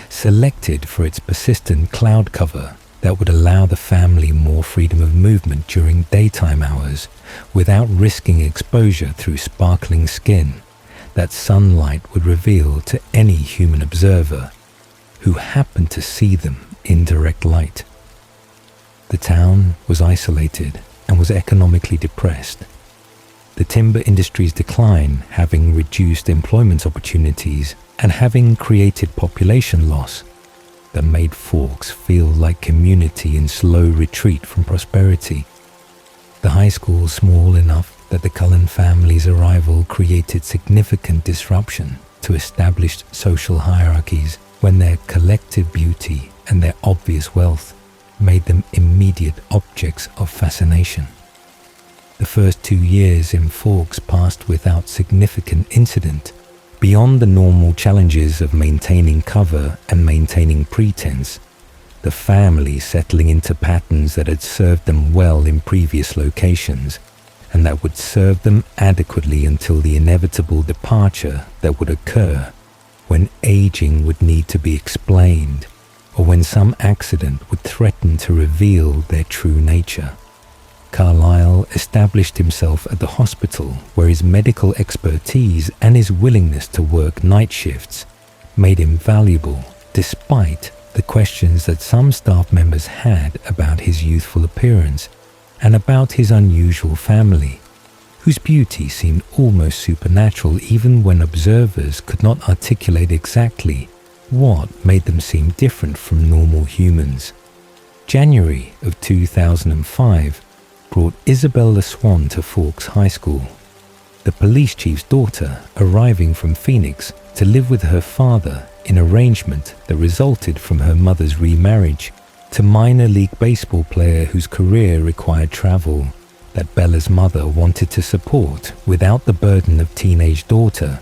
selected for its persistent cloud cover that would allow the family more freedom of movement during daytime hours without risking exposure through sparkling skin that sunlight would reveal to any human observer who happened to see them in direct light. The town was isolated and was economically depressed. The timber industry's decline having reduced employment opportunities and having created population loss that made Forks feel like community in slow retreat from prosperity. The high school small enough that the Cullen family's arrival created significant disruption to established social hierarchies when their collective beauty and their obvious wealth made them immediate objects of fascination. The first 2 years in Fawkes passed without significant incident, beyond the normal challenges of maintaining cover and maintaining pretense, the family settling into patterns that had served them well in previous locations, and that would serve them adequately until the inevitable departure that would occur when aging would need to be explained, or when some accident would threaten to reveal their true nature. Carlisle established himself at the hospital where his medical expertise and his willingness to work night shifts made him valuable despite the questions that some staff members had about his youthful appearance and about his unusual family, whose beauty seemed almost supernatural even when observers could not articulate exactly what made them seem different from normal humans. January of 2005 brought Isabella Swan to Fawkes High School, the police chief's daughter arriving from Phoenix to live with her father in arrangement that resulted from her mother's remarriage to minor league baseball player whose career required travel that Bella's mother wanted to support without the burden of teenage daughter,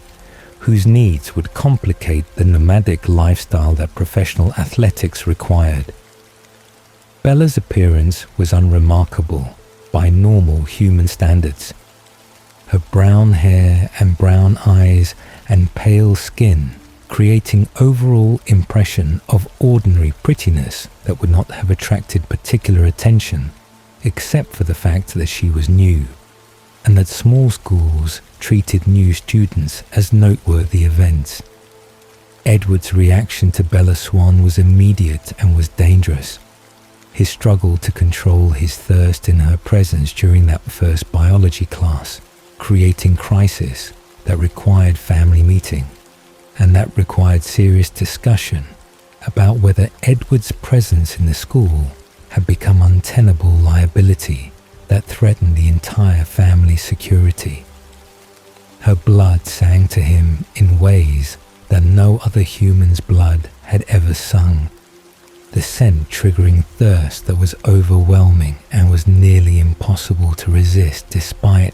whose needs would complicate the nomadic lifestyle that professional athletics required. Bella's appearance was unremarkable by normal human standards. Her brown hair and brown eyes and pale skin creating overall impression of ordinary prettiness that would not have attracted particular attention, except for the fact that she was new, and that small schools treated new students as noteworthy events. Edward's reaction to Bella Swan was immediate and was dangerous. His struggle to control his thirst in her presence during that first biology class, creating crisis that required family meeting, and that required serious discussion about whether Edward's presence in the school had become untenable liability that threatened the entire family's security. Her blood sang to him in ways that no other human's blood had ever sung, the scent triggering thirst that was overwhelming and was nearly impossible to resist despite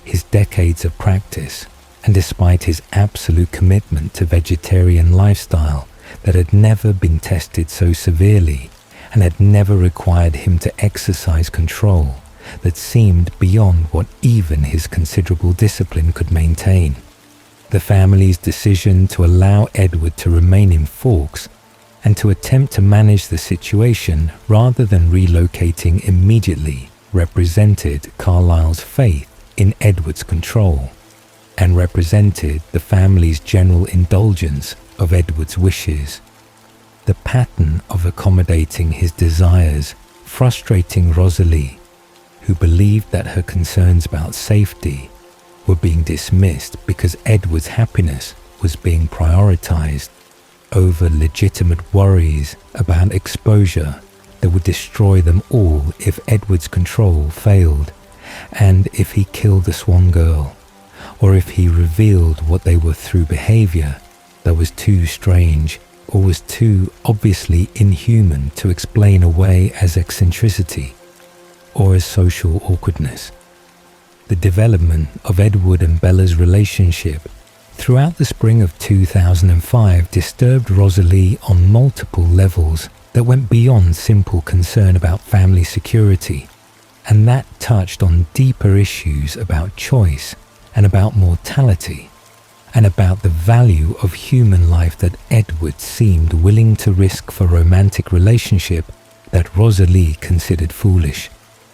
his decades of practice and despite his absolute commitment to vegetarian lifestyle that had never been tested so severely and had never required him to exercise control that seemed beyond what even his considerable discipline could maintain. The family's decision to allow Edward to remain in Fawkes and to attempt to manage the situation rather than relocating immediately represented Carlisle's faith in Edward's control and represented the family's general indulgence of Edward's wishes. The pattern of accommodating his desires frustrating Rosalie, who believed that her concerns about safety were being dismissed because Edward's happiness was being prioritized over legitimate worries about exposure that would destroy them all if Edward's control failed, and if he killed the Swan girl, or if he revealed what they were through behavior that was too strange or was too obviously inhuman to explain away as eccentricity or as social awkwardness. The development of Edward and Bella's relationship throughout the spring of 2005 disturbed Rosalie on multiple levels that went beyond simple concern about family security, and that touched on deeper issues about choice and about mortality, and about the value of human life that Edward seemed willing to risk for romantic relationship that Rosalie considered foolish.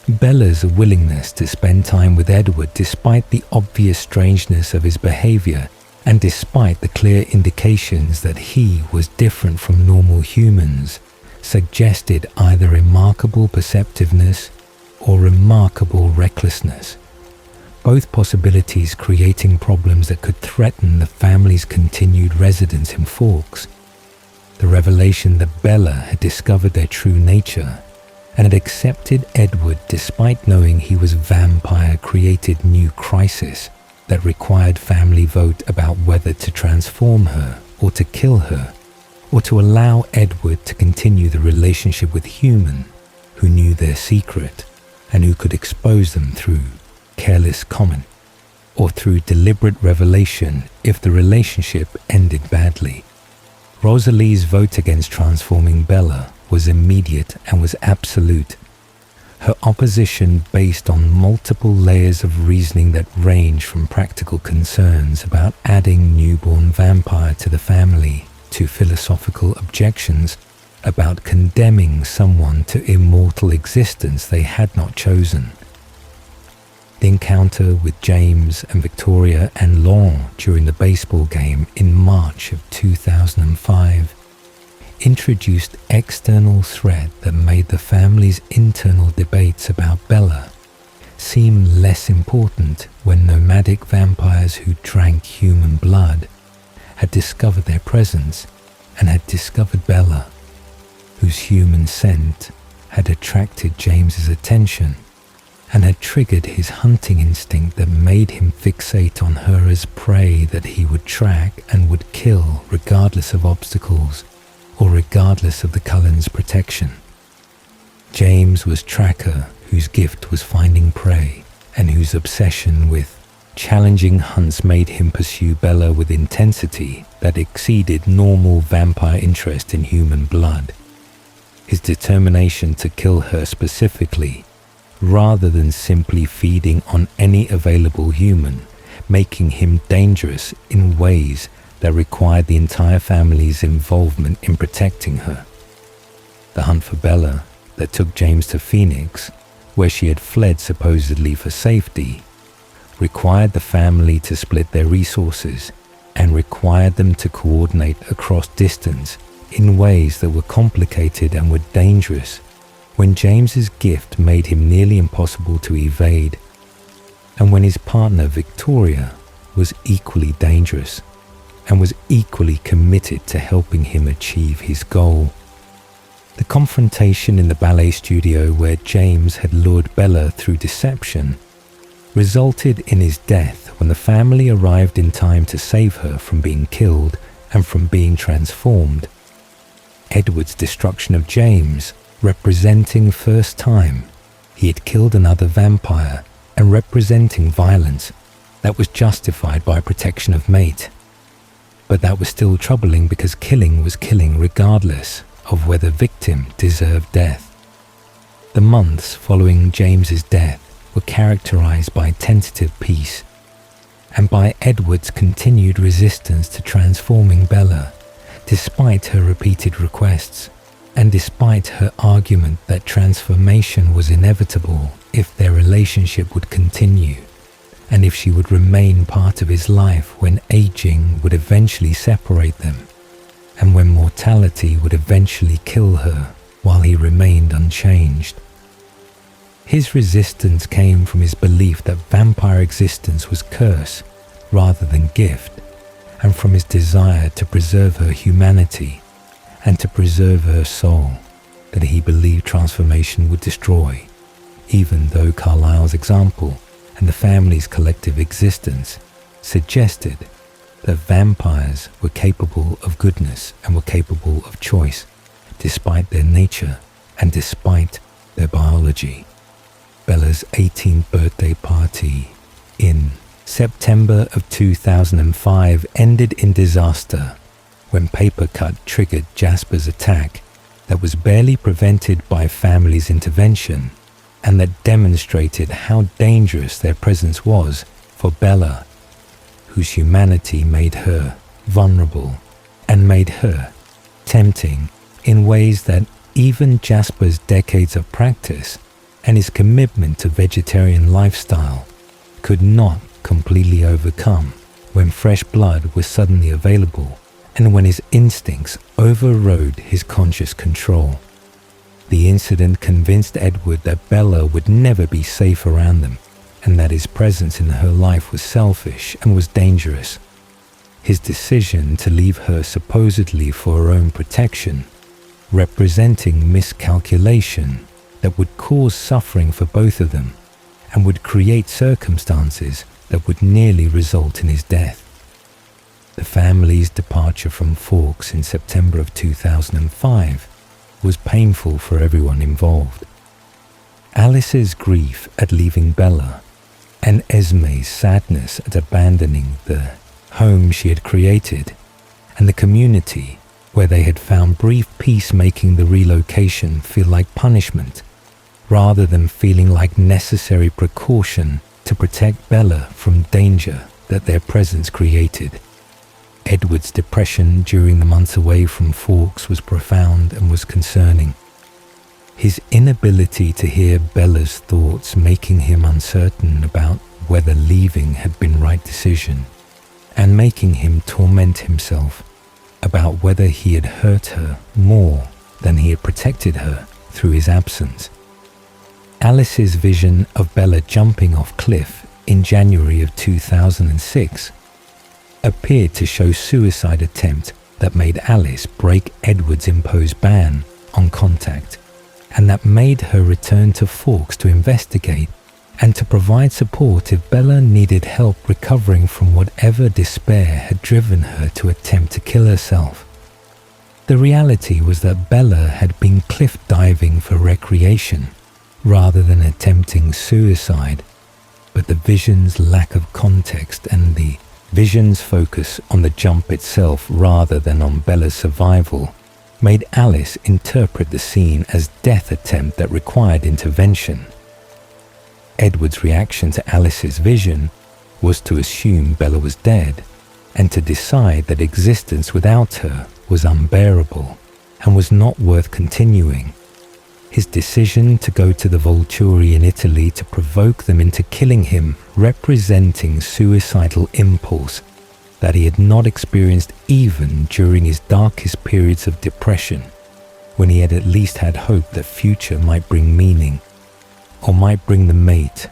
Bella's willingness to spend time with Edward despite the obvious strangeness of his behavior and despite the clear indications that he was different from normal humans suggested either remarkable perceptiveness or remarkable recklessness, both possibilities creating problems that could threaten the family's continued residence in Fawkes. The revelation that Bella had discovered their true nature and had accepted Edward despite knowing he was vampire created new crisis that required family vote about whether to transform her or to kill her, or to allow Edward to continue the relationship with human who knew their secret and who could expose them through careless comment or through deliberate revelation if the relationship ended badly. Rosalie's vote against transforming Bella was immediate and was absolute. Her opposition based on multiple layers of reasoning that range from practical concerns about adding newborn vampire to the family to philosophical objections about condemning someone to immortal existence they had not chosen. The encounter with James and Victoria and Laurent during the baseball game in March of 2005 introduced external threat that made the family's internal debates about Bella seem less important when nomadic vampires who drank human blood had discovered their presence and had discovered Bella, whose human scent had attracted James's attention and had triggered his hunting instinct that made him fixate on her as prey that he would track and would kill regardless of obstacles or regardless of the Cullens' protection. James was tracker whose gift was finding prey and whose obsession with challenging hunts made him pursue Bella with intensity that exceeded normal vampire interest in human blood. His determination to kill her specifically, rather than simply feeding on any available human, making him dangerous in ways that required the entire family's involvement in protecting her. The hunt for Bella that took James to Phoenix, where she had fled supposedly for safety, required the family to split their resources and required them to coordinate across distance in ways that were complicated and were dangerous when James's gift made him nearly impossible to evade, and when his partner Victoria was equally dangerous and was equally committed to helping him achieve his goal. The confrontation in the ballet studio where James had lured Bella through deception resulted in his death when the family arrived in time to save her from being killed and from being transformed. Edward's destruction of James, representing first time he had killed another vampire and representing violence that was justified by protection of mate. But that was still troubling because killing was killing regardless of whether victim deserved death. The months following James's death were characterized by tentative peace and by Edward's continued resistance to transforming Bella, despite her repeated requests and despite her argument that transformation was inevitable if their relationship would continue and if she would remain part of his life when aging would eventually separate them and when mortality would eventually kill her while he remained unchanged. His resistance came from his belief that vampire existence was curse rather than gift, and from his desire to preserve her humanity and to preserve her soul that he believed transformation would destroy, even though Carlisle's example and the family's collective existence suggested that vampires were capable of goodness and were capable of choice, despite their nature and despite their biology. Bella's 18th birthday party in September of 2005 ended in disaster when Paper Cut triggered Jasper's attack that was barely prevented by family's intervention and that demonstrated how dangerous their presence was for Bella, whose humanity made her vulnerable and made her tempting in ways that even Jasper's decades of practice and his commitment to vegetarian lifestyle could not completely overcome when fresh blood was suddenly available and when his instincts overrode his conscious control. The incident convinced Edward that Bella would never be safe around them and that his presence in her life was selfish and was dangerous. His decision to leave her supposedly for her own protection, representing miscalculation that would cause suffering for both of them and would create circumstances that would nearly result in his death. The family's departure from Forks in September of 2005 was painful for everyone involved. Alice's grief at leaving Bella and Esme's sadness at abandoning the home she had created and the community where they had found brief peace making the relocation feel like punishment rather than feeling like necessary precaution to protect Bella from danger that their presence created. Edward's depression during the months away from Forks was profound and was concerning. His inability to hear Bella's thoughts making him uncertain about whether leaving had been the right decision, and making him torment himself about whether he had hurt her more than he had protected her through his absence. Alice's vision of Bella jumping off cliff in January of 2006 appeared to show suicide attempt that made Alice break Edward's imposed ban on contact, and that made her return to Forks to investigate and to provide support if Bella needed help recovering from whatever despair had driven her to attempt to kill herself. The reality was that Bella had been cliff diving for recreation rather than attempting suicide, but the vision's lack of context and the vision's focus on the jump itself rather than on Bella's survival made Alice interpret the scene as death attempt that required intervention. Edward's reaction to Alice's vision was to assume Bella was dead and to decide that existence without her was unbearable and was not worth continuing. His decision to go to the Volturi in Italy to provoke them into killing him, representing suicidal impulse that he had not experienced even during his darkest periods of depression, when he had at least had hope that future might bring meaning, or might bring the mate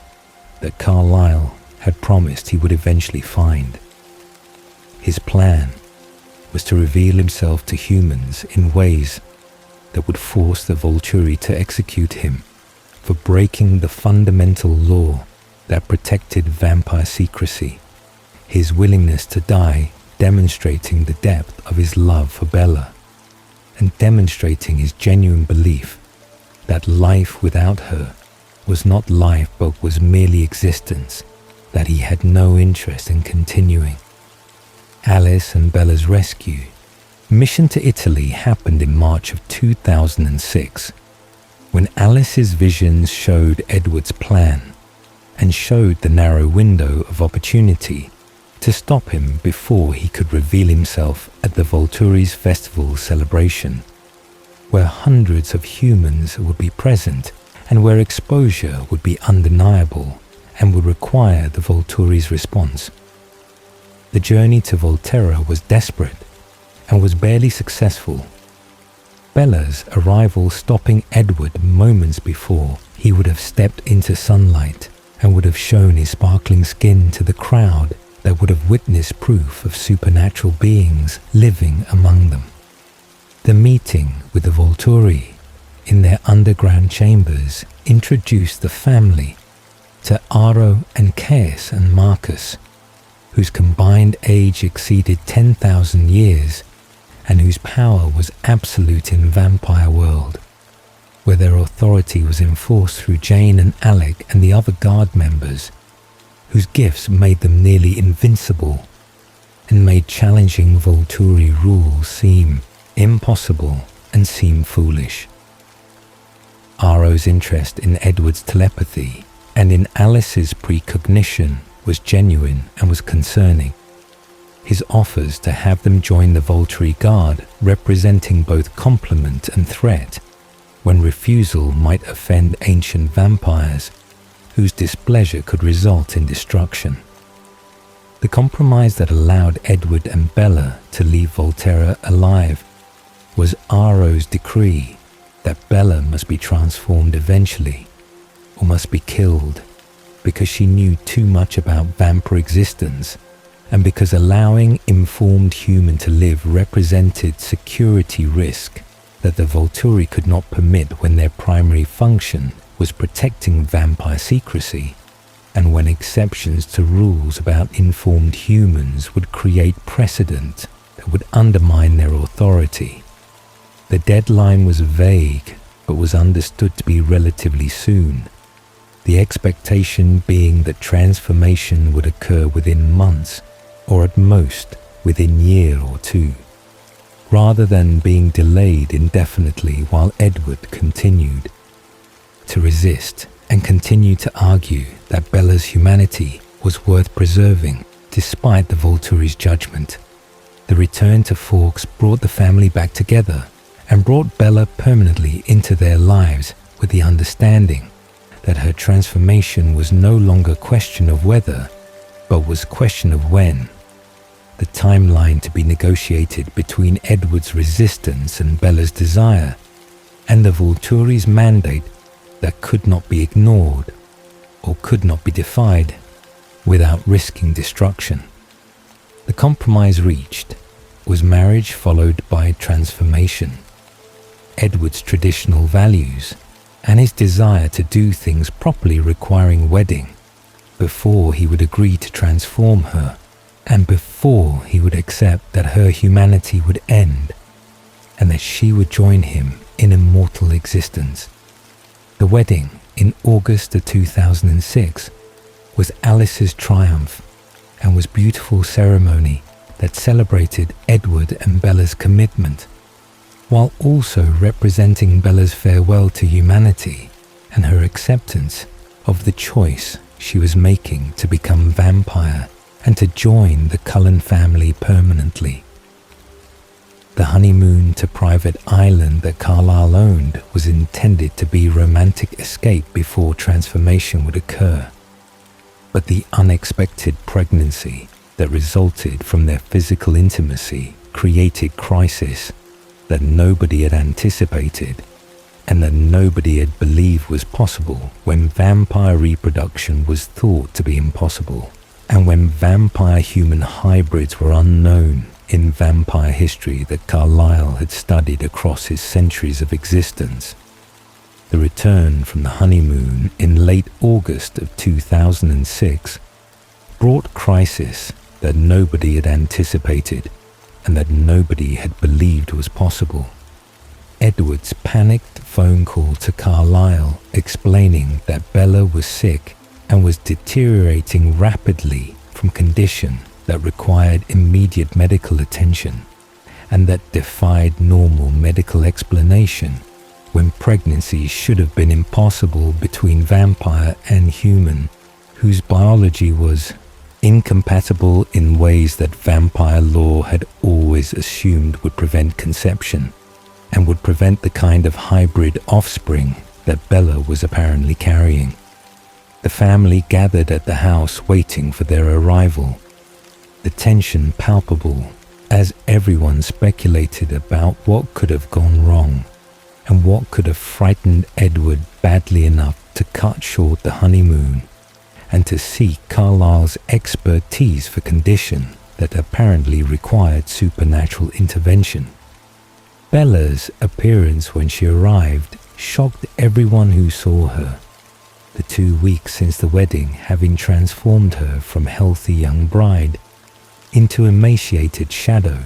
that Carlisle had promised he would eventually find. His plan was to reveal himself to humans in ways that would force the Volturi to execute him for breaking the fundamental law that protected vampire secrecy, his willingness to die demonstrating the depth of his love for Bella, and demonstrating his genuine belief that life without her was not life but was merely existence that he had no interest in continuing. Alice and Bella's rescue mission to Italy happened in March of 2006, when Alice's visions showed Edward's plan and showed the narrow window of opportunity to stop him before he could reveal himself at the Volturi's festival celebration, where hundreds of humans would be present and where exposure would be undeniable and would require the Volturi's response. The journey to Volterra was desperate and was barely successful. Bella's arrival stopping Edward moments before he would have stepped into sunlight and would have shown his sparkling skin to the crowd that would have witnessed proof of supernatural beings living among them. The meeting with the Volturi in their underground chambers introduced the family to Aro and Caius and Marcus, whose combined age exceeded 10,000 years and whose power was absolute in vampire world, where their authority was enforced through Jane and Alec and the other guard members, whose gifts made them nearly invincible and made challenging Volturi rules seem impossible and seem foolish. Aro's interest in Edward's telepathy and in Alice's precognition was genuine and was concerning. His offers to have them join the Volturi Guard representing both compliment and threat, when refusal might offend ancient vampires, whose displeasure could result in destruction. The compromise that allowed Edward and Bella to leave Volterra alive was Aro's decree that Bella must be transformed eventually, or must be killed, because she knew too much about vampire existence, and because allowing informed human to live represented security risk that the Volturi could not permit when their primary function was protecting vampire secrecy, and when exceptions to rules about informed humans would create precedent that would undermine their authority. The deadline was vague, but was understood to be relatively soon, the expectation being that transformation would occur within months, or at most within a year or two, rather than being delayed indefinitely while Edward continued to resist and continue to argue that Bella's humanity was worth preserving despite the Volturi's judgment. The return to Fawkes brought the family back together and brought Bella permanently into their lives with the understanding that her transformation was no longer a question of whether, but was a question of when. The timeline to be negotiated between Edward's resistance and Bella's desire, and the Volturi's mandate that could not be ignored or could not be defied without risking destruction. The compromise reached was marriage followed by transformation. Edward's traditional values and his desire to do things properly requiring wedding before he would agree to transform her and before he would accept that her humanity would end and that she would join him in immortal existence. The wedding in August of 2006 was Alice's triumph and was a beautiful ceremony that celebrated Edward and Bella's commitment, while also representing Bella's farewell to humanity and her acceptance of the choice she was making to become vampire and to join the Cullen family permanently. The honeymoon to private island that Carlisle owned was intended to be romantic escape before transformation would occur, but the unexpected pregnancy that resulted from their physical intimacy created crisis that nobody had anticipated and that nobody had believed was possible when vampire reproduction was thought to be impossible and when vampire-human hybrids were unknown in vampire history that Carlisle had studied across his centuries of existence. The return from the honeymoon in late August of 2006 brought crisis that nobody had anticipated and that nobody had believed was possible. Edward's panicked phone call to Carlisle explaining that Bella was sick and was deteriorating rapidly from condition that required immediate medical attention and that defied normal medical explanation when pregnancy should have been impossible between vampire and human, whose biology was incompatible in ways that vampire law had always assumed would prevent conception and would prevent the kind of hybrid offspring that Bella was apparently carrying. The family gathered at the house waiting for their arrival, the tension palpable as everyone speculated about what could have gone wrong and what could have frightened Edward badly enough to cut short the honeymoon and to seek Carlisle's expertise for condition that apparently required supernatural intervention. Bella's appearance when she arrived shocked everyone who saw her, the 2 weeks since the wedding having transformed her from healthy young bride into emaciated shadow,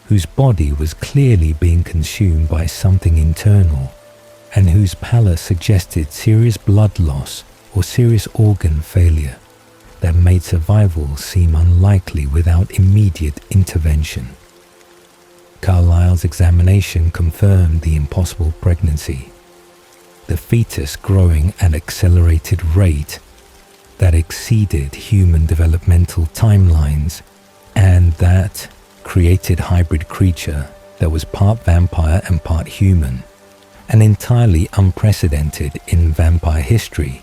whose body was clearly being consumed by something internal, and whose pallor suggested serious blood loss or serious organ failure that made survival seem unlikely without immediate intervention. Carlisle's examination confirmed the impossible pregnancy, the fetus growing at an accelerated rate that exceeded human developmental timelines, and that created hybrid creature that was part vampire and part human, and entirely unprecedented in vampire history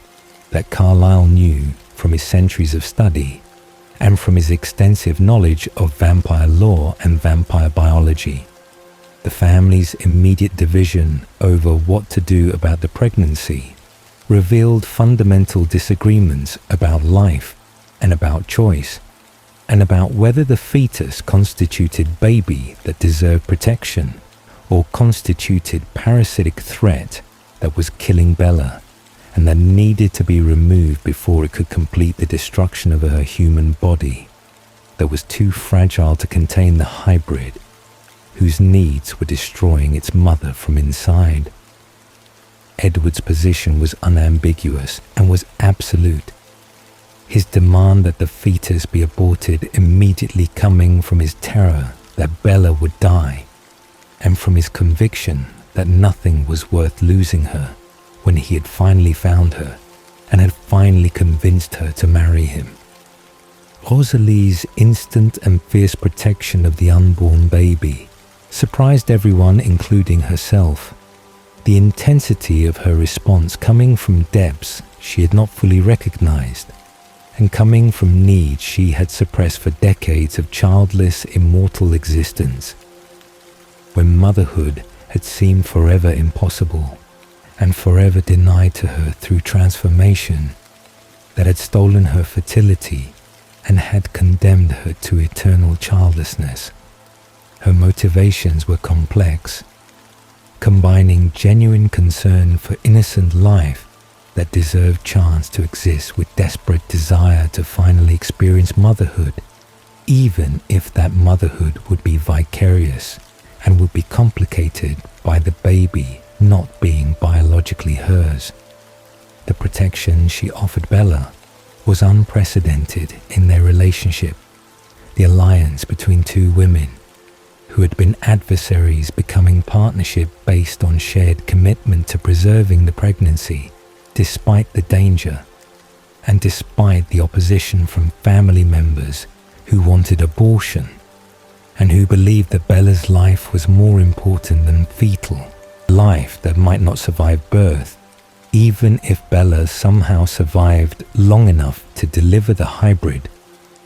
that Carlisle knew from his centuries of study and from his extensive knowledge of vampire lore and vampire biology. The family's immediate division over what to do about the pregnancy revealed fundamental disagreements about life and about choice, and about whether the fetus constituted baby that deserved protection or constituted parasitic threat that was killing Bella, and that needed to be removed before it could complete the destruction of her human body that was too fragile to contain the hybrid, whose needs were destroying its mother from inside. Edward's position was unambiguous and was absolute. His demand that the fetus be aborted immediately coming from his terror that Bella would die, and from his conviction that nothing was worth losing her when he had finally found her and had finally convinced her to marry him. Rosalie's instant and fierce protection of the unborn baby surprised everyone, including herself. The intensity of her response coming from depths she had not fully recognized, and coming from needs she had suppressed for decades of childless, immortal existence. When motherhood had seemed forever impossible, and forever denied to her through transformation that had stolen her fertility and had condemned her to eternal childlessness. Her motivations were complex, combining genuine concern for innocent life that deserved chance to exist with desperate desire to finally experience motherhood, even if that motherhood would be vicarious and would be complicated by the baby not being biologically hers. The protection she offered Bella was unprecedented in their relationship, the alliance between two women who had been adversaries becoming partnership based on shared commitment to preserving the pregnancy despite the danger and despite the opposition from family members who wanted abortion and who believed that Bella's life was more important than fetal life that might not survive birth, even if Bella somehow survived long enough to deliver the hybrid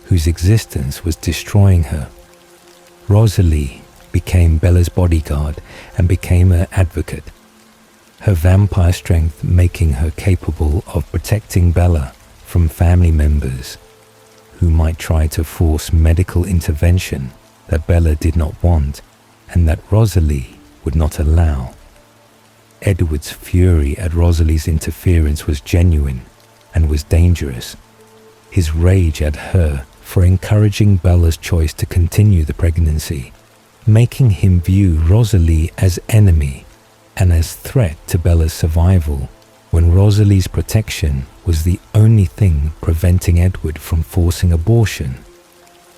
whose existence was destroying her. Rosalie became Bella's bodyguard and became her advocate, her vampire strength making her capable of protecting Bella from family members who might try to force medical intervention that Bella did not want and that Rosalie would not allow. Edward's fury at Rosalie's interference was genuine and was dangerous. His rage at her for encouraging Bella's choice to continue the pregnancy, making him view Rosalie as enemy and as threat to Bella's survival, when Rosalie's protection was the only thing preventing Edward from forcing abortion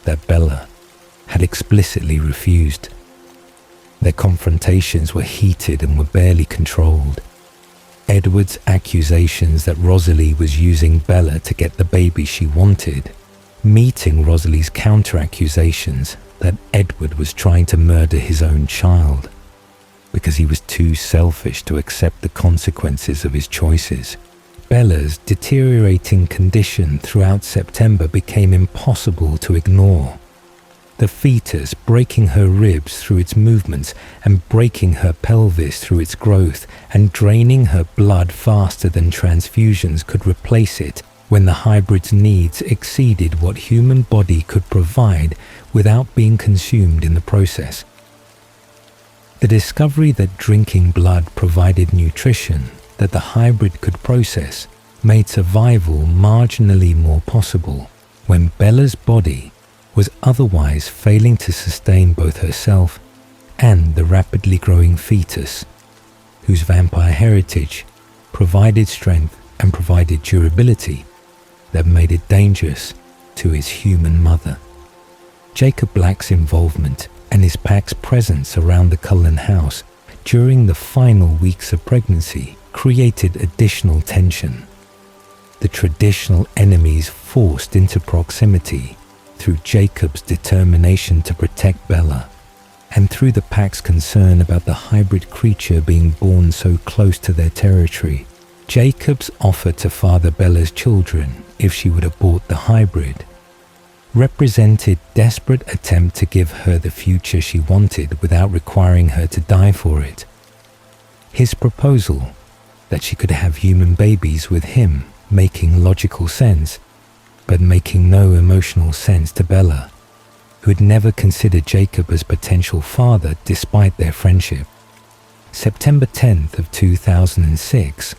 that Bella had explicitly refused. Their confrontations were heated and were barely controlled. Edward's accusations that Rosalie was using Bella to get the baby she wanted, meeting Rosalie's counter-accusations that Edward was trying to murder his own child because he was too selfish to accept the consequences of his choices. Bella's deteriorating condition throughout September became impossible to ignore. The fetus breaking her ribs through its movements and breaking her pelvis through its growth and draining her blood faster than transfusions could replace it when the hybrid's needs exceeded what human body could provide without being consumed in the process. The discovery that drinking blood provided nutrition that the hybrid could process made survival marginally more possible when Bella's body was otherwise failing to sustain both herself and the rapidly growing fetus, whose vampire heritage provided strength and provided durability that made it dangerous to his human mother. Jacob Black's involvement and his pack's presence around the Cullen house during the final weeks of pregnancy created additional tension. The traditional enemies forced into proximity through Jacob's determination to protect Bella, and through the pack's concern about the hybrid creature being born so close to their territory. Jacob's offer to father Bella's children if she would abort the hybrid represented desperate attempt to give her the future she wanted without requiring her to die for it. His proposal that she could have human babies with him making logical sense, but making no emotional sense to Bella, who had never considered Jacob as potential father despite their friendship. September 10th of 2006,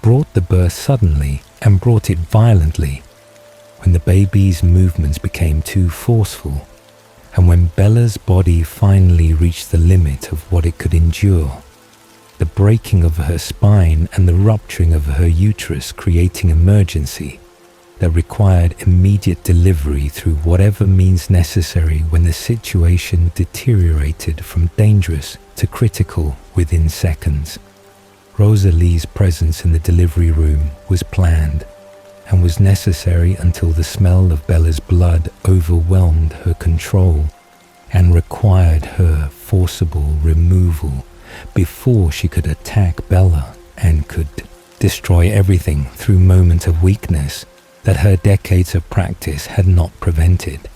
brought the birth suddenly and brought it violently, when the baby's movements became too forceful, and when Bella's body finally reached the limit of what it could endure, the breaking of her spine and the rupturing of her uterus creating emergency that required immediate delivery through whatever means necessary when the situation deteriorated from dangerous to critical within seconds. Rosalie's presence in the delivery room was planned and was necessary until the smell of Bella's blood overwhelmed her control and required her forcible removal before she could attack Bella and could destroy everything through moment of weakness that her decades of practice had not prevented.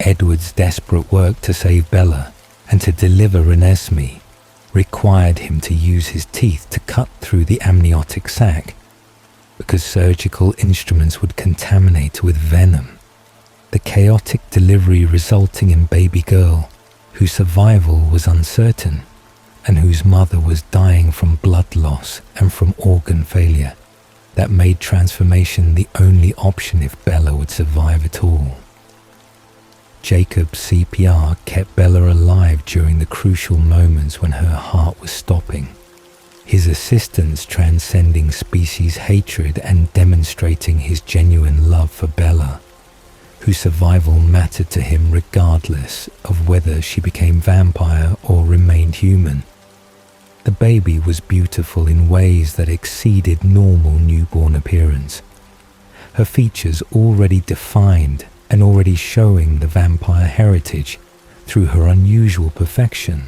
Edward's desperate work to save Bella and to deliver Renesmee required him to use his teeth to cut through the amniotic sac, because surgical instruments would contaminate with venom. The chaotic delivery resulting in baby girl, whose survival was uncertain, and whose mother was dying from blood loss and from organ failure, that made transformation the only option if Bella would survive at all. Jacob's CPR kept Bella alive during the crucial moments when her heart was stopping, his assistance transcending species hatred and demonstrating his genuine love for Bella, whose survival mattered to him regardless of whether she became vampire or remained human. The baby was beautiful in ways that exceeded normal newborn appearance, her features already defined and already showing the vampire heritage through her unusual perfection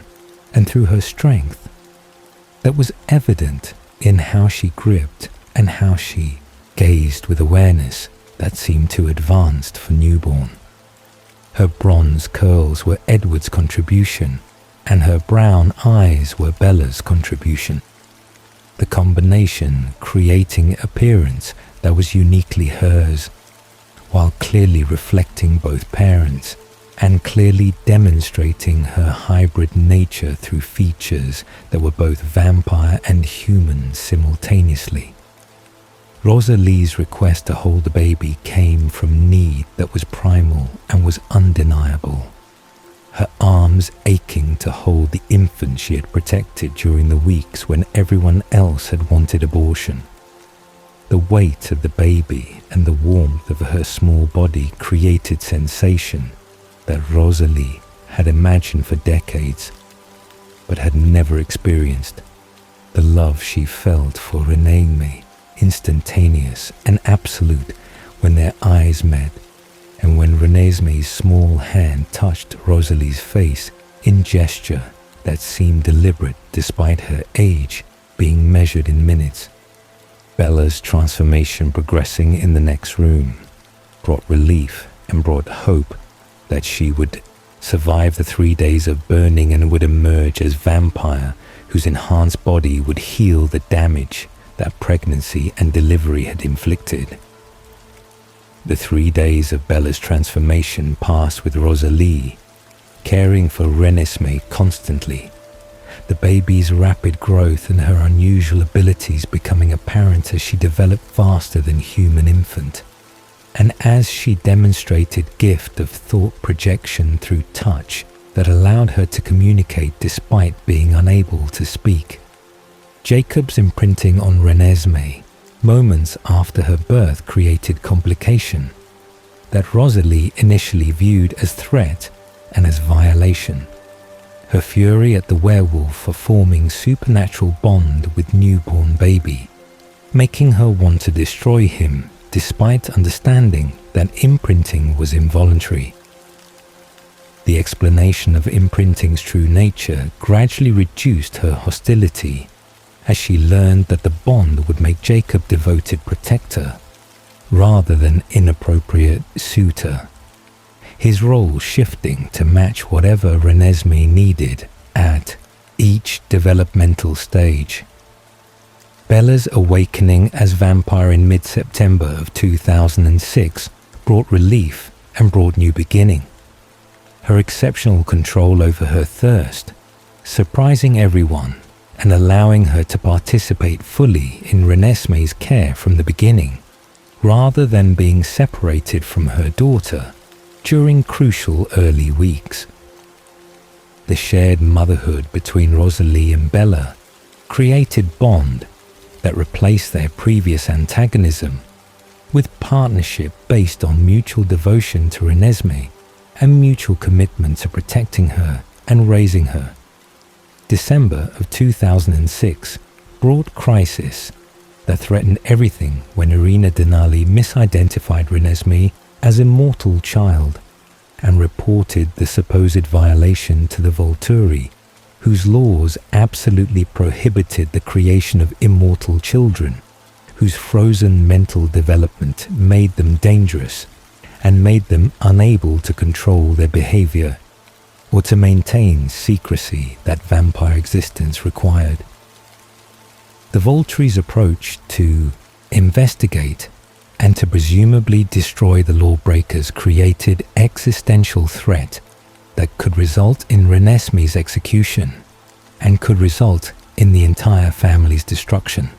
and through her strength that was evident in how she gripped and how she gazed with awareness that seemed too advanced for newborn. Her bronze curls were Edward's contribution, and her brown eyes were Bella's contribution. The combination creating appearance that was uniquely hers, while clearly reflecting both parents and clearly demonstrating her hybrid nature through features that were both vampire and human simultaneously. Rosalie's request to hold the baby came from need that was primal and was undeniable, her arms aching to hold the infant she had protected during the weeks when everyone else had wanted abortion. The weight of the baby and the warmth of her small body created sensation that Rosalie had imagined for decades, but had never experienced. The love she felt for Renesmee, instantaneous and absolute when their eyes met, and when Renesmee's small hand touched Rosalie's face in gesture that seemed deliberate despite her age being measured in minutes. Bella's transformation progressing in the next room brought relief and brought hope that she would survive the 3 days of burning and would emerge as vampire whose enhanced body would heal the damage that pregnancy and delivery had inflicted. The 3 days of Bella's transformation passed with Rosalie, caring for Renesmee constantly, the baby's rapid growth and her unusual abilities becoming apparent as she developed faster than human infant, and as she demonstrated gift of thought projection through touch that allowed her to communicate despite being unable to speak. Jacob's imprinting on Renesmee moments after her birth created complication that Rosalie initially viewed as threat and as violation. Her fury at the werewolf for forming supernatural bond with newborn baby, making her want to destroy him despite understanding that imprinting was involuntary. The explanation of imprinting's true nature gradually reduced her hostility as she learned that the bond would make Jacob devoted protector rather than inappropriate suitor, his role shifting to match whatever Renesmee needed at each developmental stage. Bella's awakening as vampire in mid-September of 2006 brought relief and brought new beginning. Her exceptional control over her thirst, surprising everyone and allowing her to participate fully in Renesmee's care from the beginning, rather than being separated from her daughter during crucial early weeks. The shared motherhood between Rosalie and Bella created bond that replaced their previous antagonism with partnership based on mutual devotion to Renesmee and mutual commitment to protecting her and raising her. December of 2006 brought crisis that threatened everything when Irina Denali misidentified Renesmee as immortal child and reported the supposed violation to the Volturi, whose laws absolutely prohibited the creation of immortal children, whose frozen mental development made them dangerous and made them unable to control their behavior or to maintain secrecy that vampire existence required. The Volturi's approach to investigate and to presumably destroy the lawbreakers created existential threat that could result in Renesmee's execution and could result in the entire family's destruction.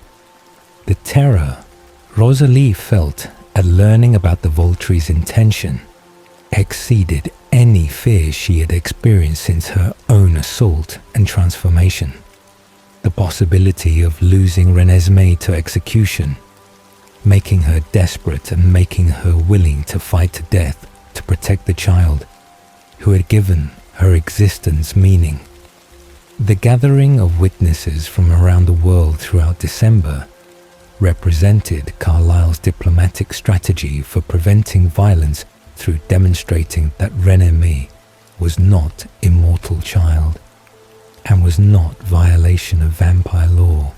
The terror Rosalie felt at learning about the Volturi's intention exceeded any fear she had experienced since her own assault and transformation. The possibility of losing Renesmee to execution, making her desperate and making her willing to fight to death to protect the child who had given her existence meaning. The gathering of witnesses from around the world throughout December represented Carlisle's diplomatic strategy for preventing violence through demonstrating that Renesmee was not immortal child and was not violation of vampire law.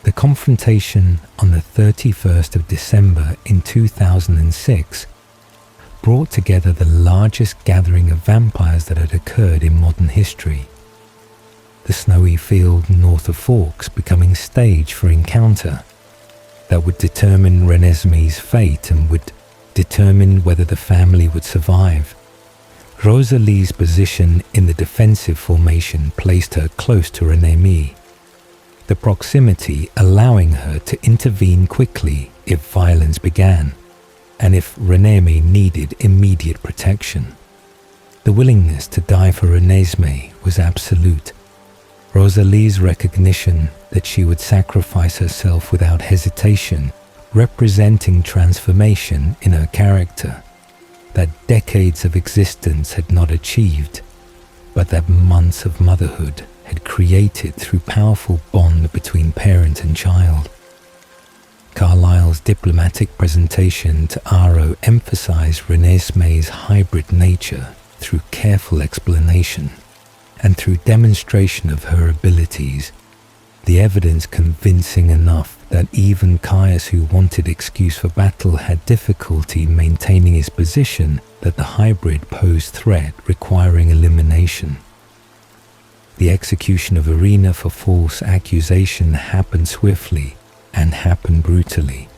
The confrontation on the 31st of December in 2006 brought together the largest gathering of vampires that had occurred in modern history. The snowy field north of Forks becoming stage for encounter that would determine Renesmee's fate and would determine whether the family would survive. Rosalie's position in the defensive formation placed her close to Renesmee, the proximity allowing her to intervene quickly if violence began and if Renesmee needed immediate protection. The willingness to die for Renesmee was absolute. Rosalie's recognition that she would sacrifice herself without hesitation, representing transformation in her character that decades of existence had not achieved, but that months of motherhood had created through powerful bond between parent and child. Carlisle's diplomatic presentation to Aro emphasized Renesmee's hybrid nature through careful explanation and through demonstration of her abilities, the evidence convincing enough that even Caius, who wanted excuse for battle, had difficulty maintaining his position that the hybrid posed threat requiring elimination. The execution of Irina for false accusation happened swiftly and happened brutally,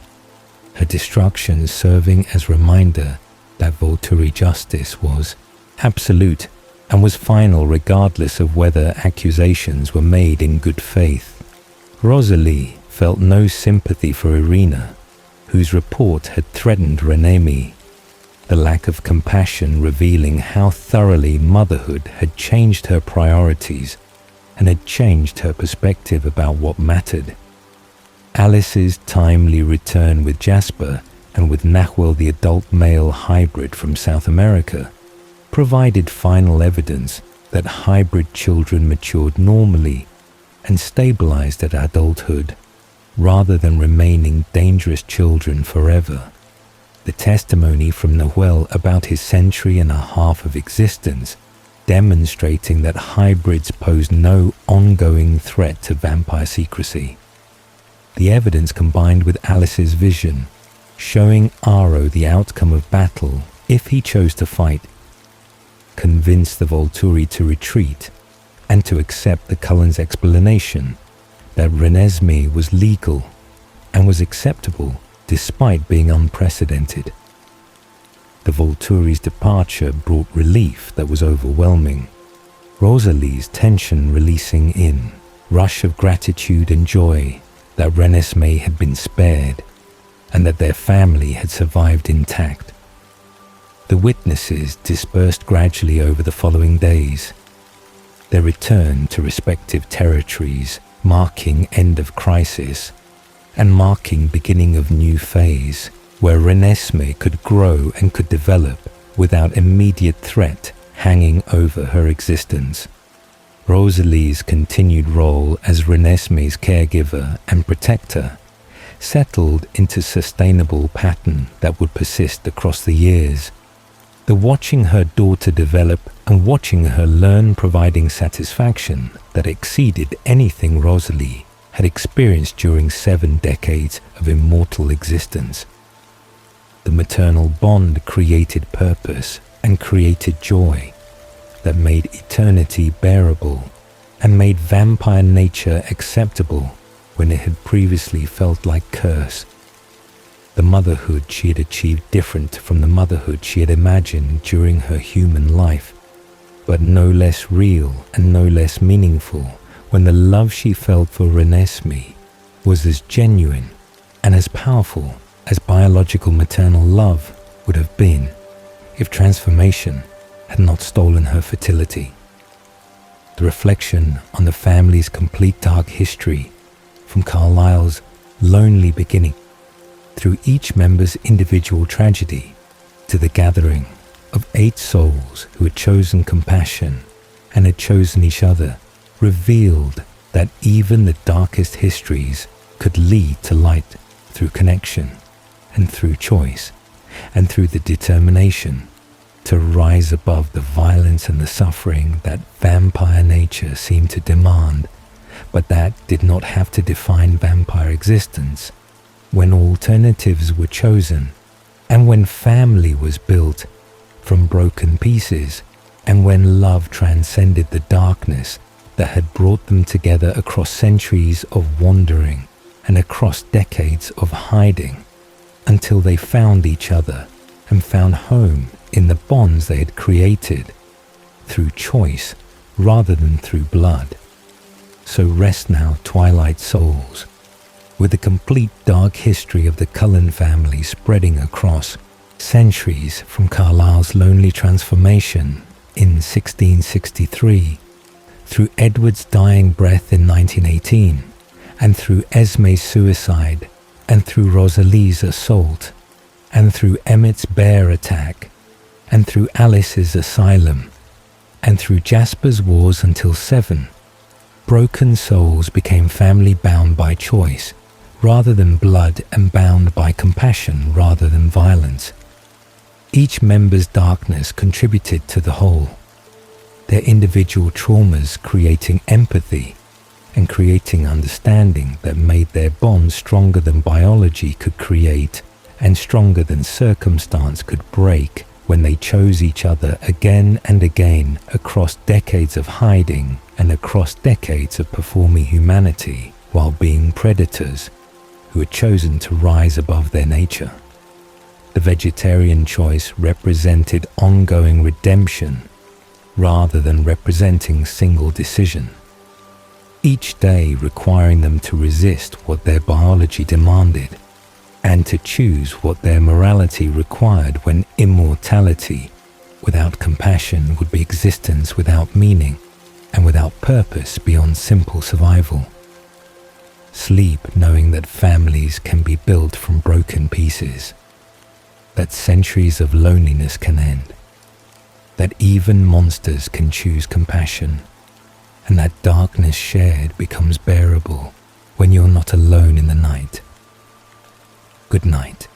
her destruction serving as reminder that Volturi justice was absolute and was final regardless of whether accusations were made in good faith. Rosalie felt no sympathy for Irina, whose report had threatened Renesmee, the lack of compassion revealing how thoroughly motherhood had changed her priorities and had changed her perspective about what mattered. Alice's timely return with Jasper and with Nahuel, the adult male hybrid from South America, provided final evidence that hybrid children matured normally and stabilized at adulthood, rather than remaining dangerous children forever. The testimony from Nahuel about his century and a half of existence, demonstrating that hybrids pose no ongoing threat to vampire secrecy. The evidence combined with Alice's vision, showing Aro the outcome of battle if he chose to fight, convinced the Volturi to retreat and to accept the Cullens' explanation that Renesmee was legal and was acceptable despite being unprecedented. The Volturi's departure brought relief that was overwhelming, Rosalie's tension releasing in rush of gratitude and joy that Renesmee had been spared and that their family had survived intact. The witnesses dispersed gradually over the following days. They returned to respective territories, marking end of crisis and marking beginning of new phase, where Renesmee could grow and could develop without immediate threat hanging over her existence. Rosalie's continued role as Renesmee's caregiver and protector settled into sustainable pattern that would persist across the years. The watching her daughter develop and watching her learn providing satisfaction that exceeded anything Rosalie had experienced during 7 decades of immortal existence. The maternal bond created purpose and created joy that made eternity bearable and made vampire nature acceptable when it had previously felt like curse. The motherhood she had achieved different from the motherhood she had imagined during her human life, but no less real and no less meaningful when the love she felt for Renesmee was as genuine and as powerful as biological maternal love would have been if transformation had not stolen her fertility. The reflection on the family's complete dark history, from Carlisle's lonely beginning through each member's individual tragedy to the gathering of 8 souls who had chosen compassion and had chosen each other, revealed that even the darkest histories could lead to light through connection and through choice and through the determination to rise above the violence and the suffering that vampire nature seemed to demand, but that did not have to define vampire existence. When alternatives were chosen and when family was built from broken pieces and when love transcended the darkness that had brought them together across centuries of wandering and across decades of hiding until they found each other and found home in the bonds they had created through choice rather than through blood. So rest now, Twilight souls, with the complete dark history of the Cullen family spreading across centuries from Carlisle's lonely transformation in 1663, through Edward's dying breath in 1918, and through Esme's suicide, and through Rosalie's assault, and through Emmett's bear attack, and through Alice's asylum, and through Jasper's wars until 7, broken souls became family bound by choice rather than blood and bound by compassion rather than violence. Each member's darkness contributed to the whole, their individual traumas creating empathy and creating understanding that made their bond stronger than biology could create and stronger than circumstance could break when they chose each other again and again across decades of hiding and across decades of performing humanity while being predators who had chosen to rise above their nature. The vegetarian choice represented ongoing redemption rather than representing single decision, each day requiring them to resist what their biology demanded and to choose what their morality required when immortality without compassion would be existence without meaning and without purpose beyond simple survival. Sleep knowing that families can be built from broken pieces, that centuries of loneliness can end, that even monsters can choose compassion, and that darkness shared becomes bearable when you're not alone in the night. Good night.